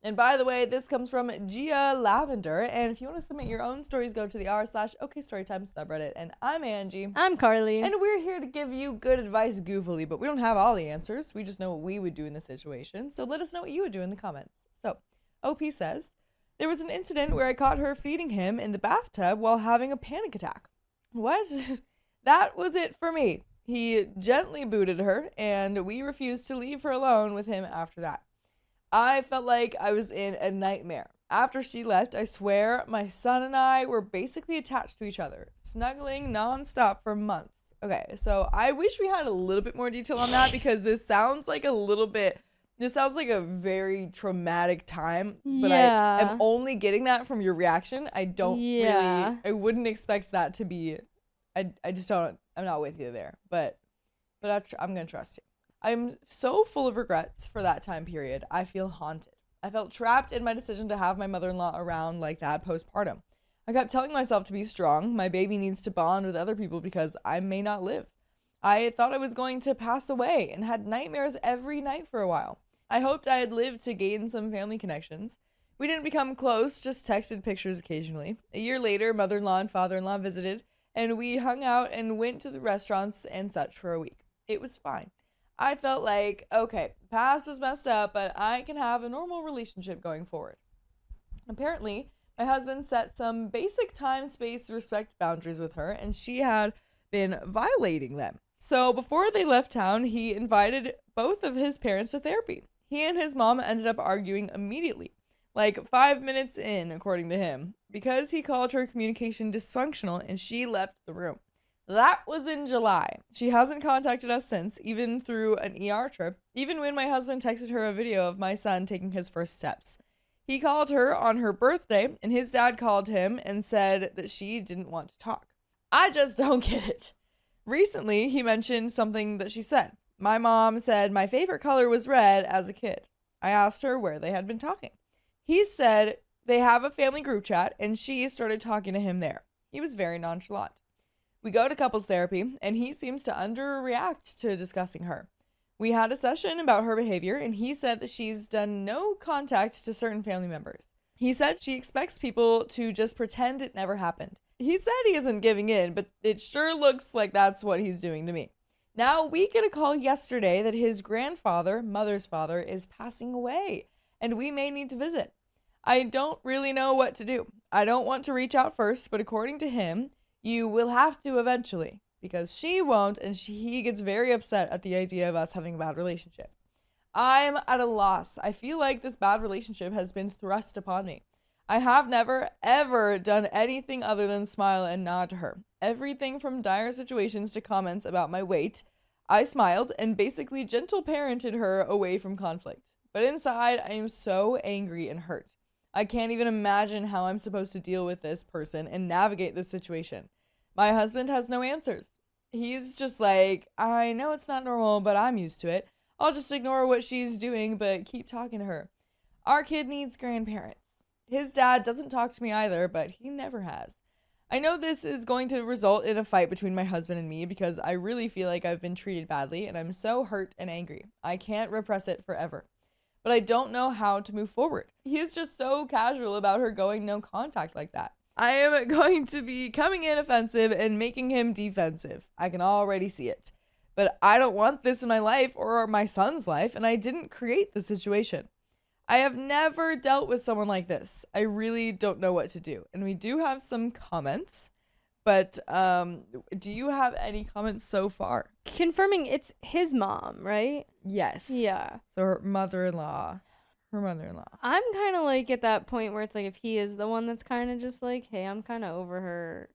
And by the way, this comes from Gia Lavender, and if you want to submit your own stories, go to the r/OKStorytime subreddit. And I'm Angie. I'm Carly. And we're here to give you good advice goofily, but we don't have all the answers. We just know what we would do in this situation. So let us know what you would do in the comments. So, OP says, there was an incident where I caught her feeding him in the bathtub while having a panic attack. What? That was it for me. He gently booted her, and we refused to leave her alone with him after that. I felt like I was in a nightmare. After she left, I swear my son and I were basically attached to each other, snuggling nonstop for months. Okay, so I wish we had a little bit more detail on that because this sounds like a very traumatic time, but Yeah. I am only getting that from your reaction. I don't Yeah. I wouldn't expect that to be, I just don't, I'm not with you there, but I'm going to trust you. I'm so full of regrets for that time period. I feel haunted. I felt trapped in my decision to have my mother-in-law around like that postpartum. I kept telling myself to be strong. My baby needs to bond with other people because I may not live. I thought I was going to pass away and had nightmares every night for a while. I hoped I had lived to gain some family connections. We didn't become close, just texted pictures occasionally. A year later, mother-in-law and father-in-law visited, and we hung out and went to the restaurants and such for a week. It was fine. I felt like, okay, past was messed up, but I can have a normal relationship going forward. Apparently, my husband set some basic time, space, respect boundaries with her, and she had been violating them. So before they left town, he invited both of his parents to therapy. He and his mom ended up arguing immediately, like 5 minutes in, according to him, because he called her communication dysfunctional and she left the room. That was in July. She hasn't contacted us since, even through an ER trip, even when my husband texted her a video of my son taking his first steps. He called her on her birthday, and his dad called him and said that she didn't want to talk. I just don't get it. Recently, he mentioned something that she said. My mom said my favorite color was red as a kid. I asked her where they had been talking. He said they have a family group chat and she started talking to him there. He was very nonchalant. We go to couples therapy and he seems to underreact to discussing her. We had a session about her behavior and he said that she's done no contact to certain family members. He said she expects people to just pretend it never happened. He said he isn't giving in, but it sure looks like that's what he's doing to me. Now, we get a call yesterday that his grandfather, mother's father, is passing away, and we may need to visit. I don't really know what to do. I don't want to reach out first, but according to him, you will have to eventually, because she won't, and he gets very upset at the idea of us having a bad relationship. I'm at a loss. I feel like this bad relationship has been thrust upon me. I have never, ever done anything other than smile and nod to her. Everything from dire situations to comments about my weight. I smiled and basically gentle parented her away from conflict. But inside, I am so angry and hurt. I can't even imagine how I'm supposed to deal with this person and navigate this situation. My husband has no answers. He's just like, I know it's not normal, but I'm used to it. I'll just ignore what she's doing, but keep talking to her. Our kid needs grandparents. His dad doesn't talk to me either, but he never has. I know this is going to result in a fight between my husband and me because I really feel like I've been treated badly and I'm so hurt and angry. I can't repress it forever. But I don't know how to move forward. He is just so casual about her going no contact like that. I am going to be coming in offensive and making him defensive. I can already see it. But I don't want this in my life or my son's life, and I didn't create the situation. I have never dealt with someone like this. I really don't know what to do. And we do have some comments, but do you have any comments so far? Confirming it's his mom, right? Yes. Yeah. So her mother-in-law. I'm kind of like at that point where it's like if he is the one that's kind of just like, hey, I'm kind of over her.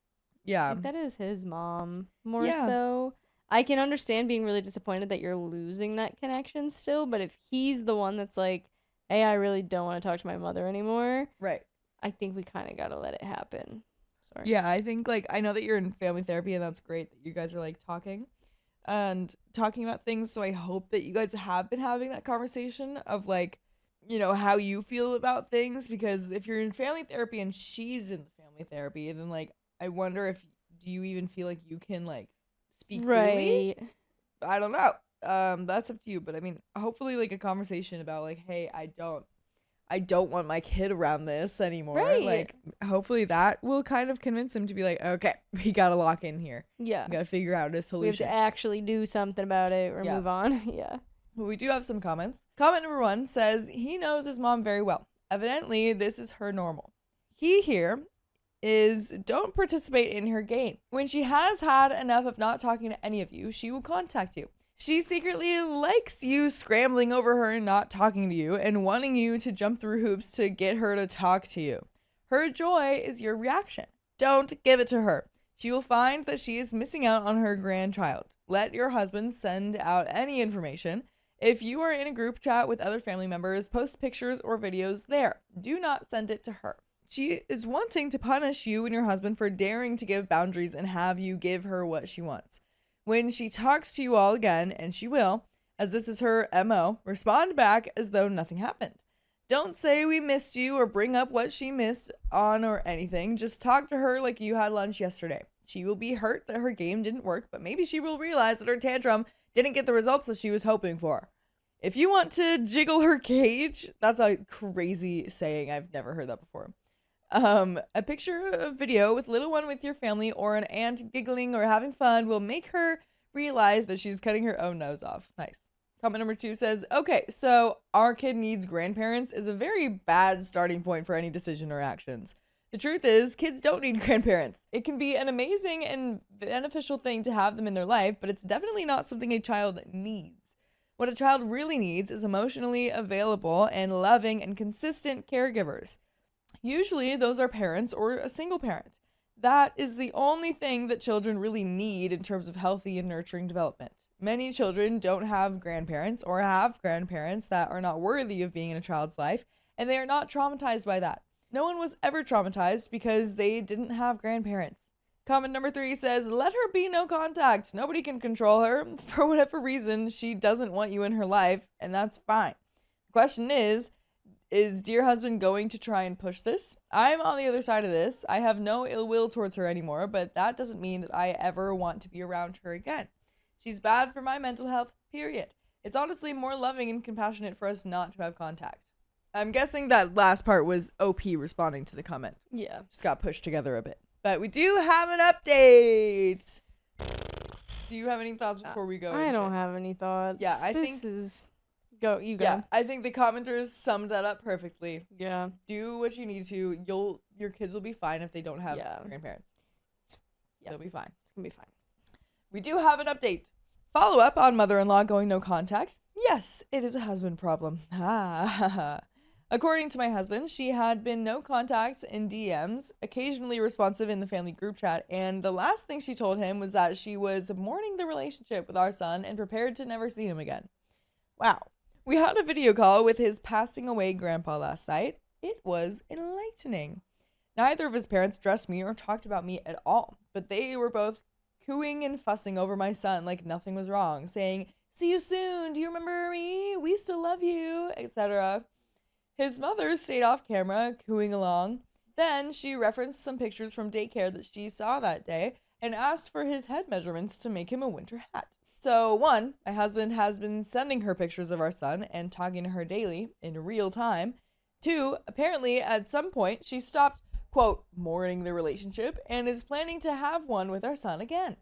Yeah. Like, that is his mom more Yeah. so. I can understand being really disappointed that you're losing that connection still, but if he's the one that's like, hey, I really don't want to talk to my mother anymore. Right. I think we kind of got to let it happen. Sorry. Yeah, I think, like, I know that you're in family therapy, and that's great that you guys are, like, talking about things, so I hope that you guys have been having that conversation of, like, you know, how you feel about things, because if you're in family therapy and she's in the family therapy, then, like, I wonder do you even feel like you can, like, speak freely? Right. I don't know. That's up to you, but I mean, hopefully, like, a conversation about, like, hey, I don't want my kid around this anymore. Right. Like, hopefully that will kind of convince him to be like, okay, we gotta lock in here. Yeah. We gotta figure out a We have solution. to actually do something about it or Yeah. move on. Yeah. But we do have some comments. Comment number 1 says, he knows his mom very well. Evidently, this is her normal. He here is don't participate in her game. When she has had enough of not talking to any of you, she will contact you. She secretly likes you scrambling over her and not talking to you and wanting you to jump through hoops to get her to talk to you. Her joy is your reaction. Don't give it to her. She will find that she is missing out on her grandchild. Let your husband send out any information. If you are in a group chat with other family members, post pictures or videos there. Do not send it to her. She is wanting to punish you and your husband for daring to give boundaries and have you give her what she wants. When she talks to you all again, and she will, as this is her MO, respond back as though nothing happened. Don't say we missed you or bring up what she missed on or anything. Just talk to her like you had lunch yesterday. She will be hurt that her game didn't work, but maybe she will realize that her tantrum didn't get the results that she was hoping for. If you want to jiggle her cage, that's a crazy saying. I've never heard that before. A picture of video with little one with your family or an aunt giggling or having fun will make her realize that she's cutting her own nose off. Nice. Comment number 2 says, okay, so our kid needs grandparents is a very bad starting point for any decision or actions. The truth is, kids don't need grandparents. It can be an amazing and beneficial thing to have them in their life, but it's definitely not something a child needs. What a child really needs is emotionally available and loving and consistent caregivers. Usually, those are parents or a single parent. That is the only thing that children really need in terms of healthy and nurturing development. Many children don't have grandparents or have grandparents that are not worthy of being in a child's life, and they are not traumatized by that. No one was ever traumatized because they didn't have grandparents. Comment number 3 says, let her be no contact. Nobody can control her. For whatever reason, she doesn't want you in her life, and that's fine. The Question is dear husband going to try and push this? I'm on the other side of this. I have no ill will towards her anymore, but that doesn't mean that I ever want to be around her again. She's bad for my mental health, period. It's honestly more loving and compassionate for us not to have contact. I'm guessing that last part was OP responding to the comment. Yeah. Just got pushed together a bit. But we do have an update. Do you have any thoughts before we go? I don't have any thoughts. Yeah, I this think is go. You go. Yeah, I think the commenters summed that up perfectly. Yeah. Do what you need to. Your kids will be fine if they don't have grandparents. Yeah. They'll be fine. It's gonna be fine. We do have an update. Follow up on mother-in-law going no contact. Yes, it is a husband problem. According to my husband, she had been no contact in DMs, occasionally responsive in the family group chat, and the last thing she told him was that she was mourning the relationship with our son and prepared to never see him again. Wow. We had a video call with his passing away grandpa last night. It was enlightening. Neither of his parents dressed me or talked about me at all, but they were both cooing and fussing over my son like nothing was wrong, saying, "See you soon, do you remember me? We still love you," etc. His mother stayed off camera, cooing along. Then she referenced some pictures from daycare that she saw that day and asked for his head measurements to make him a winter hat. So 1, my husband has been sending her pictures of our son and talking to her daily in real time. 2, apparently at some point she stopped, quote, mourning the relationship and is planning to have one with our son again.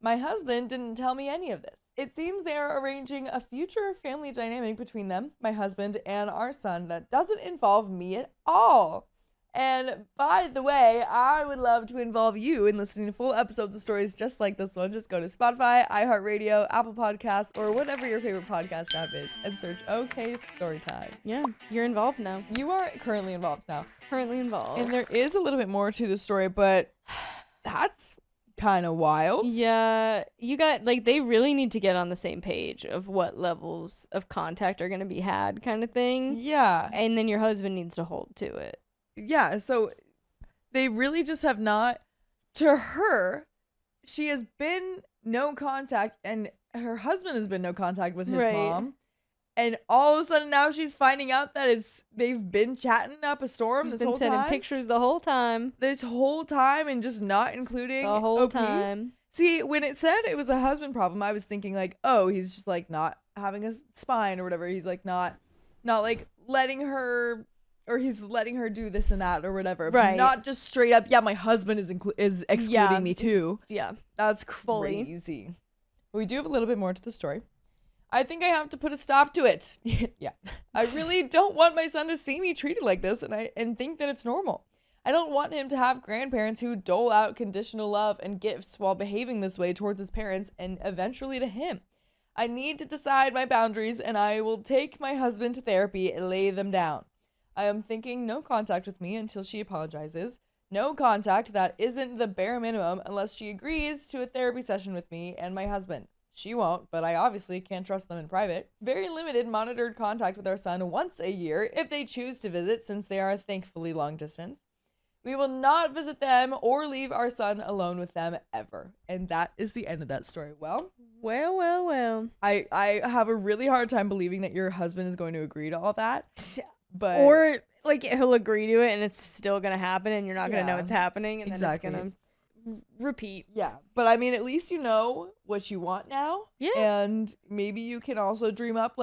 My husband didn't tell me any of this. It seems they are arranging a future family dynamic between them, my husband, and our son that doesn't involve me at all. And by the way, I would love to involve you in listening to full episodes of stories just like this one. Just go to Spotify, iHeartRadio, Apple Podcasts, or whatever your favorite podcast app is and search OK Storytime. Yeah, you're involved now. You are currently involved now. Currently involved. And there is a little bit more to the story, but that's kind of wild. Yeah, you got they really need to get on the same page of what levels of contact are going to be had, kind of thing. Yeah. And then your husband needs to hold to it. Yeah, so they really just have not. To her, she has been no contact, and her husband has been no contact with his mom. And all of a sudden now she's finding out that they've been chatting up a storm He's this been whole sending time. pictures the whole time. This whole time and just not including The whole OP. time. See, when it said it was a husband problem, I was thinking oh, he's just not having a spine or whatever. He's not letting her, or he's letting her do this and that or whatever. Right. But not just straight up, yeah, my husband is excluding me too. Yeah. That's Fully. crazy. We do have a little bit more to the story. I think I have to put a stop to it. Yeah. I really don't want my son to see me treated like this and think that it's normal. I don't want him to have grandparents who dole out conditional love and gifts while behaving this way towards his parents and eventually to him. I need to decide my boundaries, and I will take my husband to therapy and lay them down. I am thinking no contact with me until she apologizes. No contact that isn't the bare minimum unless she agrees to a therapy session with me and my husband. She won't, but I obviously can't trust them in private. Very limited monitored contact with our son once a year if they choose to visit, since they are thankfully long distance. We will not visit them or leave our son alone with them ever. And that is the end of that story. Well. I have a really hard time believing that your husband is going to agree to all that. But Or he'll agree to it and it's still going to happen and you're not going to know it's happening, and exactly. then it's going to repeat. Yeah, but I mean, at least you know what you want now. Yeah. And maybe you can also dream up,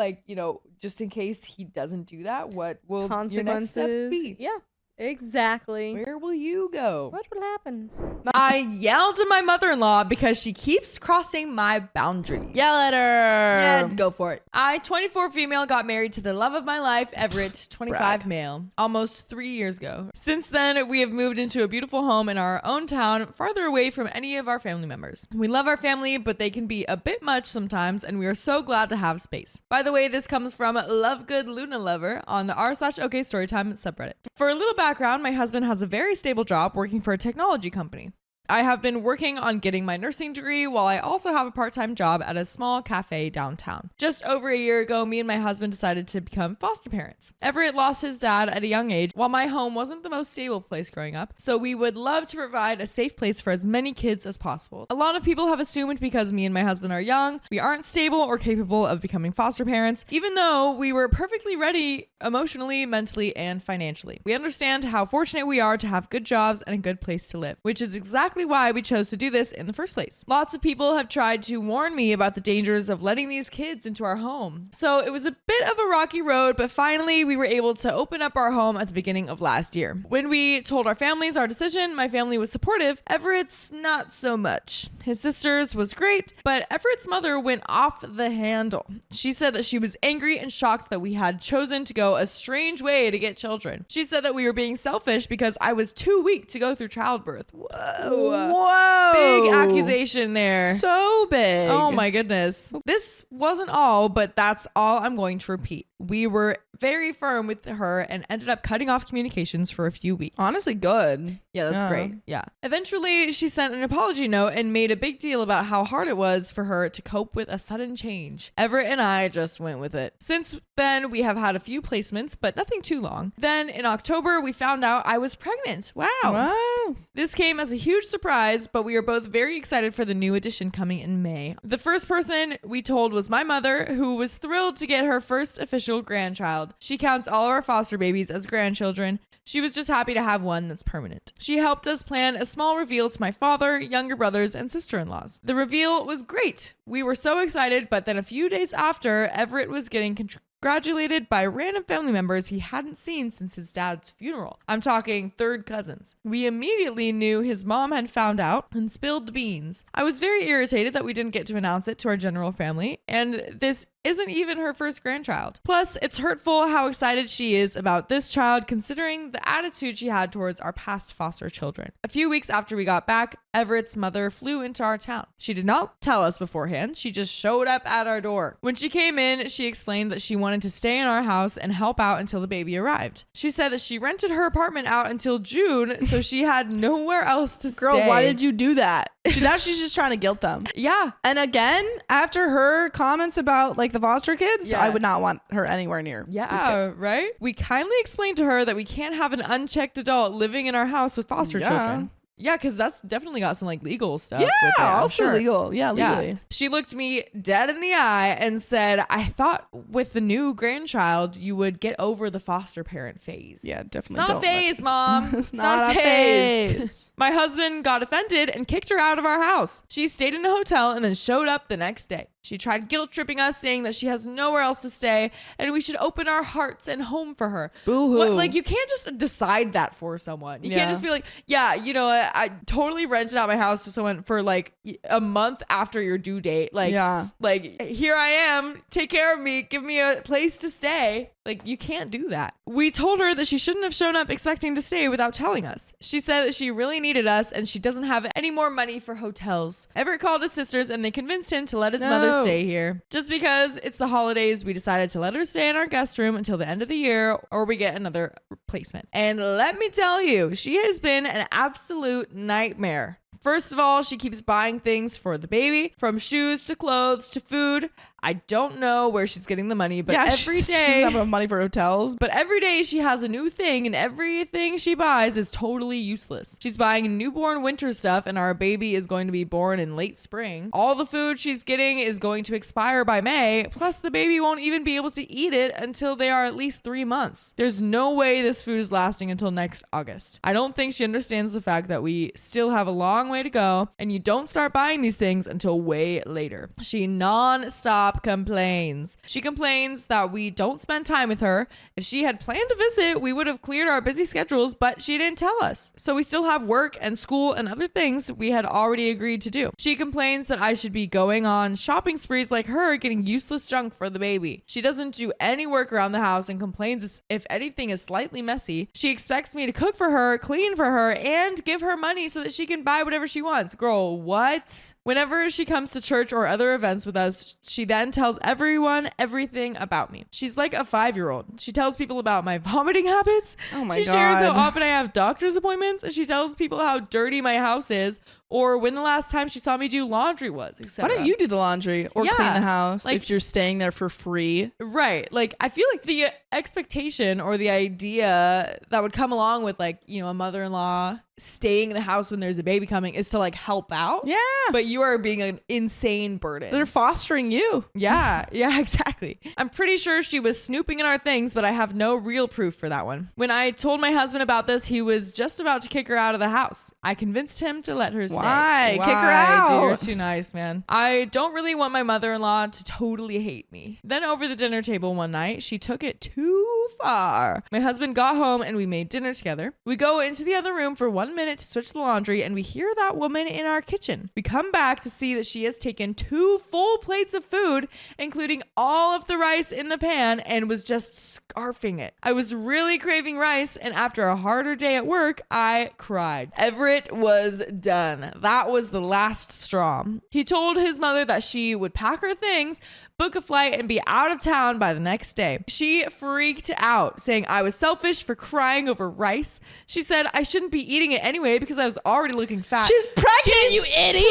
just in case he doesn't do that, what will your next steps be? Yeah, exactly. Where will you go? What will happen? I yelled at my mother-in-law because she keeps crossing my boundaries. Yell at her. Yeah, go for it. I, 24 female, got married to the love of my life, Everett, 25 male, almost 3 years ago. Since then, we have moved into a beautiful home in our own town, farther away from any of our family members. We love our family, but they can be a bit much sometimes, and we are so glad to have space. By the way, this comes from Lovegood Luna Lover on the r/OK Storytime subreddit. For a little background, my husband has a very stable job working for a technology company. I have been working on getting my nursing degree while I also have a part-time job at a small cafe downtown. Just over a year ago, me and my husband decided to become foster parents. Everett lost his dad at a young age, while my home wasn't the most stable place growing up, so we would love to provide a safe place for as many kids as possible. A lot of people have assumed because me and my husband are young, we aren't stable or capable of becoming foster parents, even though we were perfectly ready emotionally, mentally, and financially. We understand how fortunate we are to have good jobs and a good place to live, which is exactly why we chose to do this in the first place. Lots of people have tried to warn me about the dangers of letting these kids into our home. So it was a bit of a rocky road, but finally we were able to open up our home at the beginning of last year. When we told our families our decision, my family was supportive. Everett's not so much. His sister's was great, but Everett's mother went off the handle. She said that she was angry and shocked that we had chosen to go a strange way to get children. She said that we were being selfish because I was too weak to go through childbirth. Whoa. Big accusation there. So big. Oh my goodness. This wasn't all, but that's all I'm going to repeat. We were very firm with her and ended up cutting off communications for a few weeks. Honestly, good. Yeah, that's great. Yeah. Eventually, she sent an apology note and made a big deal about how hard it was for her to cope with a sudden change. Everett and I just went with it. Since then, we have had a few placements, but nothing too long. Then in October, we found out I was pregnant. Wow. This came as a huge surprise, but we are both very excited for the new edition coming in May. The first person we told was my mother, who was thrilled to get her first official grandchild. She counts all of our foster babies as grandchildren. She was just happy to have one that's permanent. She helped us plan a small reveal to my father, younger brothers, and sister-in-laws. The reveal was great. We were so excited, but then a few days after, Everett was getting congratulated by random family members he hadn't seen since his dad's funeral. I'm talking third cousins. We immediately knew his mom had found out and spilled the beans. I was very irritated that we didn't get to announce it to our general family, and this isn't even her first grandchild. Plus, it's hurtful how excited she is about this child considering the attitude she had towards our past foster children. A few weeks after we got back, Everett's mother flew into our town. She did not tell us beforehand. She just showed up at our door. When she came in, she explained that she wanted to stay in our house and help out until the baby arrived. She said that she rented her apartment out until June, so she had nowhere else to stay. Girl, why did you do that? Now she's just trying to guilt them. Yeah. And again, after her comments about like the foster kids, Yeah. I would not want her anywhere near these Yeah, kids. right? We kindly explained to her that we can't have an unchecked adult living in our house with foster children. Yeah, because that's definitely got some like legal stuff. Yeah, with it, I'm also sure. legal. Yeah, legally. She looked me dead in the eye and said, I thought with the new grandchild, you would get over the foster parent phase. Yeah, It's definitely. not don't a let phase, these- Mom. It's not a phase. My husband got offended and kicked her out of our house. She stayed in a hotel and then showed up the next day. She tried guilt tripping us, saying that she has nowhere else to stay and we should open our hearts and home for her. Boo-hoo. What, like, you can't just decide that for someone. You can't just be like, yeah, you know, I totally rented out my house to someone for like a month after your due date. Like, like here I am, take care of me, give me a place to stay. Like, you can't do that. We told her that she shouldn't have shown up expecting to stay without telling us. She said that she really needed us and she doesn't have any more money for hotels. Everett called his sisters and they convinced him to let his mother stay here. Just because it's the holidays, we decided to let her stay in our guest room until the end of the year or we get another replacement. And let me tell you, she has been an absolute nightmare. First of all, she keeps buying things for the baby, from shoes to clothes to food. I don't know where she's getting the money, but every day she doesn't have enough money for hotels. But every day she has a new thing and everything she buys is totally useless. She's buying newborn winter stuff and our baby is going to be born in late spring. All the food she's getting is going to expire by May, plus the baby won't even be able to eat it until they are at least 3 months. There's no way this food is lasting until next August. I don't think she understands the fact that we still have a long way to go and you don't start buying these things until way later. She non-stop complains. She complains that we don't spend time with her. If she had planned to visit, we would have cleared our busy schedules, but she didn't tell us. So we still have work and school and other things we had already agreed to do. She complains that I should be going on shopping sprees like her, getting useless junk for the baby. She doesn't do any work around the house and complains if anything is slightly messy. She expects me to cook for her, clean for her, and give her money so that she can buy whatever she wants. Girl, what? Whenever she comes to church or other events with us, she then tells everyone everything about me. She's like a 5-year-old. She tells people about my vomiting habits. Oh my She shares how God. often I have doctor's appointments, and she tells people how dirty my house is, or when the last time she saw me do laundry was, etc. Why don't you do the laundry or clean Yeah, the house like- if you're staying there for free? Right. Like, I feel like the expectation or the idea that would come along with, like, you know, a mother-in-law staying in the house when there's a baby coming is to like help out. Yeah. But you are being an insane burden. They're fostering you. Yeah, exactly. I'm pretty sure she was snooping in our things, but I have no real proof for that one. When I told my husband about this, he was just about to kick her out of the house. I convinced him to let her stay. Why? Kick her out. Dude, you're too nice, man. I don't really want my mother-in-law to totally hate me. Then over the dinner table one night, she took it too far. My husband got home and we made dinner together. We go into the other room for 1 minute to switch the laundry, and we hear that woman in our kitchen. We come back to see that she has taken 2 full plates of food, including all of the rice in the pan, and was just scarfing it. I was really craving rice, and after a harder day at work, I cried. Everett was done. That was the last straw. He told his mother that she would pack her things, book a flight, and be out of town by the next day. She freaked out, saying I was selfish for crying over rice. She said I shouldn't be eating it anyway because I was already looking fat. She's pregnant, you idiot.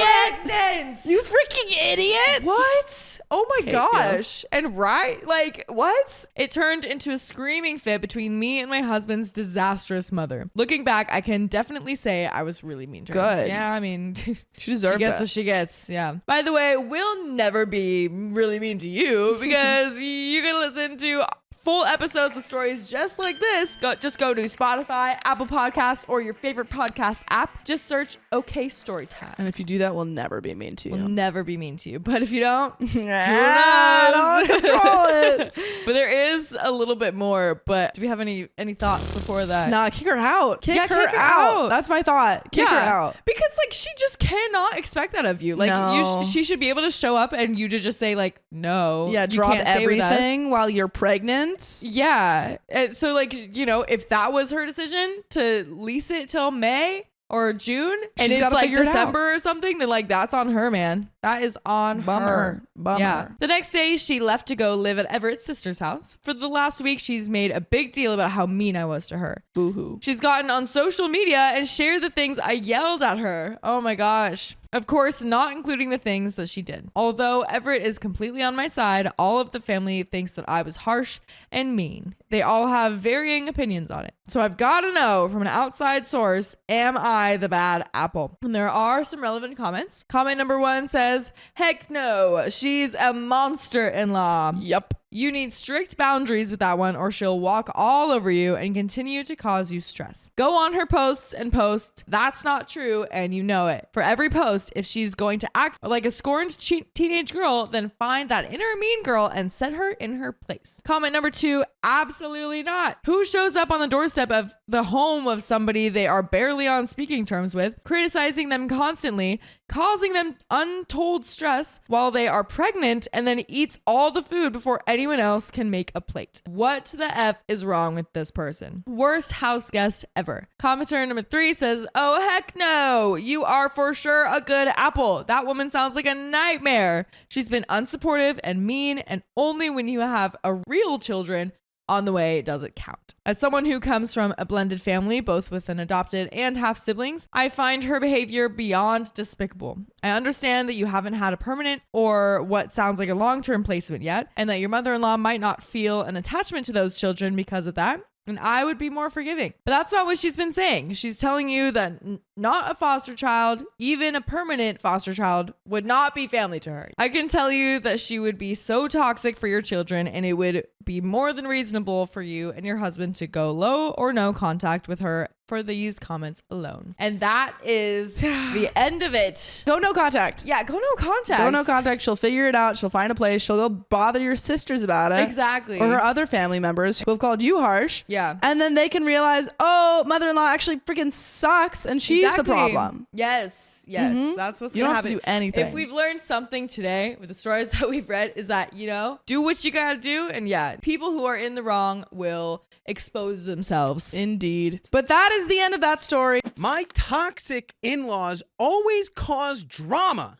Pregnant. You freaking idiot. What? Oh my Hate gosh. And right? Like, what? It turned into a screaming fit between me and my husband's disastrous mother. Looking back, I can definitely say I was really mean to her. Good. Yeah, I mean, She deserved she gets it. what she gets. Yeah. By the way, we'll never be really mean to you because you can listen to full episodes of stories just like this. Just go to Spotify, Apple Podcasts, or your favorite podcast app. Just search OK Storytime. And if you do that, we'll never be mean to you. We'll never be mean to you. But if you don't, I don't control it. But there is a little bit more. But do we have any thoughts before that? Nah, kick her out. Kick Yeah, her kick her out. out. That's my thought. Kick her out. Because like she just cannot expect that of you. Like No. she should be able to show up and you to just say like no. Yeah, you drop can't stay with us. everything while you're pregnant. Yeah. And so like, you know, if that was her decision to lease it till May or June and She's it's gotta like figure it out. December or something, then like that's on her, man. That is on Bummer. her. Bummer. Yeah. The next day she left to go live at Everett's sister's house. For the last week, she's made a big deal about how mean I was to her. Boo-hoo. She's gotten on social media and shared the things I yelled at her. Oh my gosh. Of course, not including the things that she did. Although Everett is completely on my side, all of the family thinks that I was harsh and mean. They all have varying opinions on it. So I've got to know from an outside source, am I the bad apple? And there are some relevant comments. Comment number 1 says, heck no, she's a monster-in-law. Yep. You need strict boundaries with that one or she'll walk all over you and continue to cause you stress. Go on her posts and post, that's not true and you know it. For every post, if she's going to act like a scorned teenage girl, then find that inner mean girl and set her in her place. Comment number 2, absolutely not. Who shows up on the doorstep of the home of somebody they are barely on speaking terms with, criticizing them constantly, causing them untold stress while they are pregnant, and then eats all the food before anyone else can make a plate? What the F is wrong with this person? Worst house guest ever. Commenter number 3 says, oh heck no, you are for sure a good apple. That woman sounds like a nightmare. She's been unsupportive and mean, and only when you have a real children on the way does it count. As someone who comes from a blended family, both with an adopted and half siblings, I find her behavior beyond despicable. I understand that you haven't had a permanent or what sounds like a long-term placement yet, and that your mother-in-law might not feel an attachment to those children because of that. And I would be more forgiving. But that's not what she's been saying. She's telling you that not a foster child, even a permanent foster child, would not be family to her. I can tell you that she would be so toxic for your children, and it would be more than reasonable for you and your husband to go low or no contact with her for these comments alone. And that is the end of it. Go no contact. Yeah, go no contact. Go no contact. She'll figure it out. She'll find a place. She'll go bother your sisters about it. Exactly. Or her other family members who have called you harsh. Yeah. And then they can realize, oh, mother-in-law actually freaking sucks and she's the problem. Yes. Mhm. That's what's You going don't to have happen. to do anything. If we've learned something today with the stories that we've read is that, you know, do what you got to do. And yeah, people who are in the wrong will expose themselves. Indeed. But that is the end of that story. My toxic in-laws always cause drama,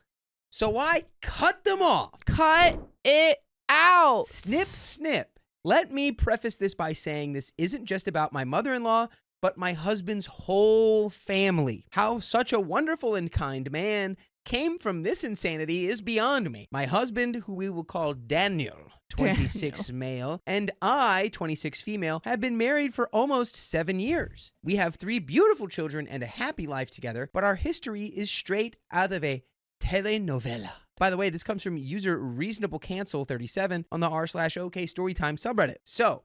so I cut them off. Cut it out. Snip, snip. Let me preface this by saying this isn't just about my mother-in-law, but my husband's whole family. How such a wonderful and kind man came from this insanity is beyond me. My husband, who we will call Daniel, 26 male, and I, 26 female, have been married for almost 7 years. We have 3 beautiful children and a happy life together, but our history is straight out of a telenovela. By the way, this comes from user Reasonable Cancel 37 on the r/OK Storytime subreddit. So,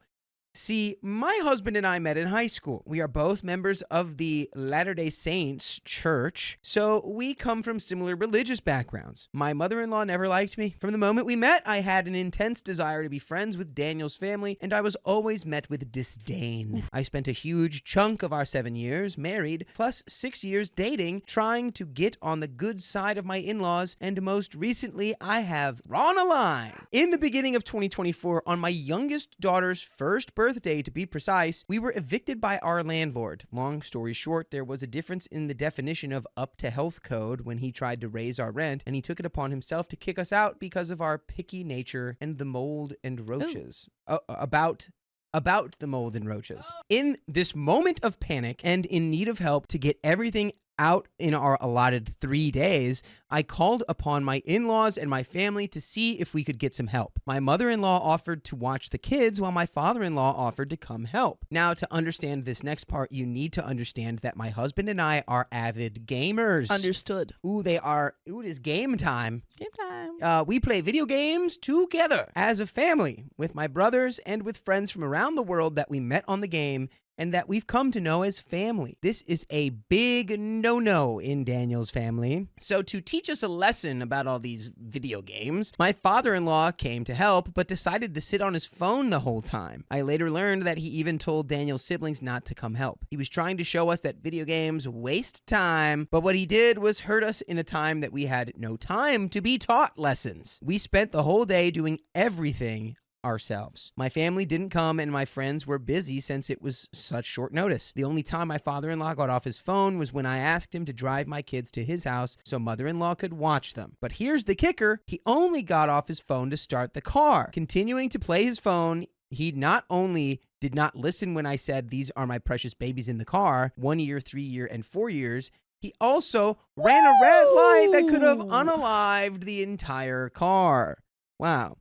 see, my husband and I met in high school. We are both members of the Latter-day Saints church, so we come from similar religious backgrounds. My mother-in-law never liked me. From the moment we met, I had an intense desire to be friends with Daniel's family, and I was always met with disdain. I spent a huge chunk of our 7 years married, plus 6 years dating, trying to get on the good side of my in-laws, and most recently, I have drawn a line. In the beginning of 2024, on my youngest daughter's first birthday, to be precise, we were evicted by our landlord. Long story short, there was a difference in the definition of up to health code when he tried to raise our rent, and he took it upon himself to kick us out because of our picky nature and the mold and roaches. About the mold and roaches. In this moment of panic and in need of help to get everything out in our allotted 3 days, I called upon my in-laws and my family to see if we could get some help. My mother-in-law offered to watch the kids while my father-in-law offered to come help. Now, to understand this next part, you need to understand that my husband and I are avid gamers. Understood. Ooh, they are. Ooh, it is game time. Game time. We play video games together as a family with my brothers and with friends from around the world that we met on the game and that we've come to know as family. This is a big no-no in Daniel's family. So to teach us a lesson about all these video games, my father-in-law came to help, but decided to sit on his phone the whole time. I later learned that he even told Daniel's siblings not to come help. He was trying to show us that video games waste time, but what he did was hurt us in a time that we had no time to be taught lessons. We spent the whole day doing everything ourselves. My family didn't come and my friends were busy since it was such short notice. The only time my father-in-law got off his phone was when I asked him to drive my kids to his house so mother-in-law could watch them. But here's the kicker. He only got off his phone to start the car. Continuing to play his phone, he not only did not listen when I said these are my precious babies in the car, 1 year, 3 year, and 4 years, he also ran a red light that could have unalived the entire car. Wow.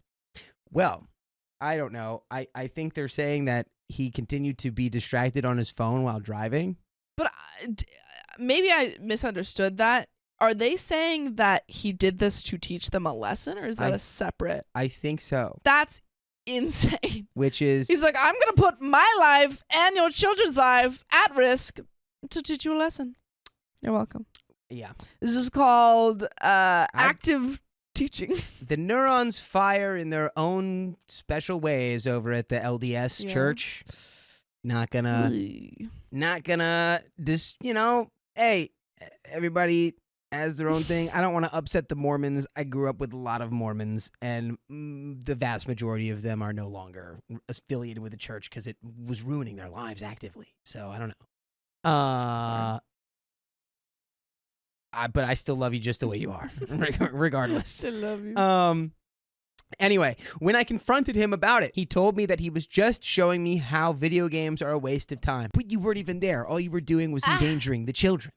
Well, I don't know. I think they're saying that he continued to be distracted on his phone while driving. But maybe I misunderstood that. Are they saying that he did this to teach them a lesson, or is that a separate? I think so. That's insane. Which is... He's like, I'm going to put my life and your children's life at risk to teach you a lesson. You're welcome. Yeah. This is called active teaching. The neurons fire in their own special ways over at the LDS church. Not gonna, just, hey, everybody has their own thing. I don't want to upset the Mormons. I grew up with a lot of Mormons, and the vast majority of them are no longer affiliated with the church because it was ruining their lives actively. So I don't know. But I still love you just the way you are, regardless. Still love you. Anyway, when I confronted him about it, he told me that he was just showing me how video games are a waste of time. But you weren't even there. All you were doing was endangering the children.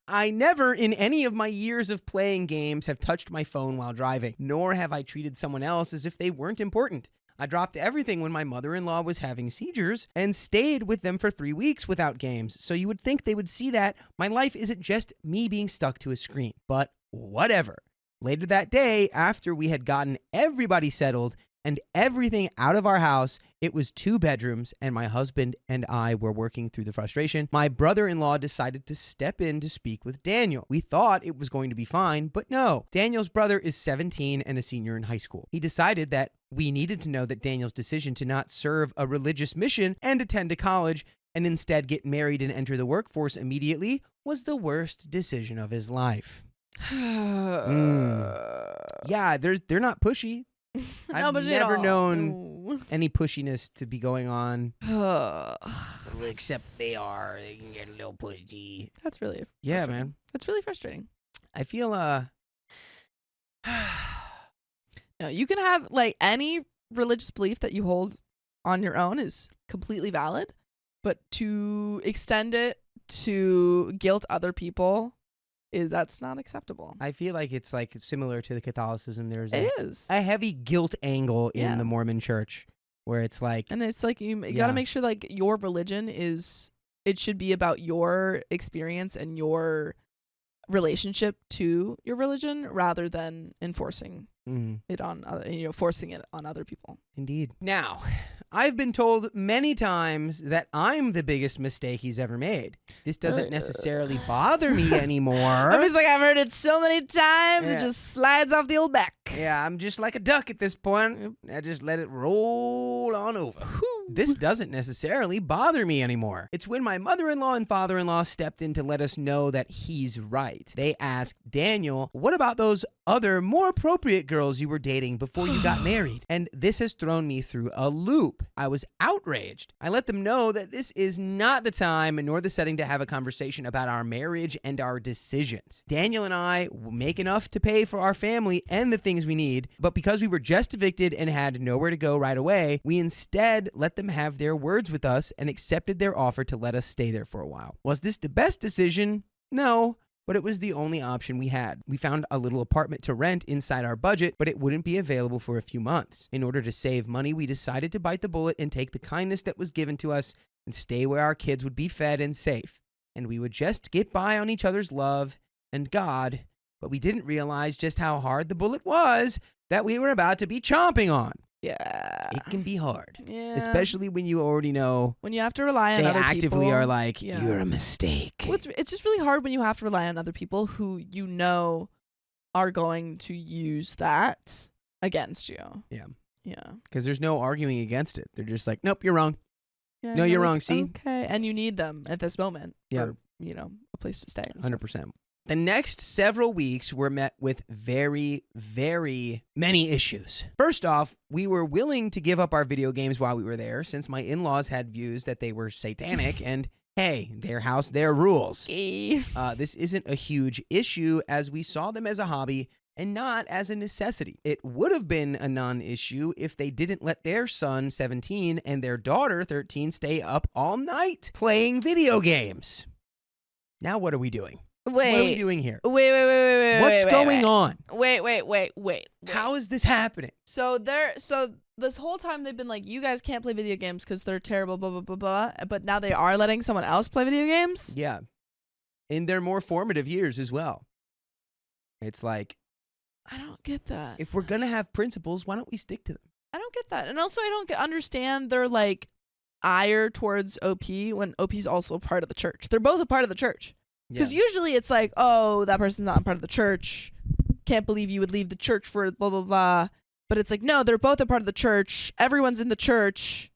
I never, in any of my years of playing games, have touched my phone while driving, nor have I treated someone else as if they weren't important. I dropped everything when my mother-in-law was having seizures and stayed with them for 3 weeks without games. So you would think they would see that my life isn't just me being stuck to a screen. But whatever. Later that day, after we had gotten everybody settled and everything out of our house, it was 2 bedrooms, and my husband and I were working through the frustration. My brother-in-law decided to step in to speak with Daniel. We thought it was going to be fine, but no. Daniel's brother is 17 and a senior in high school. He decided that we needed to know that Daniel's decision to not serve a religious mission and attend a college and instead get married and enter the workforce immediately was the worst decision of his life. Yeah, they're not pushy. I've but you never don't. known any pushiness to be going on. Except they can get a little pushy. That's really Yeah, frustrating. man. That's really frustrating. I feel No, you can have like any religious belief that you hold on your own is completely valid, but to extend it to guilt other people that's not acceptable. I feel like it's like similar to the Catholicism. There's It is. a heavy guilt angle in Yeah. the Mormon church where it's like, And it's like you Yeah. got to make sure like your religion it should be about your experience and your relationship to your religion rather than enforcing it on forcing it on other people. Indeed. Now, I've been told many times that I'm the biggest mistake he's ever made. This doesn't necessarily bother me anymore. I'm just like, I've heard it so many times, Yeah. it just slides off the old back. Yeah, I'm just like a duck at this point. I just let it roll on over. This doesn't necessarily bother me anymore. It's when my mother-in-law and father-in-law stepped in to let us know that he's right. They asked Daniel, what about those other, more appropriate girls you were dating before you got married? And this has thrown me through a loop. I was outraged. I let them know that this is not the time nor the setting to have a conversation about our marriage and our decisions. Daniel and I make enough to pay for our family and the things we need, but because we were just evicted and had nowhere to go right away, we instead let them have their words with us and accepted their offer to let us stay there for a while. Was this the best decision? No, but it was the only option we had. We found a little apartment to rent inside our budget, but it wouldn't be available for a few months. In order to save money, we decided to bite the bullet and take the kindness that was given to us and stay where our kids would be fed and safe. And we would just get by on each other's love and God, but we didn't realize just how hard the bullet was that we were about to be chomping on. Yeah. It can be hard, Yeah. especially when you already know when you have to rely on they other actively people. are like, Yeah. you're a mistake. Well, it's just really hard when you have to rely on other people who you know are going to use that against you. Yeah. Yeah. Because there's no arguing against it. They're just like, nope, you're wrong. Yeah, No, and you're like, wrong, see? Okay, and you need them at this moment Yeah. for, a place to stay. and stuff. 100%. The next several weeks were met with very, very many issues. First off, we were willing to give up our video games while we were there since my in-laws had views that they were satanic and, hey, their house, their rules. This isn't a huge issue as we saw them as a hobby and not as a necessity. It would have been a non-issue if they didn't let their son, 17, and their daughter, 13, stay up all night playing video games. Now what are we doing? What are we doing here? Wait. What's going on? Wait. How is this happening? So this whole time they've been like, you guys can't play video games because they're terrible, blah, blah, blah, blah. But now they are letting someone else play video games? Yeah. In their more formative years as well. It's like, I don't get that. if we're going to have principles, why don't we stick to them? I don't get that. And also I don't understand their like ire towards OP when OP's also a part of the church. They're both a part of the church. Because usually it's like, oh, that person's not a part of the church. Can't believe you would leave the church for blah, blah, blah. But it's like, no, they're both a part of the church. Everyone's in the church.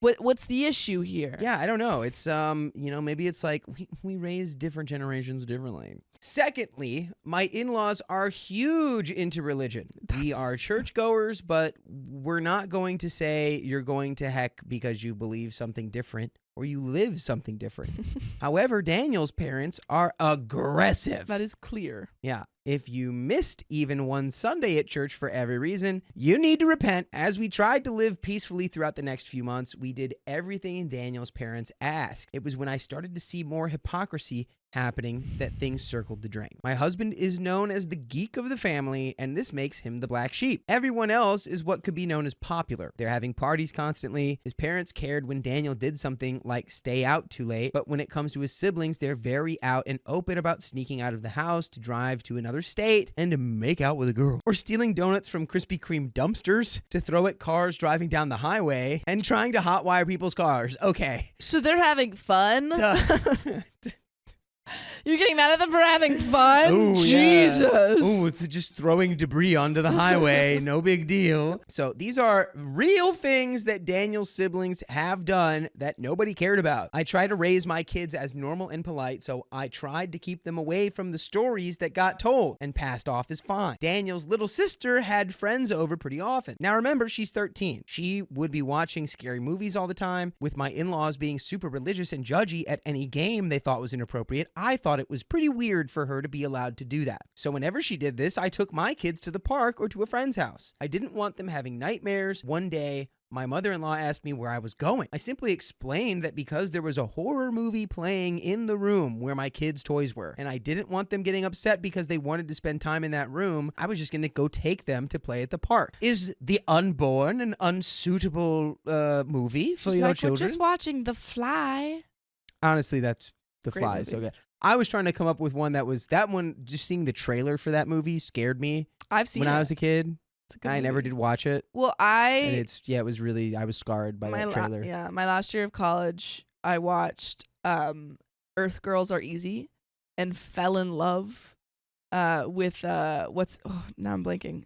What's the issue here? Yeah, I don't know. It's, maybe it's like we raise different generations differently. Secondly, my in-laws are huge into religion. We are churchgoers, but we're not going to say you're going to heck because you believe something different or you live something different. However, Daniel's parents are aggressive. That is clear. Yeah. If you missed even one Sunday at church for every reason, you need to repent. As we tried to live peacefully throughout the next few months, we did everything Daniel's parents asked. It was when I started to see more hypocrisy happening that things circled the drain. My husband is known as the geek of the family, and this makes him the black sheep. Everyone else is what could be known as popular. They're having parties constantly. His parents cared when Daniel did something like stay out too late, but when it comes to his siblings, they're very out and open about sneaking out of the house to drive to another state and to make out with a girl, or stealing donuts from Krispy Kreme dumpsters to throw at cars driving down the highway and trying to hotwire people's cars. Okay. So they're having fun? You're getting mad at them for having fun? Ooh, yeah. Jesus. Oh, it's just throwing debris onto the highway. No big deal. So these are real things that Daniel's siblings have done that nobody cared about. I try to raise my kids as normal and polite, so I tried to keep them away from the stories that got told and passed off as fine. Daniel's little sister had friends over pretty often. Now remember, she's 13. She would be watching scary movies all the time, with my in-laws being super religious and judgy at any game they thought was inappropriate. I thought it was pretty weird for her to be allowed to do that. So whenever she did this, I took my kids to the park or to a friend's house. I didn't want them having nightmares. One day, my mother-in-law asked me where I was going. I simply explained that because there was a horror movie playing in the room where my kids' toys were, and I didn't want them getting upset because they wanted to spend time in that room, I was just going to go take them to play at the park. Is The Unborn an unsuitable movie for She's your like, children? we're just watching The Fly. Honestly, that's The Great Fly. So movie. good. I was trying to come up with one that one, just seeing the trailer for that movie scared me I've seen when it. I was a kid. It's a good I never movie. did watch it. Well, And it was really, I was scarred by that trailer. My last year of college, I watched Earth Girls Are Easy and fell in love with now I'm blanking.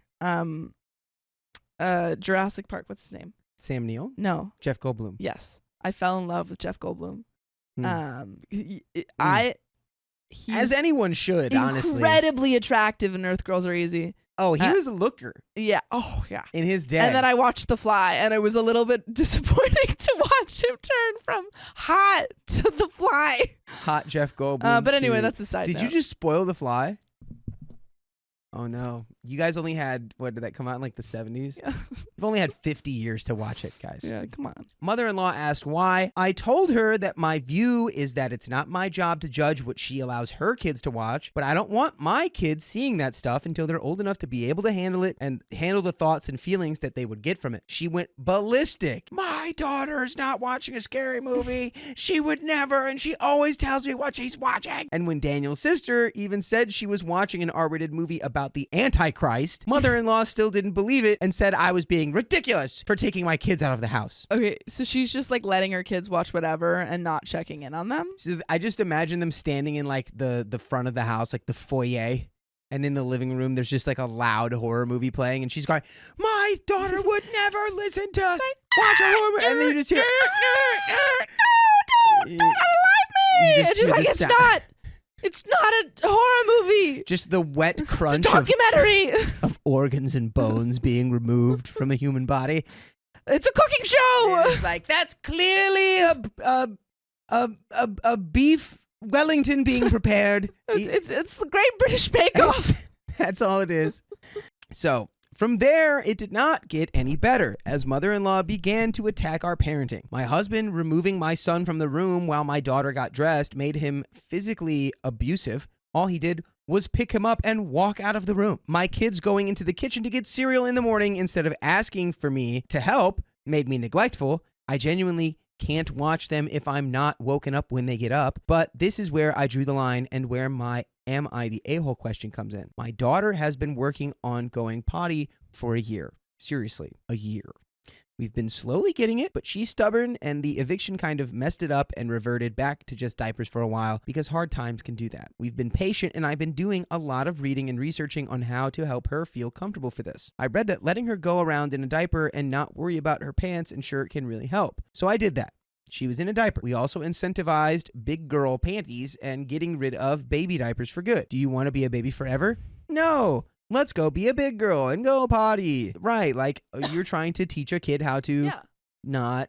Jurassic Park, what's his name? Sam Neill? No. Jeff Goldblum. Yes. I fell in love with Jeff Goldblum. As anyone should, honestly. Incredibly attractive in Earth Girls Are Easy. Oh, he was a looker Yeah. Oh, yeah. in his day. And then I watched The Fly, and it was a little bit disappointing to watch him turn from hot to The Fly. Hot Jeff Goldblum. But anyway, to- that's a side Did note. you just spoil The Fly? Oh, no. You guys only had, what, did that come out in like the 70s? Yeah. You've only had 50 years to watch it, guys. Yeah, come on. Mother-in-law asked why. I told her that my view is that it's not my job to judge what she allows her kids to watch, but I don't want my kids seeing that stuff until they're old enough to be able to handle it and handle the thoughts and feelings that they would get from it. She went ballistic. My daughter is not watching a scary movie. She would never, and she always tells me what she's watching. And when Daniel's sister even said she was watching an R-rated movie about the Antichrist, mother-in-law still didn't believe it and said I was being ridiculous for taking my kids out of the house. Okay, so she's just like letting her kids watch whatever and not checking in on them? So I just imagine them standing in like the front of the house, like the foyer, and in the living room there's just like a loud horror movie playing, and she's going, my daughter would never listen to watch a horror movie. And then you just hear, no, don't unalive me! just And she's hear like, the it's sound. not a horror movie. just the wet It's crunch a documentary. of organs and bones being removed from a human body. It's a cooking show. It's like, that's clearly a beef Wellington being prepared. It's the Great British Bake Off. That's all it is. So from there, it did not get any better as mother-in-law began to attack our parenting. My husband removing my son from the room while my daughter got dressed made him physically abusive. All he did was pick him up and walk out of the room. My kids going into the kitchen to get cereal in the morning instead of asking for me to help made me neglectful. I genuinely can't watch them if I'm not woken up when they get up. But this is where I drew the line and where my am I the a-hole question comes in. My daughter has been working on going potty for a year. Seriously, a year. We've been slowly getting it, but she's stubborn, and the eviction kind of messed it up and reverted back to just diapers for a while because hard times can do that. We've been patient, and I've been doing a lot of reading and researching on how to help her feel comfortable for this. I read that letting her go around in a diaper and not worry about her pants and shirt can really help. So I did that. She was in a diaper. We also incentivized big girl panties and getting rid of baby diapers for good. Do you want to be a baby forever? No. Let's go be a big girl and go potty. Right. Like you're trying to teach a kid how to not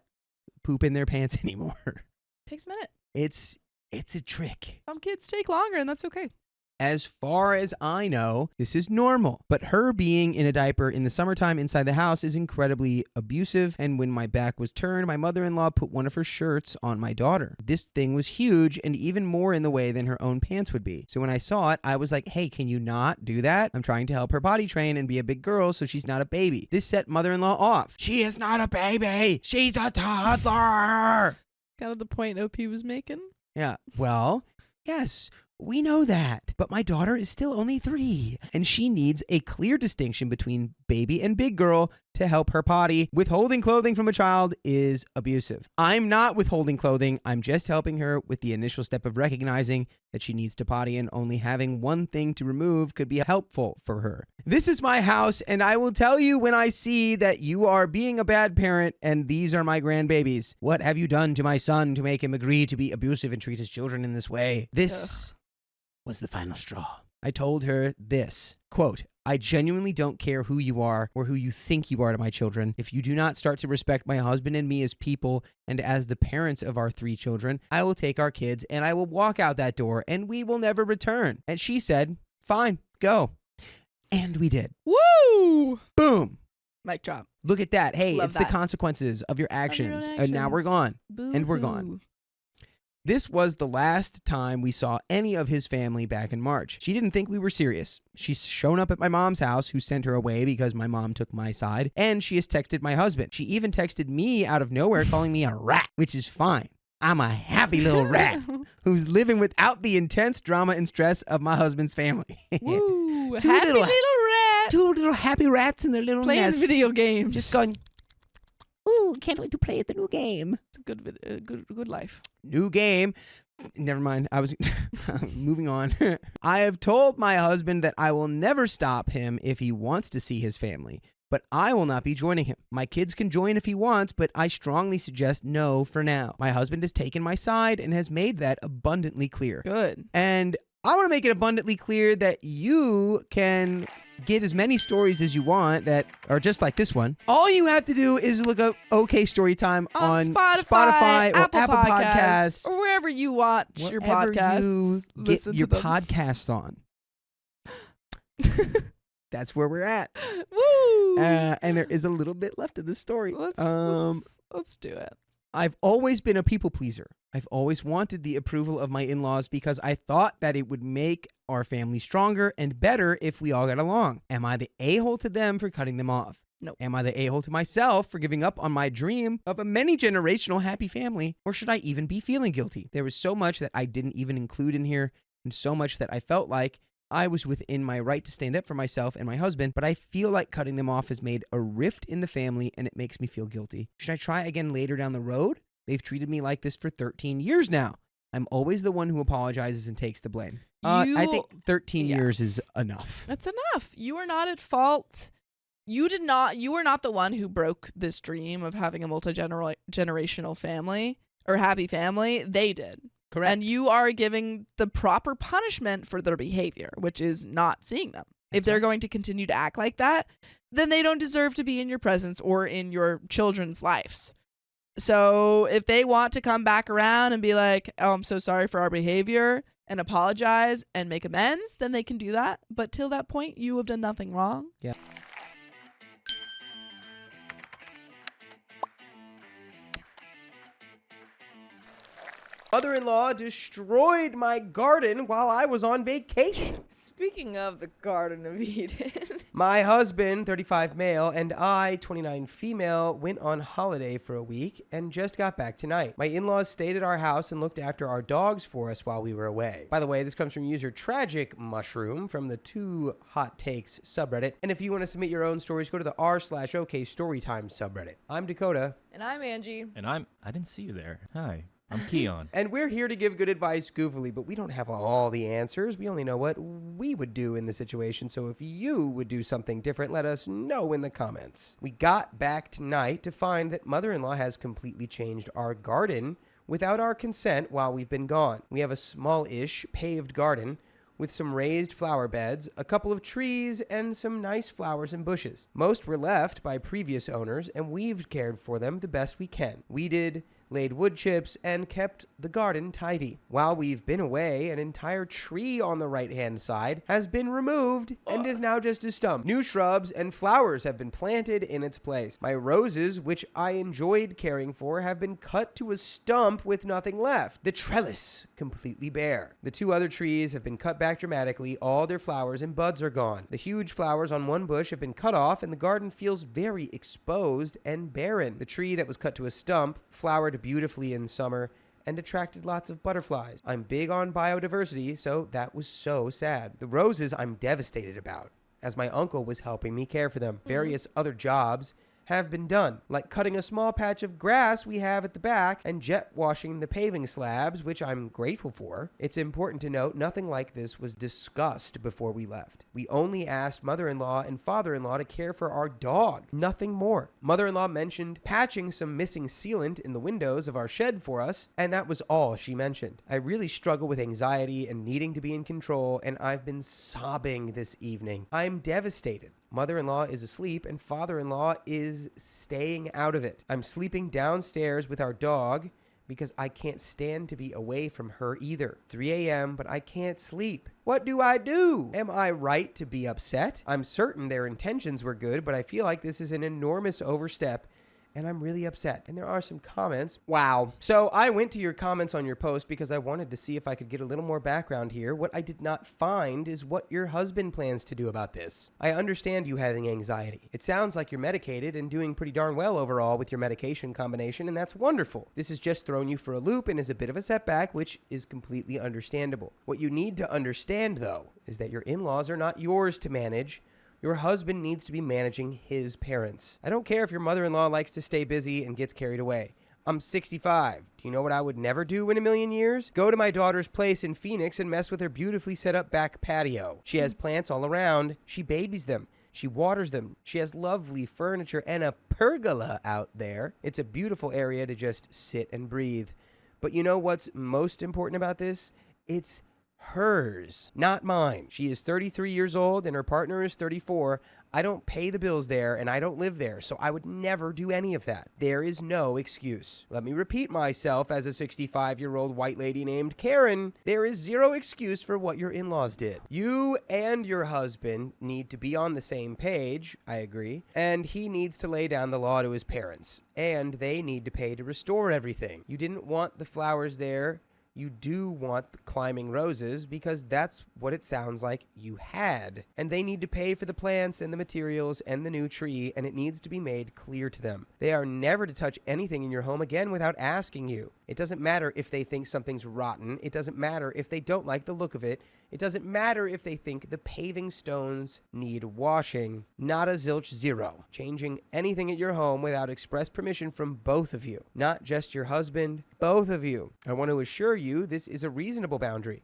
poop in their pants anymore. Takes a minute. It's a trick. Some kids take longer, and that's okay. As far as I know, this is normal. But her being in a diaper in the summertime inside the house is incredibly abusive. And when my back was turned, my mother-in-law put one of her shirts on my daughter. This thing was huge and even more in the way than her own pants would be. So when I saw it, I was like, hey, can you not do that? I'm trying to help her potty train and be a big girl so she's not a baby. This set mother-in-law off. She is not a baby. She's a toddler. Kind of the point OP was making. Yeah. Well, yes. We know that, but my daughter is still only 3, and she needs a clear distinction between baby and big girl to help her potty. Withholding clothing from a child is abusive. I'm not withholding clothing. I'm just helping her with the initial step of recognizing that she needs to potty, and only having one thing to remove could be helpful for her. This is my house, and I will tell you when I see that you are being a bad parent and these are my grandbabies. What have you done to my son to make him agree to be abusive and treat his children in this way? This was the final straw. I told her this, quote, I genuinely don't care who you are or who you think you are to my children. If you do not start to respect my husband and me as people and as the parents of our 3 children, I will take our kids and I will walk out that door and we will never return. And she said, fine, go. And we did. Woo! Boom. Mic drop. Look at that. Hey, Love it's that. the consequences of your actions. own And now we're actions. gone. And we're gone. Boo-hoo. This was the last time we saw any of his family back in March. She didn't think we were serious. She's shown up at my mom's house, who sent her away because my mom took my side, and she has texted my husband. She even texted me out of nowhere calling me a rat, which is fine. I'm a happy little rat who's living without the intense drama and stress of my husband's family. Woo! Two Happy little- little rat. 2 little happy rats in their little Playing nests. video games. Just going, ooh, can't wait to play at the new game. It's a good life. New game. Never mind. I was moving on. I have told my husband that I will never stop him if he wants to see his family, but I will not be joining him. My kids can join if he wants, but I strongly suggest no for now. My husband has taken my side and has made that abundantly clear. Good. And I want to make it abundantly clear that you can get as many stories as you want that are just like this one. All you have to do is look up OK Storytime on Spotify or Apple Podcasts, or wherever you watch your wherever podcasts. you get Listen your to them. podcast on. That's where we're at. Woo! And there is a little bit left of this story. Let's do it. I've always been a people pleaser. I've always wanted the approval of my in-laws because I thought that it would make our family stronger and better if we all got along. Am I the a-hole to them for cutting them off? No. Am I the a-hole to myself for giving up on my dream of a many-generational happy family? Or should I even be feeling guilty? There was so much that I didn't even include in here, and so much that I felt like I was within my right to stand up for myself and my husband, but I feel like cutting them off has made a rift in the family and it makes me feel guilty. Should I try again later down the road? They've treated me like this for 13 years now. I'm always the one who apologizes and takes the blame. I think 13 years is enough. That's enough. You are not at fault. You were not the one who broke this dream of having a multi-generational family or happy family. They did. Correct. And you are giving the proper punishment for their behavior, which is not seeing them. If they're going to continue to act like that, then they don't deserve to be in your presence or in your children's lives. So if they want to come back around and be like, oh, I'm so sorry for our behavior and apologize and make amends, then they can do that. But till that point, you have done nothing wrong. Yeah. Mother-in-law destroyed my garden while I was on vacation. Speaking of the Garden of Eden. My husband, 35 male, and I, 29 female, went on holiday for a week and just got back tonight. My in-laws stayed at our house and looked after our dogs for us while we were away. By the way, this comes from user Tragic Mushroom from the 2 Hot Takes subreddit. And if you want to submit your own stories, go to the r/OK Storytime subreddit. I'm Dakota. And I'm Angie. And I didn't see you there. Hi, I'm Keon. And we're here to give good advice goofily, but we don't have all the answers. We only know what we would do in the situation. So if you would do something different, let us know in the comments. We got back tonight to find that mother-in-law has completely changed our garden without our consent while we've been gone. We have a small-ish paved garden with some raised flower beds, a couple of trees, and some nice flowers and bushes. Most were left by previous owners, and we've cared for them the best we can. Weeded, laid wood chips, and kept the garden tidy. While we've been away, an entire tree on the right-hand side has been removed and is now just a stump. New shrubs and flowers have been planted in its place. My roses, which I enjoyed caring for, have been cut to a stump with nothing left. The trellis completely bare. The 2 other trees have been cut back dramatically. All their flowers and buds are gone. The huge flowers on one bush have been cut off, and the garden feels very exposed and barren. The tree that was cut to a stump flowered beautifully in summer and attracted lots of butterflies. I'm big on biodiversity, so that was so sad. The roses I'm devastated about, as my uncle was helping me care for them. Various other jobs have been done, like cutting a small patch of grass we have at the back and jet washing the paving slabs, which I'm grateful for. It's important to note nothing like this was discussed before we left. We only asked mother-in-law and father-in-law to care for our dog, nothing more. Mother-in-law mentioned patching some missing sealant in the windows of our shed for us, and that was all she mentioned. I really struggle with anxiety and needing to be in control, and I've been sobbing this evening. I'm devastated. Mother-in-law is asleep and father-in-law is staying out of it. I'm sleeping downstairs with our dog because I can't stand to be away from her either. 3 a.m., but I can't sleep. What do I do? Am I right to be upset? I'm certain their intentions were good, but I feel like this is an enormous overstep, and I'm really upset. And there are some comments. Wow. So I went to your comments on your post because I wanted to see if I could get a little more background here. What I did not find is what your husband plans to do about this. I understand you having anxiety. It sounds like you're medicated and doing pretty darn well overall with your medication combination, and that's wonderful. This has just thrown you for a loop and is a bit of a setback, which is completely understandable. What you need to understand, though, is that your in-laws are not yours to manage. Your husband needs to be managing his parents. I don't care if your mother-in-law likes to stay busy and gets carried away. I'm 65. Do you know what I would never do in a million years? Go to my daughter's place in Phoenix and mess with her beautifully set up back patio. She has plants all around. She babies them. She waters them. She has lovely furniture and a pergola out there. It's a beautiful area to just sit and breathe. But you know what's most important about this? It's hers, not mine. She is 33 years old and her partner is 34. I don't pay the bills there and I don't live there, so I would never do any of that. There is no excuse. Let me repeat myself as a 65-year-old white lady named Karen. There is zero excuse for what your in-laws did. You and your husband need to be on the same page, I agree, and he needs to lay down the law to his parents, and they need to pay to restore everything. You didn't want the flowers there. You do want the climbing roses because that's what it sounds like you had. And they need to pay for the plants and the materials and the new tree, and it needs to be made clear to them. They are never to touch anything in your home again without asking you. It doesn't matter if they think something's rotten. It doesn't matter if they don't like the look of it. It doesn't matter if they think the paving stones need washing. Not a zilch zero. Changing anything at your home without express permission from both of you. Not just your husband, both of you. I want to assure you this is a reasonable boundary.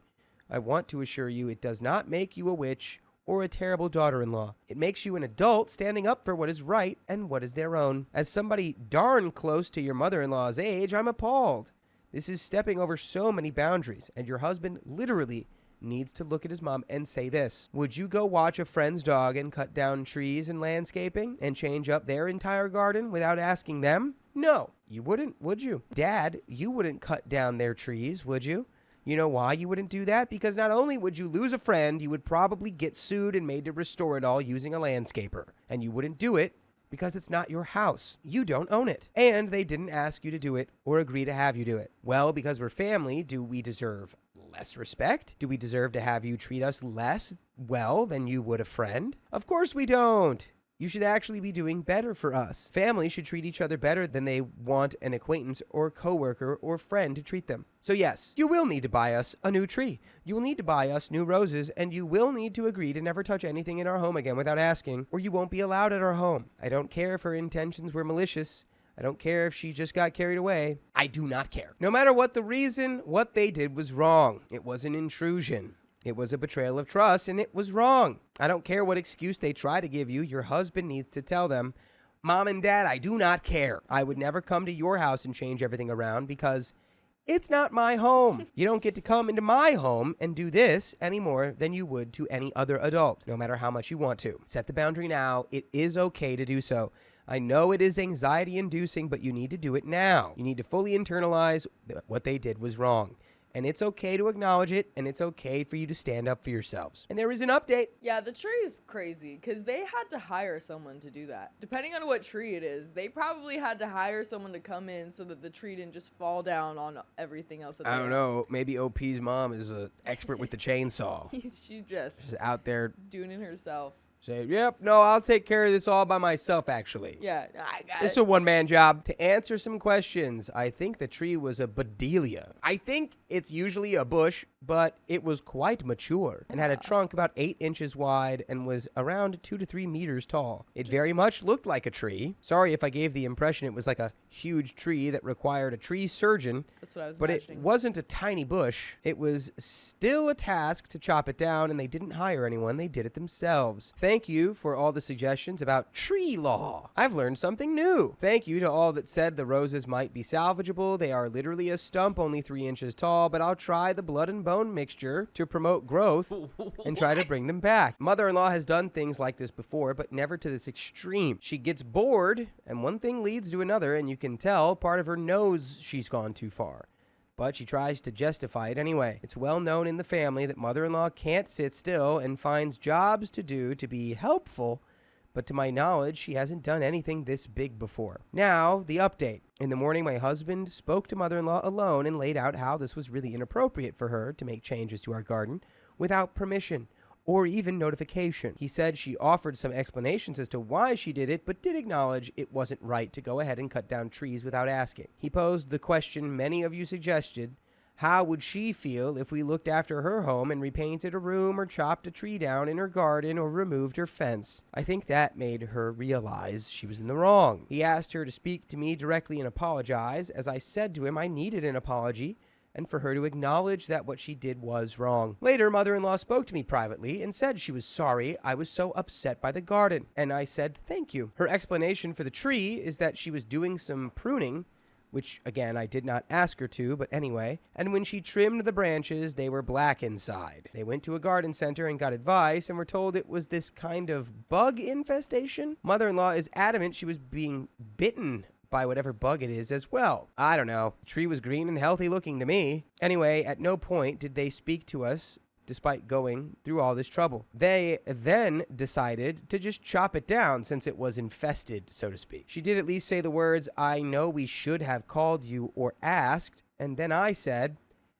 I want to assure you it does not make you a witch or a terrible daughter-in-law. It makes you an adult standing up for what is right and what is their own. As somebody darn close to your mother-in-law's age, I'm appalled. This is stepping over so many boundaries, and your husband literally needs to look at his mom and say this. Would you go watch a friend's dog and cut down trees and landscaping and change up their entire garden without asking them? No, you wouldn't, would you? Dad, you wouldn't cut down their trees, would you? You know why you wouldn't do that? Because not only would you lose a friend, you would probably get sued and made to restore it all using a landscaper. And you wouldn't do it because it's not your house. You don't own it. And they didn't ask you to do it or agree to have you do it. Well, because we're family, do we deserve less respect? Do we deserve to have you treat us less well than you would a friend? Of course we don't. You should actually be doing better for us. Family should treat each other better than they want an acquaintance or coworker or friend to treat them. So yes, you will need to buy us a new tree. You will need to buy us new roses, and you will need to agree to never touch anything in our home again without asking, or you won't be allowed at our home. I don't care if her intentions were malicious. I don't care if she just got carried away. I do not care. No matter what the reason, what they did was wrong. It was an intrusion. It was a betrayal of trust, and it was wrong. I don't care what excuse they try to give you. Your husband needs to tell them, Mom and Dad, I do not care. I would never come to your house and change everything around because it's not my home. You don't get to come into my home and do this any more than you would to any other adult, no matter how much you want to. Set the boundary now. It is okay to do so. I know it is anxiety-inducing, but you need to do it now. You need to fully internalize that what they did was wrong. And it's okay to acknowledge it, and it's okay for you to stand up for yourselves. And there is an update. Yeah, the tree is crazy because they had to hire someone to do that. Depending on what tree it is, they probably had to hire someone to come in so that the tree didn't just fall down on everything else. That I don't know. Maybe OP's mom is an expert with the chainsaw. She's just out there doing it herself. Say, yep, no, I'll take care of this all by myself, actually. Yeah, I got It's a one-man job. To answer some questions, I think the tree was a buddleia. I think it's usually a bush but it was quite mature and had a trunk about 8 inches wide and was around 2 to 3 meters tall. It very much looked like a tree. Sorry if I gave the impression it was like a huge tree that required a tree surgeon. That's what I was But imagining. it wasn't a tiny bush. It was still a task to chop it down, and they didn't hire anyone. They did it themselves. Thank you for all the suggestions about tree law. I've learned something new. Thank you to all that said the roses might be salvageable. They are literally a stump only 3 inches tall, but I'll try the blood and bone mixture to promote growth and try to bring them back. Mother-in-law has done things like this before, but never to this extreme. She gets bored, and one thing leads to another, and you can tell part of her knows she's gone too far. But she tries to justify it anyway. It's well known in the family that mother-in-law can't sit still and finds jobs to do to be helpful, but to my knowledge, she hasn't done anything this big before. Now, the update. In the morning, my husband spoke to mother-in-law alone and laid out how this was really inappropriate for her to make changes to our garden without permission or even notification. He said she offered some explanations as to why she did it, but did acknowledge it wasn't right to go ahead and cut down trees without asking. He posed the question many of you suggested: how would she feel if we looked after her home and repainted a room or chopped a tree down in her garden or removed her fence? I think that made her realize she was in the wrong. He asked her to speak to me directly and apologize, as I said to him I needed an apology and for her to acknowledge that what she did was wrong. Later, mother-in-law spoke to me privately and said she was sorry I was so upset by the garden, and I said thank you. Her explanation for the tree is that she was doing some pruning, which, again, I did not ask her to, but anyway, and when she trimmed the branches, they were black inside. They went to a garden center and got advice and were told it was this kind of bug infestation. Mother-in-law is adamant she was being bitten by whatever bug it is as well. I don't know. The tree was green and healthy looking to me. Anyway, at no point did they speak to us despite going through all this trouble. They then decided to just chop it down since it was infested, so to speak. She did at least say the words, "I know we should have called you or asked," and then I said,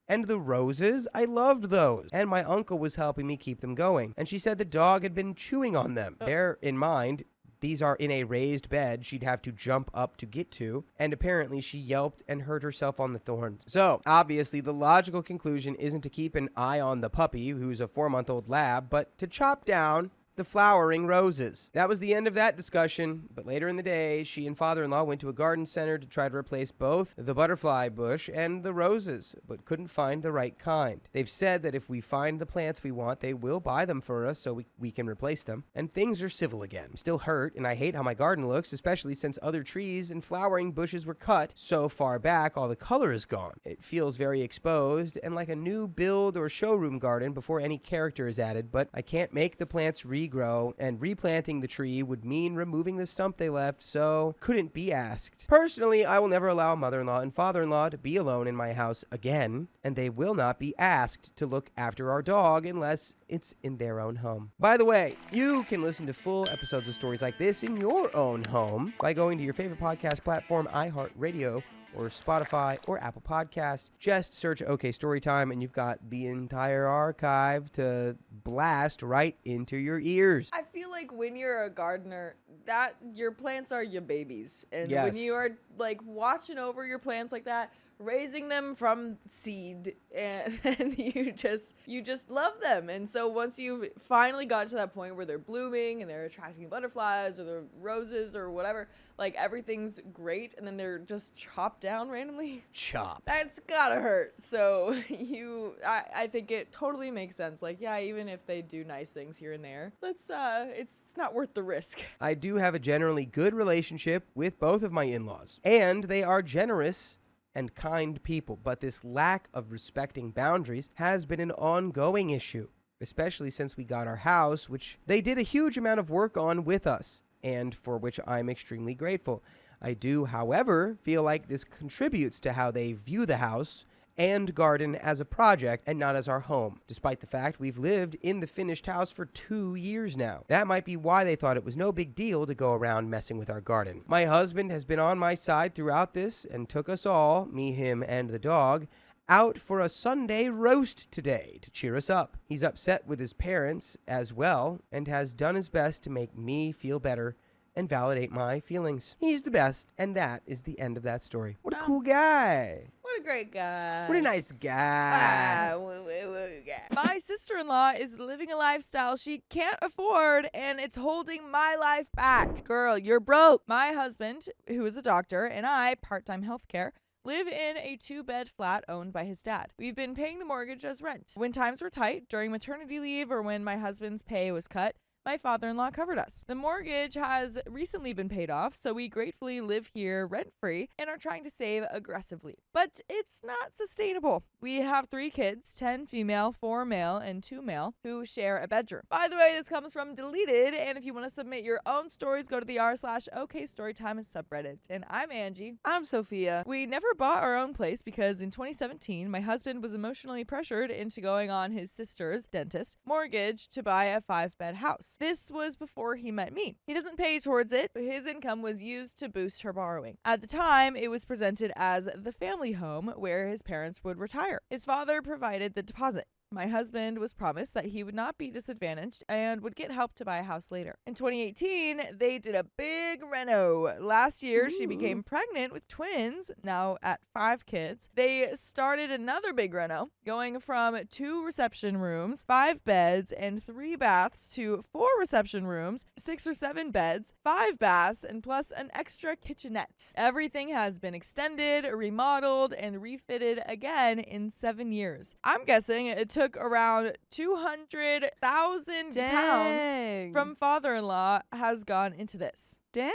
"And the roses? I loved those. And my uncle was helping me keep them going." And she said the dog had been chewing on them. Bear in mind, these are in a raised bed she'd have to jump up to get to, and apparently she yelped and hurt herself on the thorns. So, obviously, the logical conclusion isn't to keep an eye on the puppy, who's a 4-month-old lab, but to chop down the flowering roses. That was the end of that discussion, but later in the day, she and father-in-law went to a garden center to try to replace both the butterfly bush and the roses, but couldn't find the right kind. They've said that if we find the plants we want, they will buy them for us so we can replace them, and things are civil again. I'm still hurt, and I hate how my garden looks, especially since other trees and flowering bushes were cut so far back all the color is gone. It feels very exposed and like a new build or showroom garden before any character is added, but I can't make the plants regrow, and replanting the tree would mean removing the stump they left, so couldn't be asked. Personally, I will never allow mother-in-law and father-in-law to be alone in my house again, and they will not be asked to look after our dog unless it's in their own home. By the way, you can listen to full episodes of stories like this in your own home by going to your favorite podcast platform, iHeartRadio, or Spotify, or Apple Podcast. Just search OK Storytime, and you've got the entire archive to blast right into your ears. I feel like when you're a gardener, that your plants are your babies. And Yes. when you are like watching over your plants like that, raising them from seed, and you just love them. And so once you've finally got to that point where they're blooming and they're attracting butterflies or the roses or whatever, like everything's great, and then they're just chopped down randomly. Chopped. That's gotta hurt. So I think it totally makes sense. Like, yeah, even if they do nice things here and there, it's not worth the risk. I do have a generally good relationship with both of my in-laws, and they are generous and kind people, but this lack of respecting boundaries has been an ongoing issue, especially since we got our house, which they did a huge amount of work on with us, and for which I'm extremely grateful. I do, however, feel like this contributes to how they view the house and garden as a project and not as our home, despite the fact we've lived in the finished house for 2 years now. That might be why they thought it was no big deal to go around messing with our garden. My husband has been on my side throughout this and took us all, me, him, and the dog, out for a Sunday roast today to cheer us up. He's upset with his parents as well and has done his best to make me feel better and validate my feelings. He's the best, and that is the end of that story. What a cool guy. What What a great guy. What a nice guy. My sister-in-law is living a lifestyle she can't afford, and it's holding my life back. Girl, you're broke. My husband, who is a doctor, and I, part-time healthcare, live in a 2-bed flat owned by his dad. We've been paying the mortgage as rent. When times were tight, during maternity leave or when my husband's pay was cut, my father-in-law covered us. The mortgage has recently been paid off, so we gratefully live here rent-free and are trying to save aggressively. But it's not sustainable. We have 3 kids, 10 female, 4 male, and 2 male, who share a bedroom. By the way, this comes from Deleted, and if you want to submit your own stories, go to the r/OKStorytime subreddit. And I'm Angie. I'm Sophia. We never bought our own place because in 2017, my husband was emotionally pressured into going on his sister's dentist mortgage to buy a 5-bed house. This was before he met me. He doesn't pay towards it. His income was used to boost her borrowing. At the time, it was presented as the family home where his parents would retire. His father provided the deposit. My husband was promised that he would not be disadvantaged and would get help to buy a house later. In 2018, they did a big reno. Last year, she became pregnant with twins, now at 5 kids. They started another big reno, going from 2 reception rooms, 5 beds, and 3 baths to 4 reception rooms, 6 or 7 beds, 5 baths, and plus an extra kitchenette. Everything has been extended, remodeled, and refitted again in 7 years. I'm guessing it took around 200,000 pounds from father-in-law has gone into this. Dang,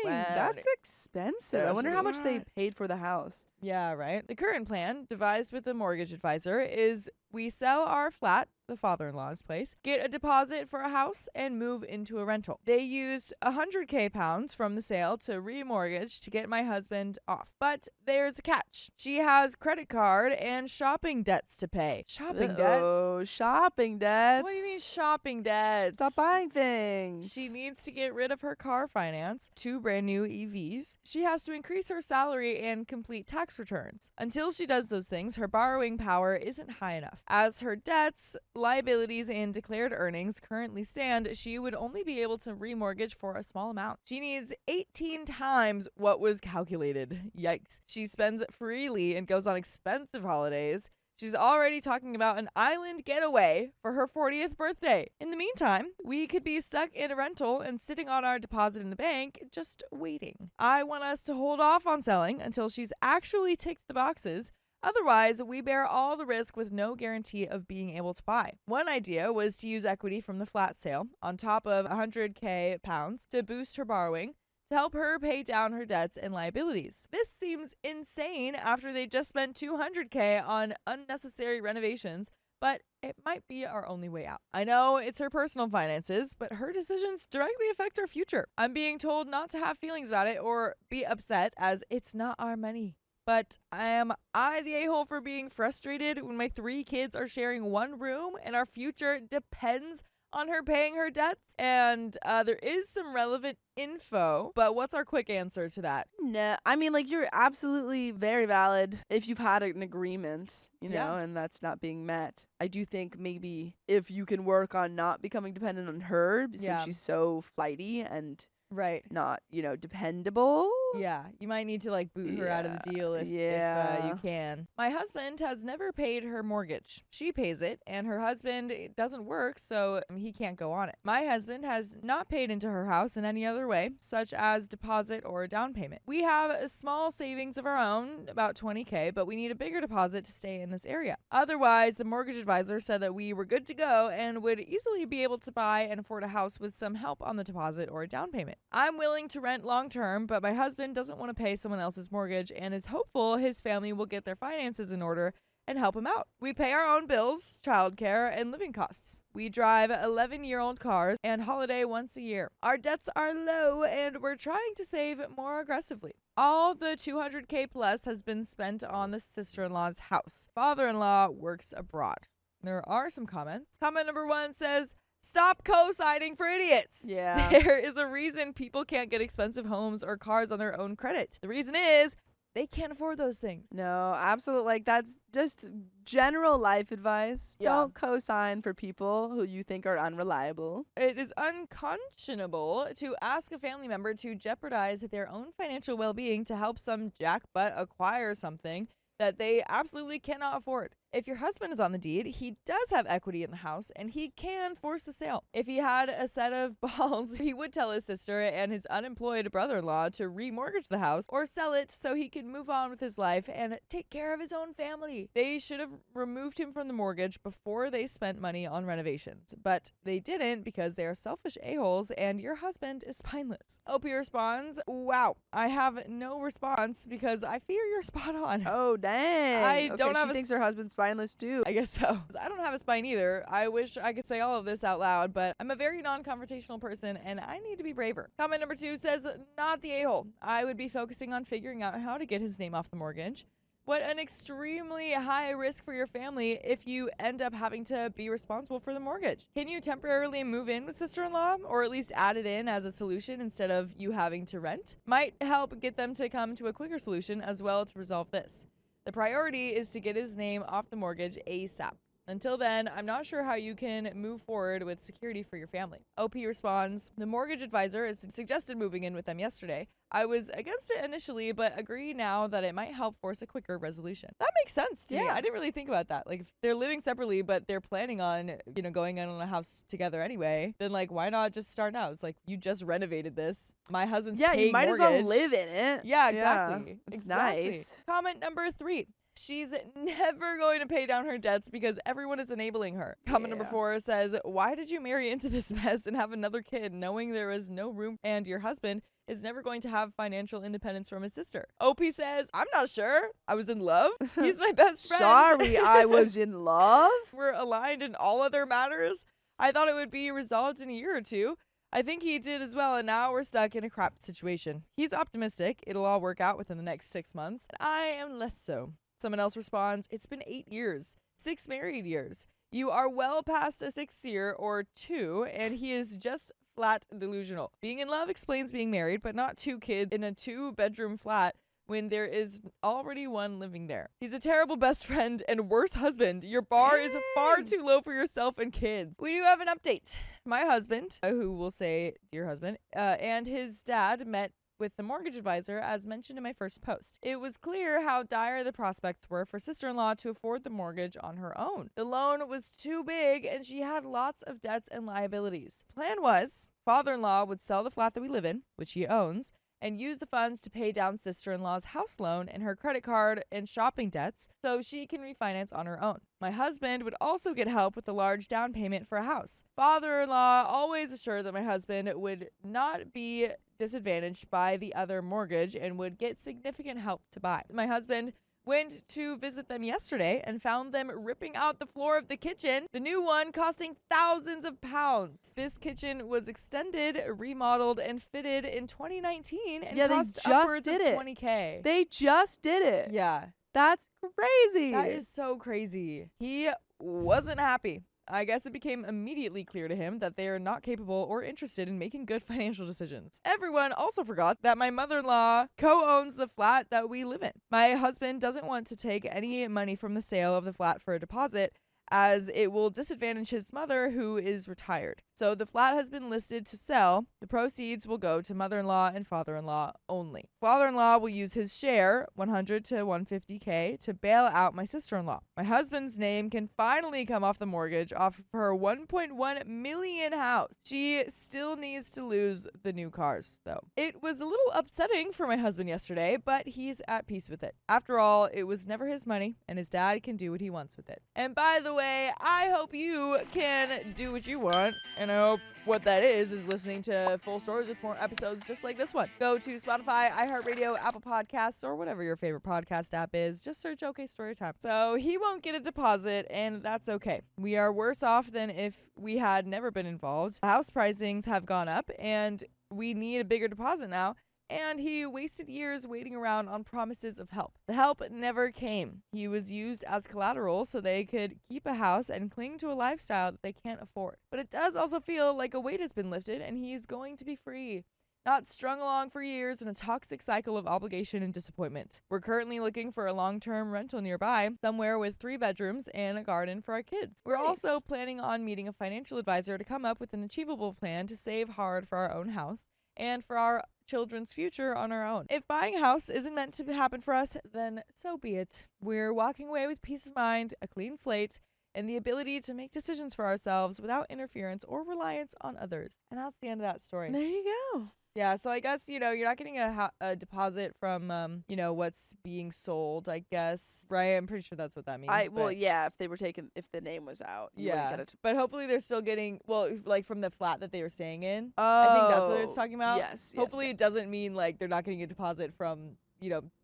Wow. that's expensive. I wonder how much they paid for the house. Yeah, right. The current plan, devised with a mortgage advisor, is we sell our flat, the father-in-law's place, get a deposit for a house, and move into a rental. They used 100K pounds from the sale to remortgage to get my husband off. But there's a catch. She has credit card and shopping debts to pay. Shopping debts? Oh, shopping debts. What do you mean shopping debts? Stop buying things. She needs to get rid of her car finance, 2 brand new EVs. She has to increase her salary and complete tax returns. Until she does those things, her borrowing power isn't high enough. As her debts, liabilities, and declared earnings currently stand, she would only be able to remortgage for a small amount. She needs 18 times what was calculated. Yikes. She spends freely and goes on expensive holidays. She's already talking about an island getaway for her 40th birthday. In the meantime, we could be stuck in a rental and sitting on our deposit in the bank, just waiting. I want us to hold off on selling until she's actually ticked the boxes. Otherwise, we bear all the risk with no guarantee of being able to buy. One idea was to use equity from the flat sale on top of 100K pounds to boost her borrowing, to help her pay down her debts and liabilities. This seems insane after they just spent 200K on unnecessary renovations, but it might be our only way out. I know it's her personal finances, but her decisions directly affect our future. I'm being told not to have feelings about it or be upset as it's not our money. But am I the a-hole for being frustrated when my 3 kids are sharing one room and our future depends on her paying her debts? And there is some relevant info, but what's our quick answer to that? No, I mean, like, you're absolutely very valid if you've had an agreement, you know, Yeah. and that's not being met. I do think maybe if you can work on not becoming dependent on her, since Yeah. she's so flighty and Right. not, dependable. Yeah, you might need to like boot her out of the deal if Yeah. you can. My husband has never paid her mortgage. She pays it, and her husband doesn't work, so he can't go on it. My husband has not paid into her house in any other way, such as deposit or down payment. We have a small savings of our own, about 20K, but we need a bigger deposit to stay in this area. Otherwise, the mortgage advisor said that we were good to go and would easily be able to buy and afford a house with some help on the deposit or down payment. I'm willing to rent long term, but my husband doesn't want to pay someone else's mortgage and is hopeful his family will get their finances in order and help him out. We pay our own bills, childcare, and living costs. We drive 11-year-old cars and holiday once a year. Our debts are low and we're trying to save more aggressively. All the 200K plus has been spent on the sister-in-law's house. Father-in-law works abroad. There are some comments. Comment number 1 says, stop co-signing for idiots. Yeah. There is a reason people can't get expensive homes or cars on their own credit. The reason is they can't afford those things. No, absolutely. Like, that's just general life advice. Yeah. Don't co-sign for people who you think are unreliable. It is unconscionable to ask a family member to jeopardize their own financial well-being to help some jackbutt acquire something that they absolutely cannot afford. If your husband is on the deed, he does have equity in the house and he can force the sale. If he had a set of balls, he would tell his sister and his unemployed brother-in-law to remortgage the house or sell it so he can move on with his life and take care of his own family. They should have removed him from the mortgage before they spent money on renovations, but they didn't because they are selfish a-holes and your husband is spineless. OP responds, wow, I have no response because I fear you're spot on. Oh, dang. I Okay, don't have she a thinks her husband's spineless too. I guess so. I don't have a spine either. I wish I could say all of this out loud, but I'm a very non-confrontational person and I need to be braver. Comment number 2 says, not the a-hole. I would be focusing on figuring out how to get his name off the mortgage. What an extremely high risk for your family if you end up having to be responsible for the mortgage. Can you temporarily move in with sister-in-law or at least add it in as a solution instead of you having to rent? Might help get them to come to a quicker solution as well to resolve this. The priority is to get his name off the mortgage ASAP. Until then, I'm not sure how you can move forward with security for your family. OP responds, the mortgage advisor has suggested moving in with them yesterday. I was against it initially, but agree now that it might help force a quicker resolution. That makes sense to me. I didn't really think about that. Like, if they're living separately, but they're planning on, going in on a house together anyway, then, like, why not just start now? It's like, you just renovated this. My husband's paying you might mortgage. as well live in it. Yeah, exactly. It's Exactly. nice. Comment number 3. She's never going to pay down her debts because everyone is enabling her. Comment number 4 says, why did you marry into this mess and have another kid knowing there is no room and your husband is never going to have financial independence from his sister? OP says, I'm not sure. I was in love. He's my best friend. Sorry, I was in love. We're aligned in all other matters. I thought it would be resolved in a year or 2. I think he did as well, and now we're stuck in a crap situation. He's optimistic it'll all work out within the next 6 months, and I am less so. Someone else responds, it's been 8 years, 6 married years. You are well past a 6th year or 2, and he is just flat delusional. Being in love explains being married, but not 2 kids in a 2-bedroom flat when there is already one living there. He's a terrible best friend and worse husband. Your bar is far too low for yourself and kids. We do have an update. My husband, who will say dear husband, and his dad met with the mortgage advisor as mentioned in my first post. It was clear how dire the prospects were for sister-in-law to afford the mortgage on her own. The loan was too big and she had lots of debts and liabilities. The plan was father-in-law would sell the flat that we live in, which he owns, and use the funds to pay down sister-in-law's house loan and her credit card and shopping debts so she can refinance on her own. My husband would also get help with a large down payment for a house. Father-in-law always assured that my husband would not be disadvantaged by the other mortgage and would get significant help to buy. My husband went to visit them yesterday and found them ripping out the floor of the kitchen, the new one costing thousands of pounds. This kitchen was extended, remodeled, and fitted in 2019 and cost upwards of $20K. They just did it. Yeah. That's crazy. That is so crazy. He wasn't happy. I guess it became immediately clear to him that they are not capable or interested in making good financial decisions. Everyone also forgot that my mother-in-law co-owns the flat that we live in. My husband doesn't want to take any money from the sale of the flat for a deposit, as it will disadvantage his mother, who is retired. So the flat has been listed to sell. The proceeds will go to mother-in-law and father-in-law only. Father-in-law will use his share, $100 to $150K, to bail out my sister-in-law. My husband's name can finally come off the mortgage off of her $1.1 million house. She still needs to lose the new cars, though. It was a little upsetting for my husband yesterday, but he's at peace with it. After all, it was never his money, and his dad can do what he wants with it. And by the way, I hope you can do what you want, and I hope what that is listening to full stories with more episodes just like this one. Go to Spotify, iHeartRadio, Apple Podcasts, or whatever your favorite podcast app is. Just search OK Storytime. So he won't get a deposit, and that's okay. We are worse off than if we had never been involved. House pricings have gone up, and we need a bigger deposit now. And he wasted years waiting around on promises of help. The help never came. He was used as collateral so they could keep a house and cling to a lifestyle that they can't afford. But it does also feel like a weight has been lifted and he's going to be free, not strung along for years in a toxic cycle of obligation and disappointment. We're currently looking for a long-term rental nearby, somewhere with 3 bedrooms and a garden for our kids. We're also planning on meeting a financial advisor to come up with an achievable plan to save hard for our own house and for our children's future on our own. If buying a house isn't meant to happen for us, then so be it. We're walking away with peace of mind, a clean slate, and the ability to make decisions for ourselves without interference or reliance on others. And that's the end of that story. There you go. Yeah, so I guess, you're not getting a deposit from, what's being sold, I guess. Right? I'm pretty sure that's what that means. If the name was out. You wouldn't Yeah, get it. but hopefully they're still getting, like from the flat that they were staying in. I think that's what it's Oh, talking about. Yes. Hopefully yes. it doesn't mean like they're not getting a deposit from,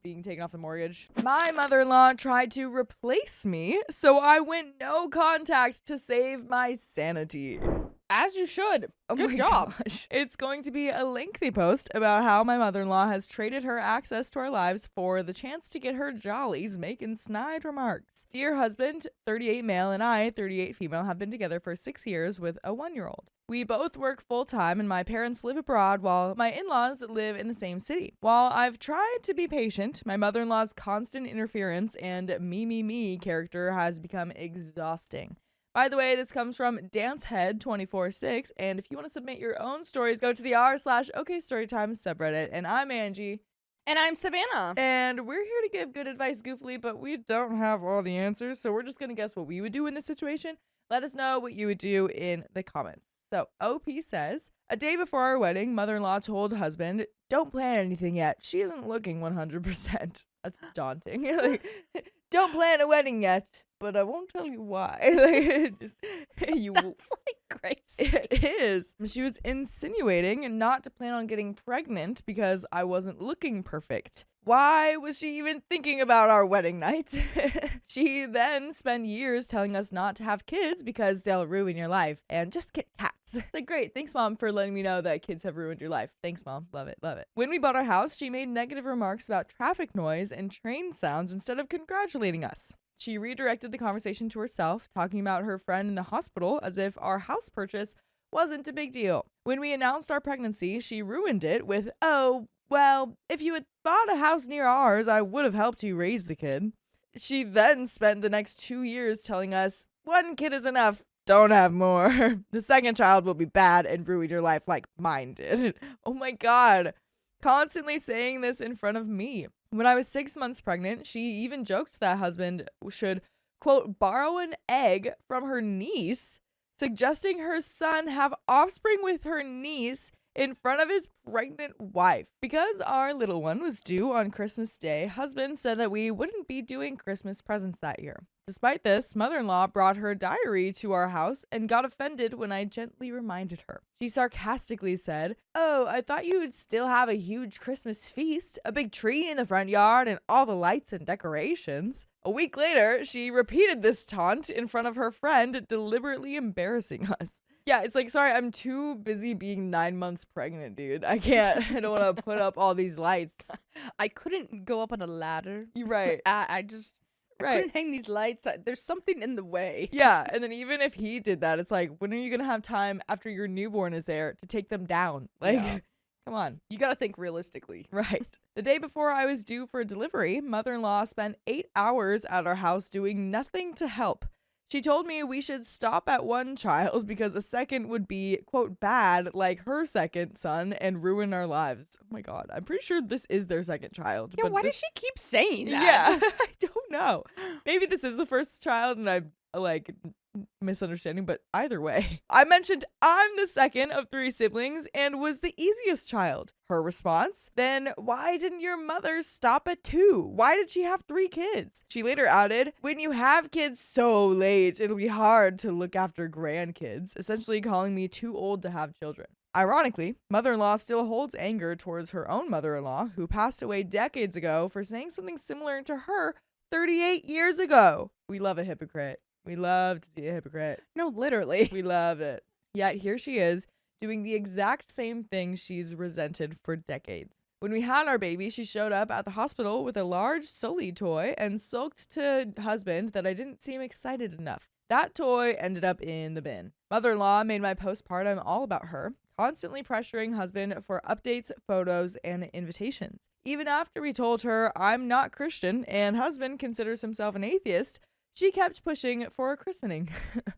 being taken off the mortgage. My mother-in-law tried to replace me, so I went no contact to save my sanity. As you should. Oh Good my job. gosh. It's going to be a lengthy post about how my mother-in-law has traded her access to our lives for the chance to get her jollies, making snide remarks. Dear husband, 38 male, and I, 38 female, have been together for 6 years with a 1-year-old. We both work full-time and my parents live abroad while my in-laws live in the same city. While I've tried to be patient, my mother-in-law's constant interference and me character has become exhausting. By the way, this comes from dancehead246, and if you want to submit your own stories, go to the r/OKStorytime subreddit. And I'm Angie. And I'm Savannah. And we're here to give good advice goofily, but we don't have all the answers, so we're just going to guess what we would do in this situation. Let us know what you would do in the comments. So, OP says, a day before our wedding, mother-in-law told husband, don't plan anything yet. She isn't looking 100%. That's daunting. Don't plan a wedding yet, but I won't tell you why. That's like crazy. It is. She was insinuating not to plan on getting pregnant because I wasn't looking perfect. Why was she even thinking about our wedding night? She then spent years telling us not to have kids because they'll ruin your life and just get cats. It's like, great. Thanks, Mom, for letting me know that kids have ruined your life. Thanks, Mom. Love it. Love it. When we bought our house, she made negative remarks about traffic noise and train sounds instead of congratulating us. She redirected the conversation to herself, talking about her friend in the hospital as if our house purchase wasn't a big deal. When we announced our pregnancy, she ruined it with, oh, well, if you had bought a house near ours, I would have helped you raise the kid. She then spent the next 2 years telling us, 1 kid is enough, don't have more. The second child will be bad and ruin your life like mine did. Oh my God. Constantly saying this in front of me. When I was 6 months pregnant, she even joked that husband should, quote, borrow an egg from her niece, suggesting her son have offspring with her niece in front of his pregnant wife. Because our little one was due on Christmas Day, husband said that we wouldn't be doing Christmas presents that year. Despite this, mother-in-law brought her diary to our house and got offended when I gently reminded her. She sarcastically said, oh, I thought you would still have a huge Christmas feast, a big tree in the front yard, and all the lights and decorations. A week later, she repeated this taunt in front of her friend, deliberately embarrassing us. Yeah, it's like, sorry, I'm too busy being 9 months pregnant, dude. I don't want to put up all these lights. I couldn't go up on a ladder. You're right. I Right. couldn't hang these lights. There's something in the way. Yeah, and then even if he did that, it's like, when are you going to have time after your newborn is there to take them down? Like, Yeah. Come on. You got to think realistically. Right. The day before I was due for delivery, mother-in-law spent 8 hours at our house doing nothing to help. She told me we should stop at 1 child because a second would be, quote, bad like her second son and ruin our lives. Oh my God. I'm pretty sure this is their second child. Yeah, but why this- does she keep saying that? Yeah, I don't know. Maybe this is the first child and I'm like misunderstanding, but either way. I mentioned I'm the second of 3 siblings and was the easiest child. Her response, then why didn't your mother stop at 2? Why did she have 3 kids? She later added, when you have kids so late, it'll be hard to look after grandkids, essentially calling me too old to have children. Ironically, mother-in-law still holds anger towards her own mother-in-law, who passed away decades ago for saying something similar to her 38 years ago. We love a hypocrite. We love to see a hypocrite. No, literally. We love it. Yet here she is, doing the exact same thing she's resented for decades. When we had our baby, she showed up at the hospital with a large Sully toy and sulked to husband that I didn't seem excited enough. That toy ended up in the bin. Mother-in-law made my postpartum all about her, constantly pressuring husband for updates, photos, and invitations. Even after we told her I'm not Christian and husband considers himself an atheist, she kept pushing for a christening.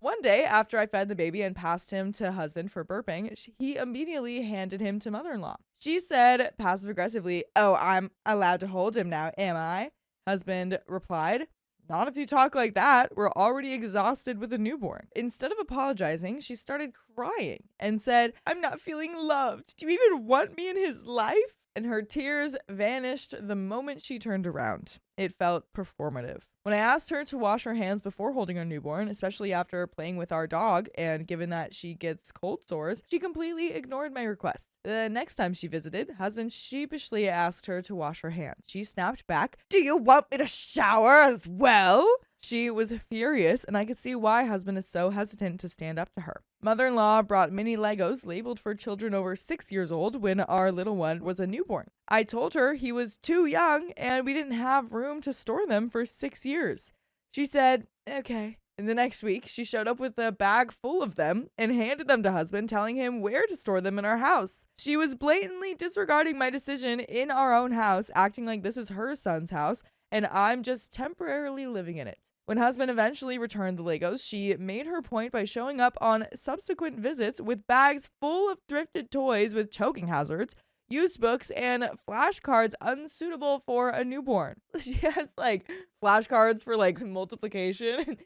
One day, after I fed the baby and passed him to husband for burping, he immediately handed him to mother-in-law. She said passive-aggressively, "Oh, I'm allowed to hold him now, am I?" Husband replied, "Not if you talk like that. We're already exhausted with a newborn." Instead of apologizing, she started crying and said, "I'm not feeling loved. Do you even want me in his life?" And her tears vanished the moment she turned around. It felt performative. When I asked her to wash her hands before holding her newborn, especially after playing with our dog, and given that she gets cold sores, she completely ignored my request. The next time she visited, husband sheepishly asked her to wash her hands. She snapped back, "Do you want me to shower as well?" She was furious, and I could see why husband is so hesitant to stand up to her. Mother-in-law brought mini Legos labeled for children over 6 years old when our little one was a newborn. I told her he was too young and we didn't have room to store them for 6 years. She said, "Okay." And the next week, she showed up with a bag full of them and handed them to husband, telling him where to store them in our house. She was blatantly disregarding my decision in our own house, acting like this is her son's house and I'm just temporarily living in it. When husband eventually returned the Legos, she made her point by showing up on subsequent visits with bags full of thrifted toys with choking hazards, used books, and flashcards unsuitable for a newborn. She has like flashcards for like multiplication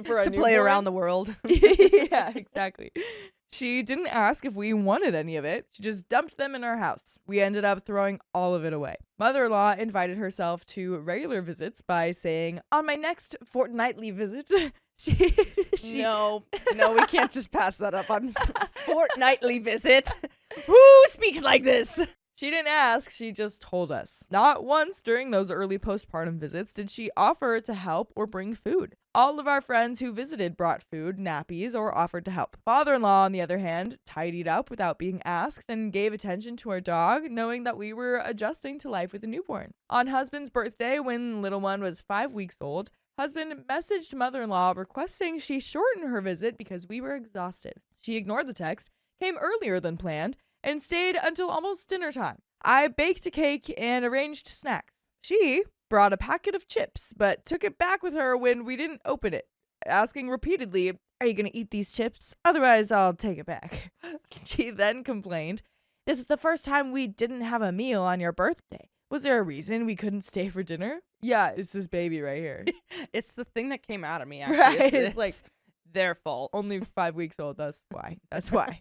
for a to newborn. play around the world. Yeah, exactly. She didn't ask if we wanted any of it. She just dumped them in our house. We ended up throwing all of it away. Mother-in-law invited herself to regular visits by saying, "On my next fortnightly visit," she No, we can't just pass that up. I'm fortnightly visit. Who speaks like this? She didn't ask, she just told us. Not once during those early postpartum visits did she offer to help or bring food. All of our friends who visited brought food, nappies, or offered to help. Father-in-law, on the other hand, tidied up without being asked and gave attention to our dog, knowing that we were adjusting to life with a newborn. On husband's birthday, when little one was 5 weeks old, husband messaged mother-in-law requesting she shorten her visit because we were exhausted. She ignored the text, came earlier than planned, and stayed until almost dinner time. I baked a cake and arranged snacks. She brought a packet of chips, but took it back with her when we didn't open it, asking repeatedly, "Are you going to eat these chips? Otherwise, I'll take it back." She then complained, "This is the first time we didn't have a meal on your birthday. Was there a reason we couldn't stay for dinner?" Yeah, it's this baby right here. It's the thing that came out of me, actually. Right, It's it's like their fault. only 5 weeks old. That's why. That's why.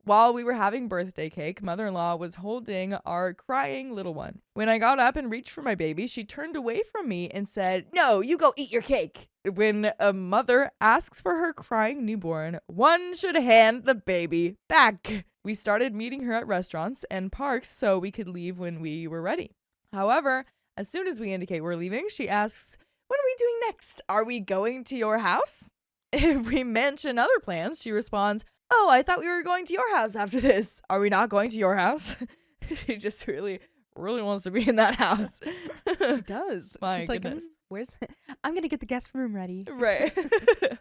While we were having birthday cake, mother-in-law was holding our crying little one. When I got up and reached for my baby, she turned away from me and said, "No, you go eat your cake." When a mother asks for her crying newborn, one should hand the baby back. We started meeting her at restaurants and parks so we could leave when we were ready. However, as soon as we indicate we're leaving, she asks, "What are we doing next? Are we going to your house?" If we mention other plans, she responds, "Oh, I thought we were going to your house after this. Are we not going to your house?" She just really wants to be in that house. She does. My She's like, goodness. "Where's? I'm gonna get the guest room ready." Right.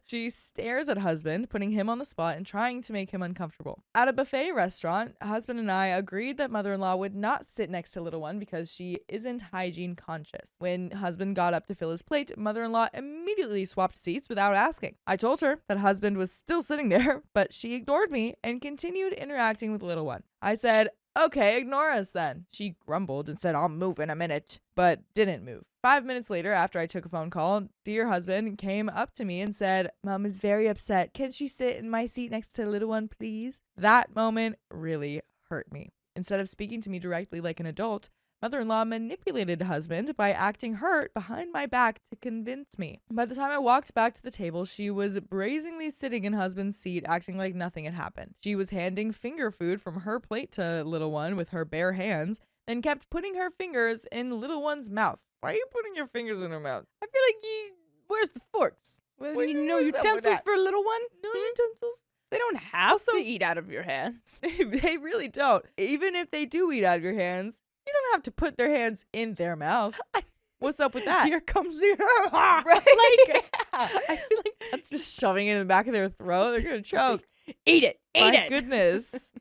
She stares at husband, putting him on the spot and trying to make him uncomfortable. At a buffet restaurant, husband and I agreed that mother-in-law would not sit next to little one because she isn't hygiene conscious. When husband got up to fill his plate, mother-in-law immediately swapped seats without asking. I told her that husband was still sitting there, but she ignored me and continued interacting with little one. I said, "Okay, ignore us then." She grumbled and said, "I'll move in a minute," but didn't move. 5 minutes later, after I took a phone call, dear husband came up to me and said, "Mom is very upset. Can she sit in my seat next to the little one, please?" That moment really hurt me. Instead of speaking to me directly like an adult, mother-in-law manipulated husband by acting hurt behind my back to convince me. By the time I walked back to the table, she was brazenly sitting in husband's seat, acting like nothing had happened. She was handing finger food from her plate to little one with her bare hands, then kept putting her fingers in little one's mouth. Why are you putting your fingers in her mouth? I feel like where's the forks? Well, What do you you know mean, what's up with utensils that? for a little one? No utensils. They don't have Also- to eat out of your hands. They really don't. Even if they do eat out of your hands, you don't have to put their hands in their mouth. What's up with that? Here comes the Right? Like, I feel like that's just shoving it in the back of their throat. They're gonna choke. eat it. Eat My it. goodness.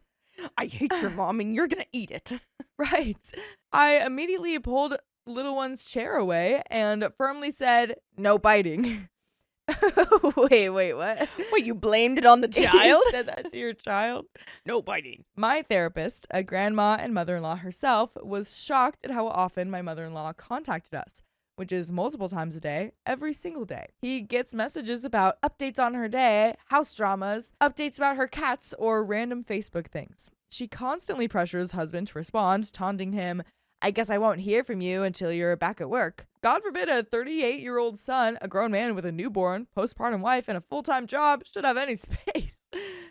I hate your mom and you're gonna eat it. Right. I immediately pulled little one's chair away and firmly said, "No biting." Wait, what? Wait, you blamed it on the You child? said that to your child? No biting. My therapist, a grandma and mother-in-law herself, was shocked at how often my mother-in-law contacted us, which is multiple times a day, every single day. He gets messages about updates on her day, house dramas, updates about her cats, or random Facebook things. She constantly pressures husband to respond, taunting him, "I guess I won't hear from you until you're back at work." God forbid a 38-year-old son, a grown man with a newborn, postpartum wife, and a full-time job should have any space.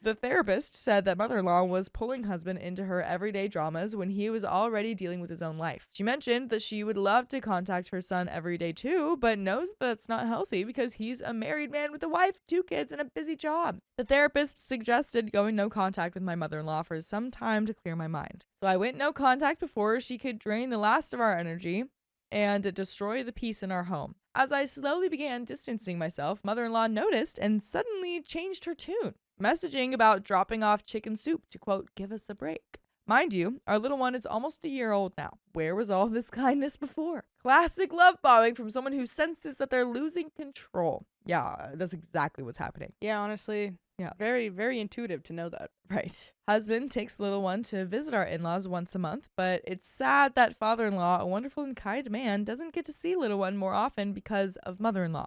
The therapist said that mother-in-law was pulling husband into her everyday dramas when he was already dealing with his own life. She mentioned that she would love to contact her son every day too, but knows that's not healthy because he's a married man with a wife, 2 kids, and a busy job. The therapist suggested going no contact with my mother-in-law for some time to clear my mind. So I went no contact before she could drain the last of our energy and destroy the peace in our home. As I slowly began distancing myself, mother-in-law noticed and suddenly changed her tune, messaging about dropping off chicken soup to, quote, "give us a break." Mind you, our little one is almost a year old now. Where was all this kindness before? Classic love bombing from someone who senses that they're losing control. Yeah, that's exactly what's happening. Yeah, honestly. Yeah. Very, very intuitive to know that. Right. Husband takes little one to visit our in-laws once a month, but it's sad that father-in-law, a wonderful and kind man, doesn't get to see little one more often because of mother-in-law.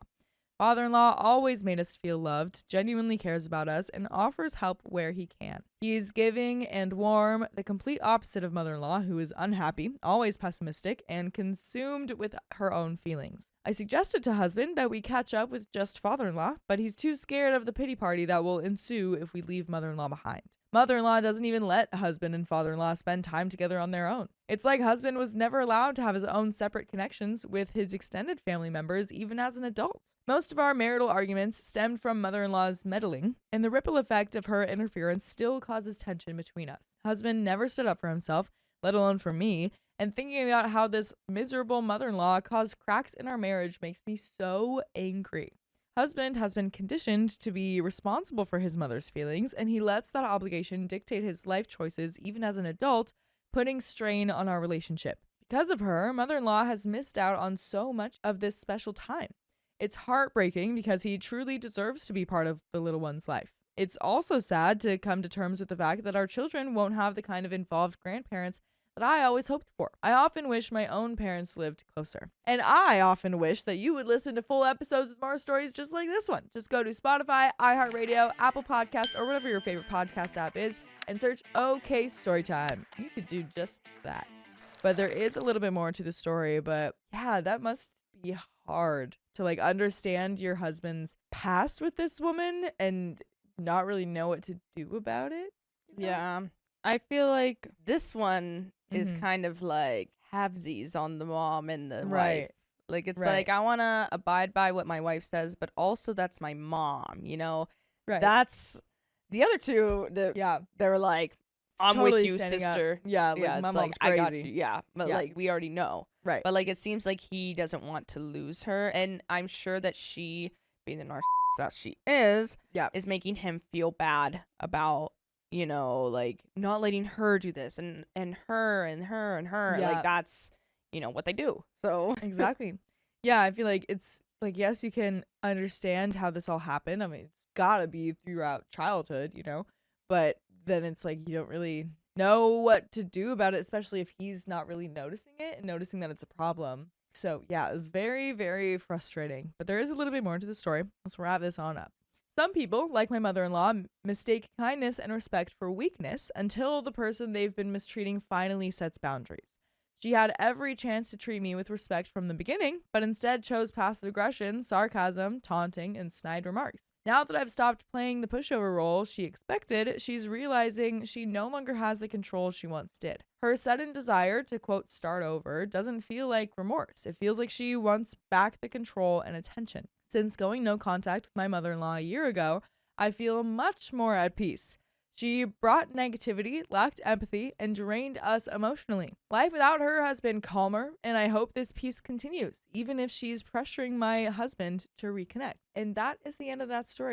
Father-in-law always made us feel loved, genuinely cares about us, and offers help where he can. He's giving and warm, the complete opposite of mother-in-law, who is unhappy, always pessimistic, and consumed with her own feelings. I suggested to husband that we catch up with just father-in-law, but he's too scared of the pity party that will ensue if we leave mother-in-law behind. Mother-in-law doesn't even let husband and father-in-law spend time together on their own. It's like husband was never allowed to have his own separate connections with his extended family members even as an adult. Most of our marital arguments stemmed from mother-in-law's meddling, and the ripple effect of her interference still causes tension between us. Husband never stood up for himself, let alone for me, and thinking about how this miserable mother-in-law caused cracks in our marriage makes me so angry. Husband has been conditioned to be responsible for his mother's feelings, and he lets that obligation dictate his life choices even as an adult, putting strain on our relationship. Because of her, mother-in-law has missed out on so much of this special time. It's heartbreaking because he truly deserves to be part of the little one's life. It's also sad to come to terms with the fact that our children won't have the kind of involved grandparents that I always hoped for. I often wish my own parents lived closer. And I often wish that you would listen to full episodes with more stories just like this one. Just go to Spotify, iHeartRadio, Apple Podcasts, or whatever your favorite podcast app is, and search OK Storytime. You could do just that. But there is a little bit more to the story, but yeah, that must be hard to like understand your husband's past with this woman and not really know what to do about it. You know? Yeah. I feel like this one is kind of like halvesies on the mom and the wife. Like, it's like, I want to abide by what my wife says, but also that's my mom, you know? Right. That's the other two. They're like, I'm totally with you, Up. sister. Yeah, like my it's mom's like, crazy. I got you. Yeah, but like, we already know. Right. But like, it seems like he doesn't want to lose her. And I'm sure that she, being the narcissist that she is making him feel bad about, you know, like not letting her do this and her and her and her. Yeah. Like, that's, you know, what they do. So Exactly. Yeah, I feel like it's like, yes, you can understand how this all happened. I mean, it's gotta be throughout childhood, you know, but then it's like you don't really know what to do about it, especially if he's not really noticing it and noticing that it's a problem. So yeah, it was very, very frustrating. But there is a little bit more to the story. Let's wrap this on up. Some people, like my mother-in-law, mistake kindness and respect for weakness until the person they've been mistreating finally sets boundaries. She had every chance to treat me with respect from the beginning, but instead chose passive aggression, sarcasm, taunting, and snide remarks. Now that I've stopped playing the pushover role she expected, she's realizing she no longer has the control she once did. Her sudden desire to, quote, start over doesn't feel like remorse. It feels like she wants back the control and attention. Since going no contact with my mother-in-law a year ago, I feel much more at peace. She brought negativity, lacked empathy, and drained us emotionally. Life without her has been calmer, and I hope this peace continues, even if she's pressuring my husband to reconnect. And that is the end of that story.